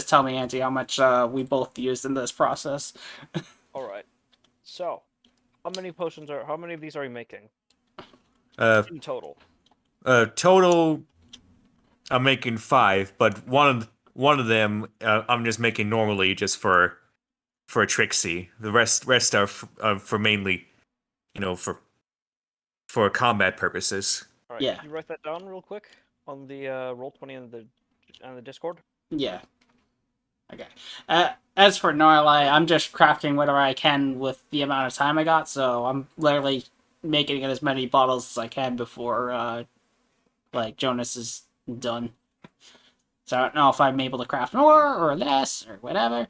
tell me, Auntie, how much we both used in this process. All right. So, how many of these are you making Uh, in total? total, I'm making 5, but one of them I'm just making normally just for a Trixie. The rest are for mainly, for combat purposes. All right. Yeah, Can you write that down real quick on the Roll20 and the Discord? yeah. Okay. As for Norlai, I'm just crafting whatever I can with the amount of time I got, so I'm literally making as many bottles as I can before, Jonas is done. So I don't know if I'm able to craft more or less or whatever.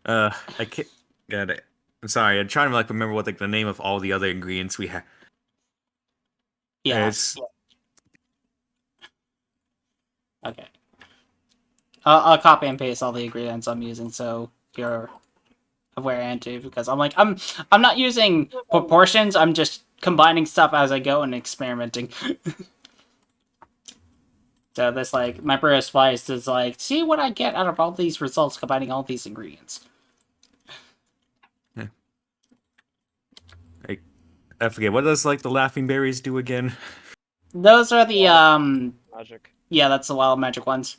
I can't. Got it. I'm sorry. I'm trying to remember what the name of all the other ingredients we have. Yeah. It's Okay. I'll copy and paste all the ingredients I'm using, so you're aware and too, because I'm not using proportions. I'm just combining stuff as I go and experimenting. So this my brew of spice is see what I get out of all these results combining all these ingredients. I forget what does the laughing berries do again. Those are the Magic. yeah, that's the wild magic ones.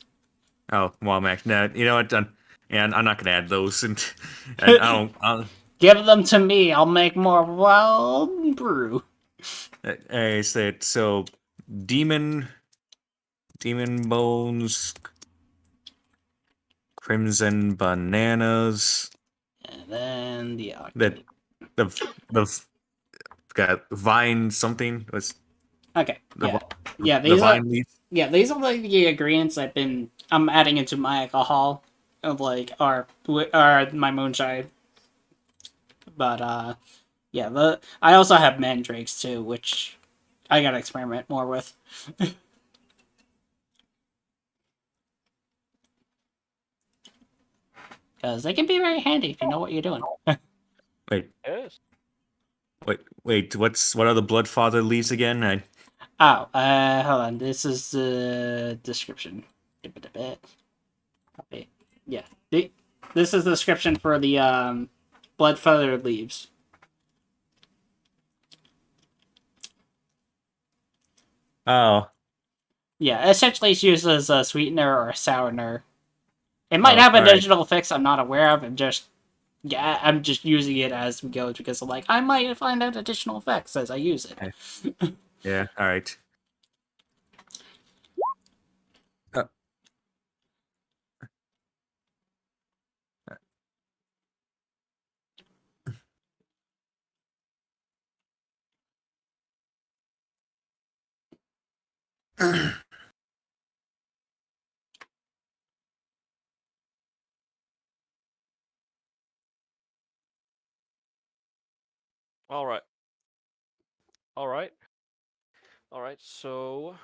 Oh, well, Mac. No, you know what? And I'm not gonna add those, and I don't. Give them to me. I'll make more wild brew. I said so. Demon bones, crimson bananas. And then the The got vine something was okay. the Yeah, the these are vine leaf. these are the ingredients I'm adding into my alcohol of are my moonshine. But I also have mandrakes too, which I gotta experiment more with. Because they can be very handy if you know what you're doing. Wait, Yes. wait. What are the Bloodfather leaves again? Oh, hold on. This is the description. Copy. Yeah. This is the description for the blood feather leaves. Oh, Yeah, essentially it's used as a sweetener or a sourener. It might oh, have all right. additional effects I'm not aware of. I'm just using it as we go because I might find out additional effects as I use it. Yeah, all right. Uh, All right. All right. All right. So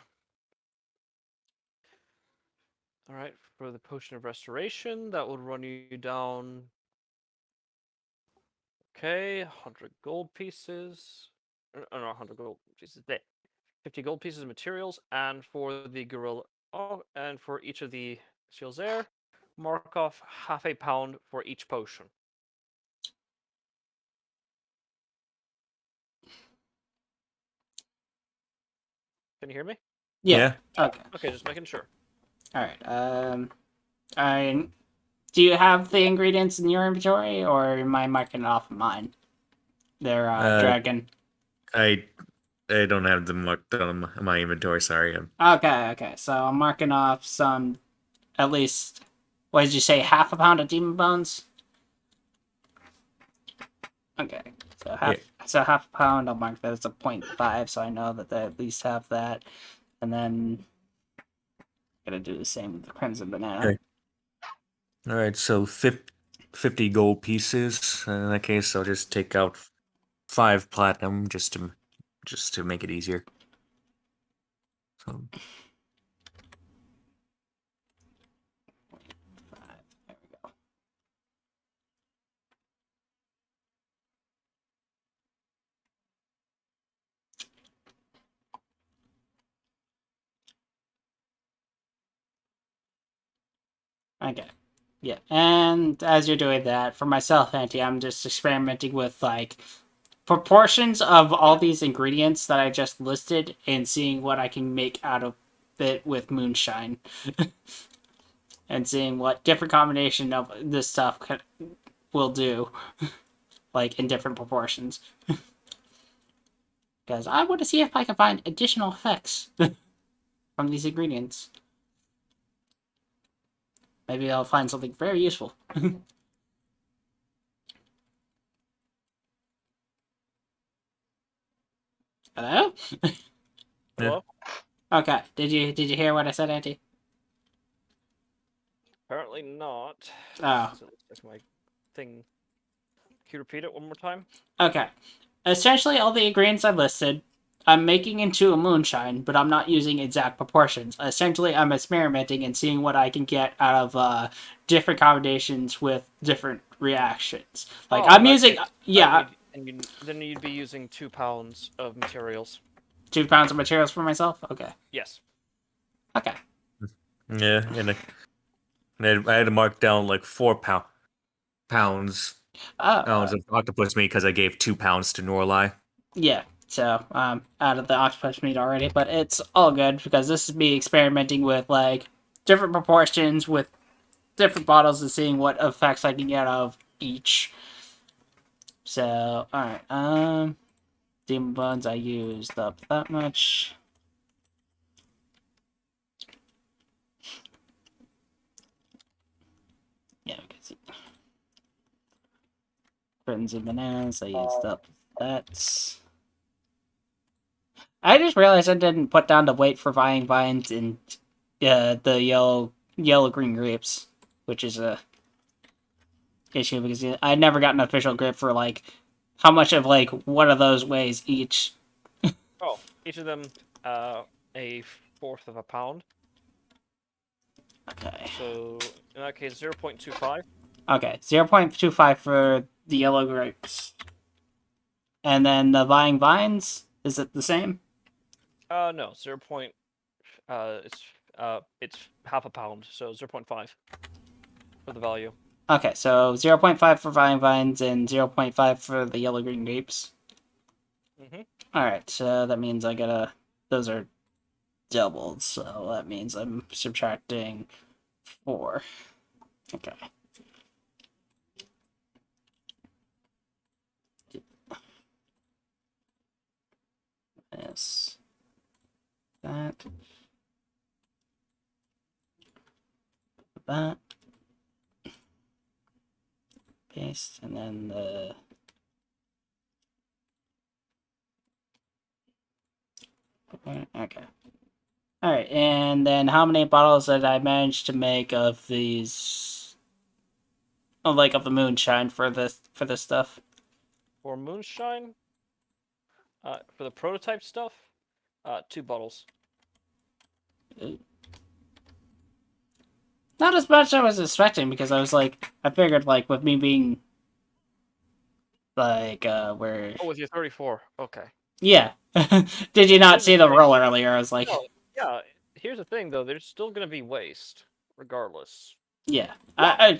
All right, for the potion of restoration, that would run you down. Okay, 100 gold pieces. Oh, no, 100 gold pieces. 50 gold pieces of materials, and for the gorilla, and for each of the seals there, mark off half a pound for each potion. Can you hear me? Yeah. Okay. Okay, just making sure. All right. Do you have the ingredients in your inventory, or am I marking it off of mine? They're dragon. I don't have them marked on my inventory. Sorry. Okay. So I'm marking off some, at least. What did you say? Half a pound of demon bones. Okay. So half a pound. I'll mark that as a 0.5, so I know that they at least have that. And then gonna do the same with the crimson banana. Okay. All right, so 50 gold pieces. In that case, I'll just take out 5 platinum just to make it easier. So There we go. Okay. Yeah. And as you're doing that, for myself, Auntie, I'm just experimenting with like proportions of all these ingredients that I just listed and seeing what I can make out of it with moonshine. And seeing what different combination of this stuff will do, like in different proportions. Because I want to see if I can find additional effects from these ingredients. Maybe I'll find something very useful. Hello? Hello? Okay. Did you hear what I said, Auntie? Apparently not. Oh. So it looks like my thing. Can you repeat it one more time? Okay. Essentially, all the ingredients I listed, I'm making into a moonshine, but I'm not using exact proportions. Essentially, I'm experimenting and seeing what I can get out of different combinations with different reactions. Like, Oh, I'm in that using, case, yeah, then you'd be using 2 pounds of materials. 2 pounds of materials for myself? Okay. Yes. Okay. yeah, and I had to mark down like 4 pounds Oh, of octopus meat because I gave 2 pounds to Norlai. yeah. So, out of the octopus meat already, but it's all good because this is me experimenting with, like, different proportions with different bottles and seeing what effects I can get out of each. So, alright, demon bones I used up that much. Yeah, we can see. Crimson bananas I used up that. I just realized I didn't put down the weight for buying vines and the yellow green grapes, which is a issue because I never got an official grip for like how much of like one of those weighs each. Oh, each of them a fourth of a pound. Okay. So in that case, 0.25. Okay, 0.25 for the yellow grapes. And then the buying vines, is it the same? No, 0. It's half a pound, so 0.5 for the value. Okay, so 0.5 for buying vines and 0.5 for the yellow green grapes. Mhm. Alright, so that means I gotta. Those are doubled, so that means I'm subtracting 4. Okay. Yes. That. That. Paste, and then the. Okay. Alright, and then how many bottles did I manage to make of these? Oh, like of the moonshine for this stuff? For moonshine, for the prototype stuff, 2 bottles. Ooh. Not as much as I was expecting, because I figured, like, with me being, like, where... Oh, with your 34. Okay. Yeah. Did you not Here's the see the thing. roll earlier? I was like, No, yeah. Here's the thing, though. There's still gonna be waste, regardless. yeah. I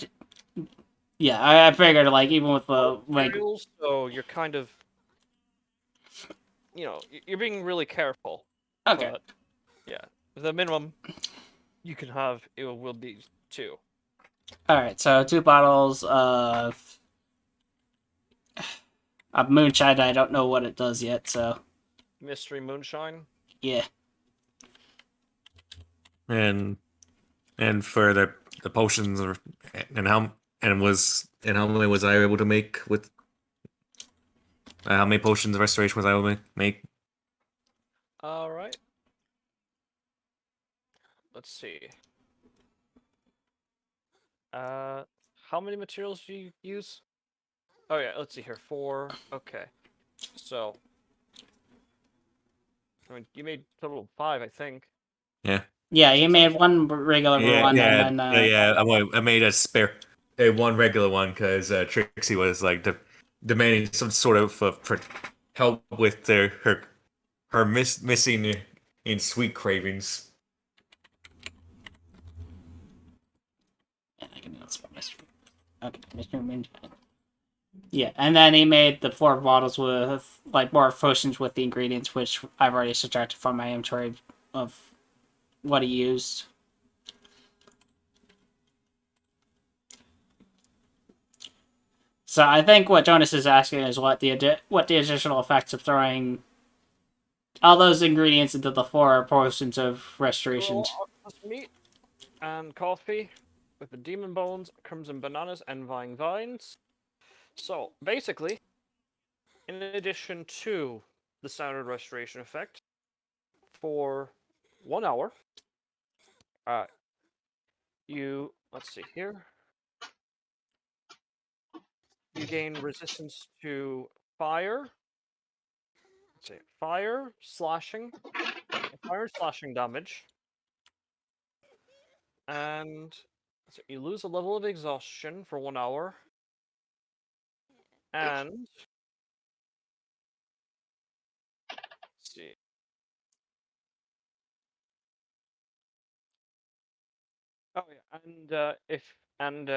figured, like, even with the, like... Materials, so you're kind of, you're being really careful. Okay. But yeah, the minimum you can have will be 2. Alright, so 2 bottles of moonshine. I don't know what it does yet, so... Mystery moonshine. Yeah. And for the potions, and how many was I able to make with how many potions of restoration was I able to make? All right. Let's see. How many materials do you use? Oh yeah, let's see here. 4. Okay. So, I mean, you made a total of 5, I think. Yeah. Yeah, you made one regular one, Yeah, and then... I made a spare one regular one because Trixie was like demanding some sort of for help with her missing in sweet cravings. Yeah, I can do this for Mr. Okay, Mr. Moonshine. Yeah, and then he made the 4 bottles with, like, more potions with the ingredients, which I've already subtracted from my inventory of what he used. So I think what Jonas is asking is what the additional effects of throwing all those ingredients into the 4 potions of restoration. Octopus meat and coffee with the demon bones, crimson bananas, and vine vines. So basically, in addition to the standard restoration effect, for 1 hour, let's see here. You gain resistance to fire. Let's see, fire slashing damage, and so you lose a level of exhaustion for 1 hour, and let's see. Oh yeah, and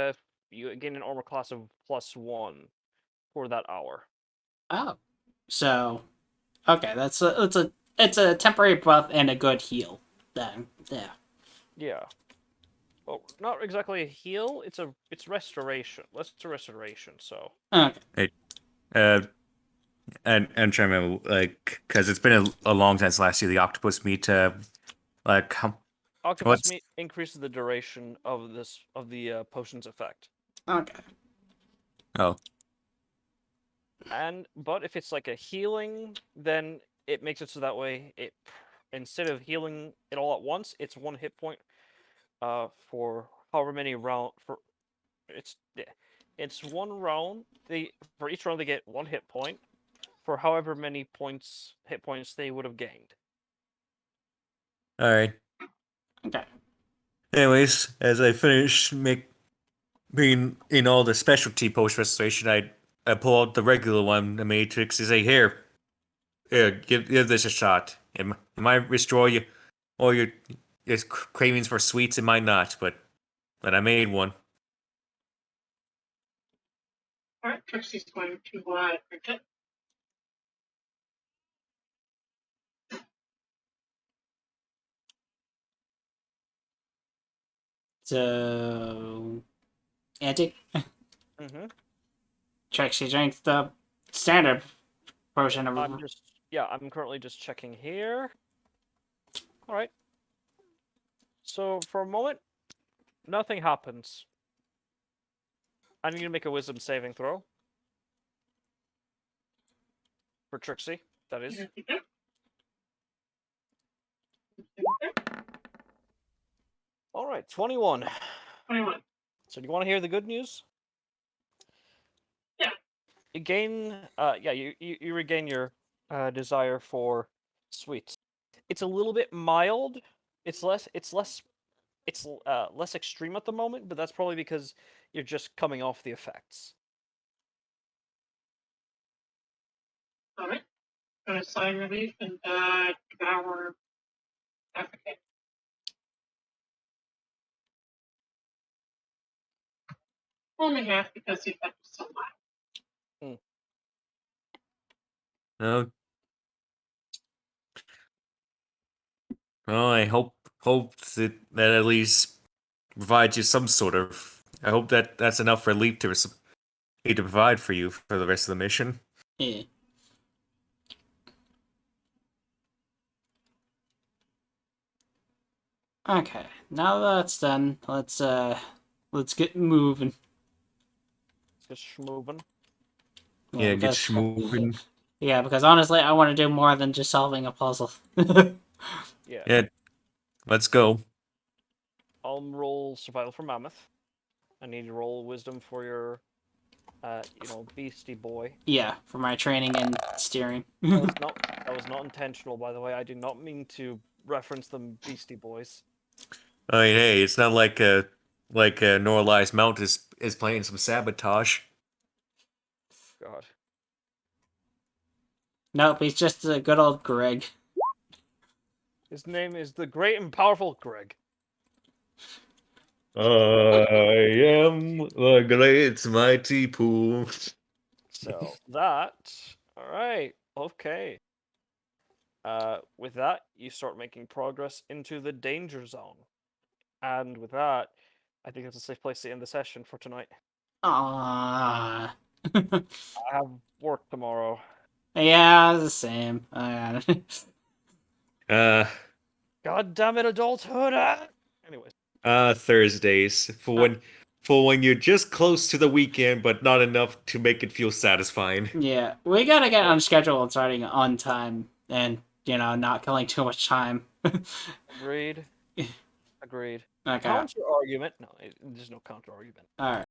you gain an armor class of +1 for that hour. Oh, so okay, it's a temporary buff and a good heal. Then yeah. Yeah. Well, not exactly a heal. It's restoration. Let's do restoration. So. Okay. Uh, and trying to remember, like, because it's been a long time since last year. The octopus meat, like, Octopus meat increases the duration of the potion's effect. Okay. Oh. But if it's like a healing, then it makes it so that way instead of healing it all at once, it's 1 hit point for however many round for it's 1 round. For each round they get 1 hit point for however many hit points they would have gained. All right. Okay. Anyways, as I finish being in all the specialty post restoration, I pull out the regular one and made Trixie say, "Here, give this a shot. It might restore you, or your cravings for sweets. It might not, but I made one." Alright, Trixie's going to drink it. So, Auntie, Mm-hmm. Trixie drinks the standard potion of. I'm currently just checking here. All right. So for a moment, nothing happens. I need to make a wisdom saving throw. For Trixie, that is. All right, 21. 21. So do you want to hear the good news? Yeah. You gain, you regain your desire for sweets. It's a little bit mild. It's less it's less extreme at the moment, but that's probably because you're just coming off the effects. Alright. Gonna sign relief and devour African. Only half because the effect was so loud. Oh, well, I hope that at least provides you some sort of. I hope that's enough relief to provide for you for the rest of the mission. Yeah. Okay, now that's done, let's get moving. Just schmoving. Yeah, get because- moving. Yeah, because honestly, I want to do more than just solving a puzzle. Yeah. Yeah, let's go. I'll roll survival for Mammoth. I need to roll wisdom for your, beastie boy. Yeah, for my training and steering. That was not intentional, by the way. I did not mean to reference them Beastie Boys. I mean, hey, it's not like Noralized Mount is playing some sabotage. God. Nope, he's just a good old Greg. His name is the Great and Powerful Greg. I am the great mighty pool. So that, all right, okay. With that, you start making progress into the danger zone, and with that, I think it's a safe place to end the session for tonight. Ah. I have work tomorrow. Yeah, the same. God damn it, adulthood! Anyways. Thursdays for when you're just close to the weekend, but not enough to make it feel satisfying. Yeah, we gotta get on schedule and starting on time, and not killing too much time. Agreed. Agreed. Okay. Counter argument. No, there's no counter argument. All right.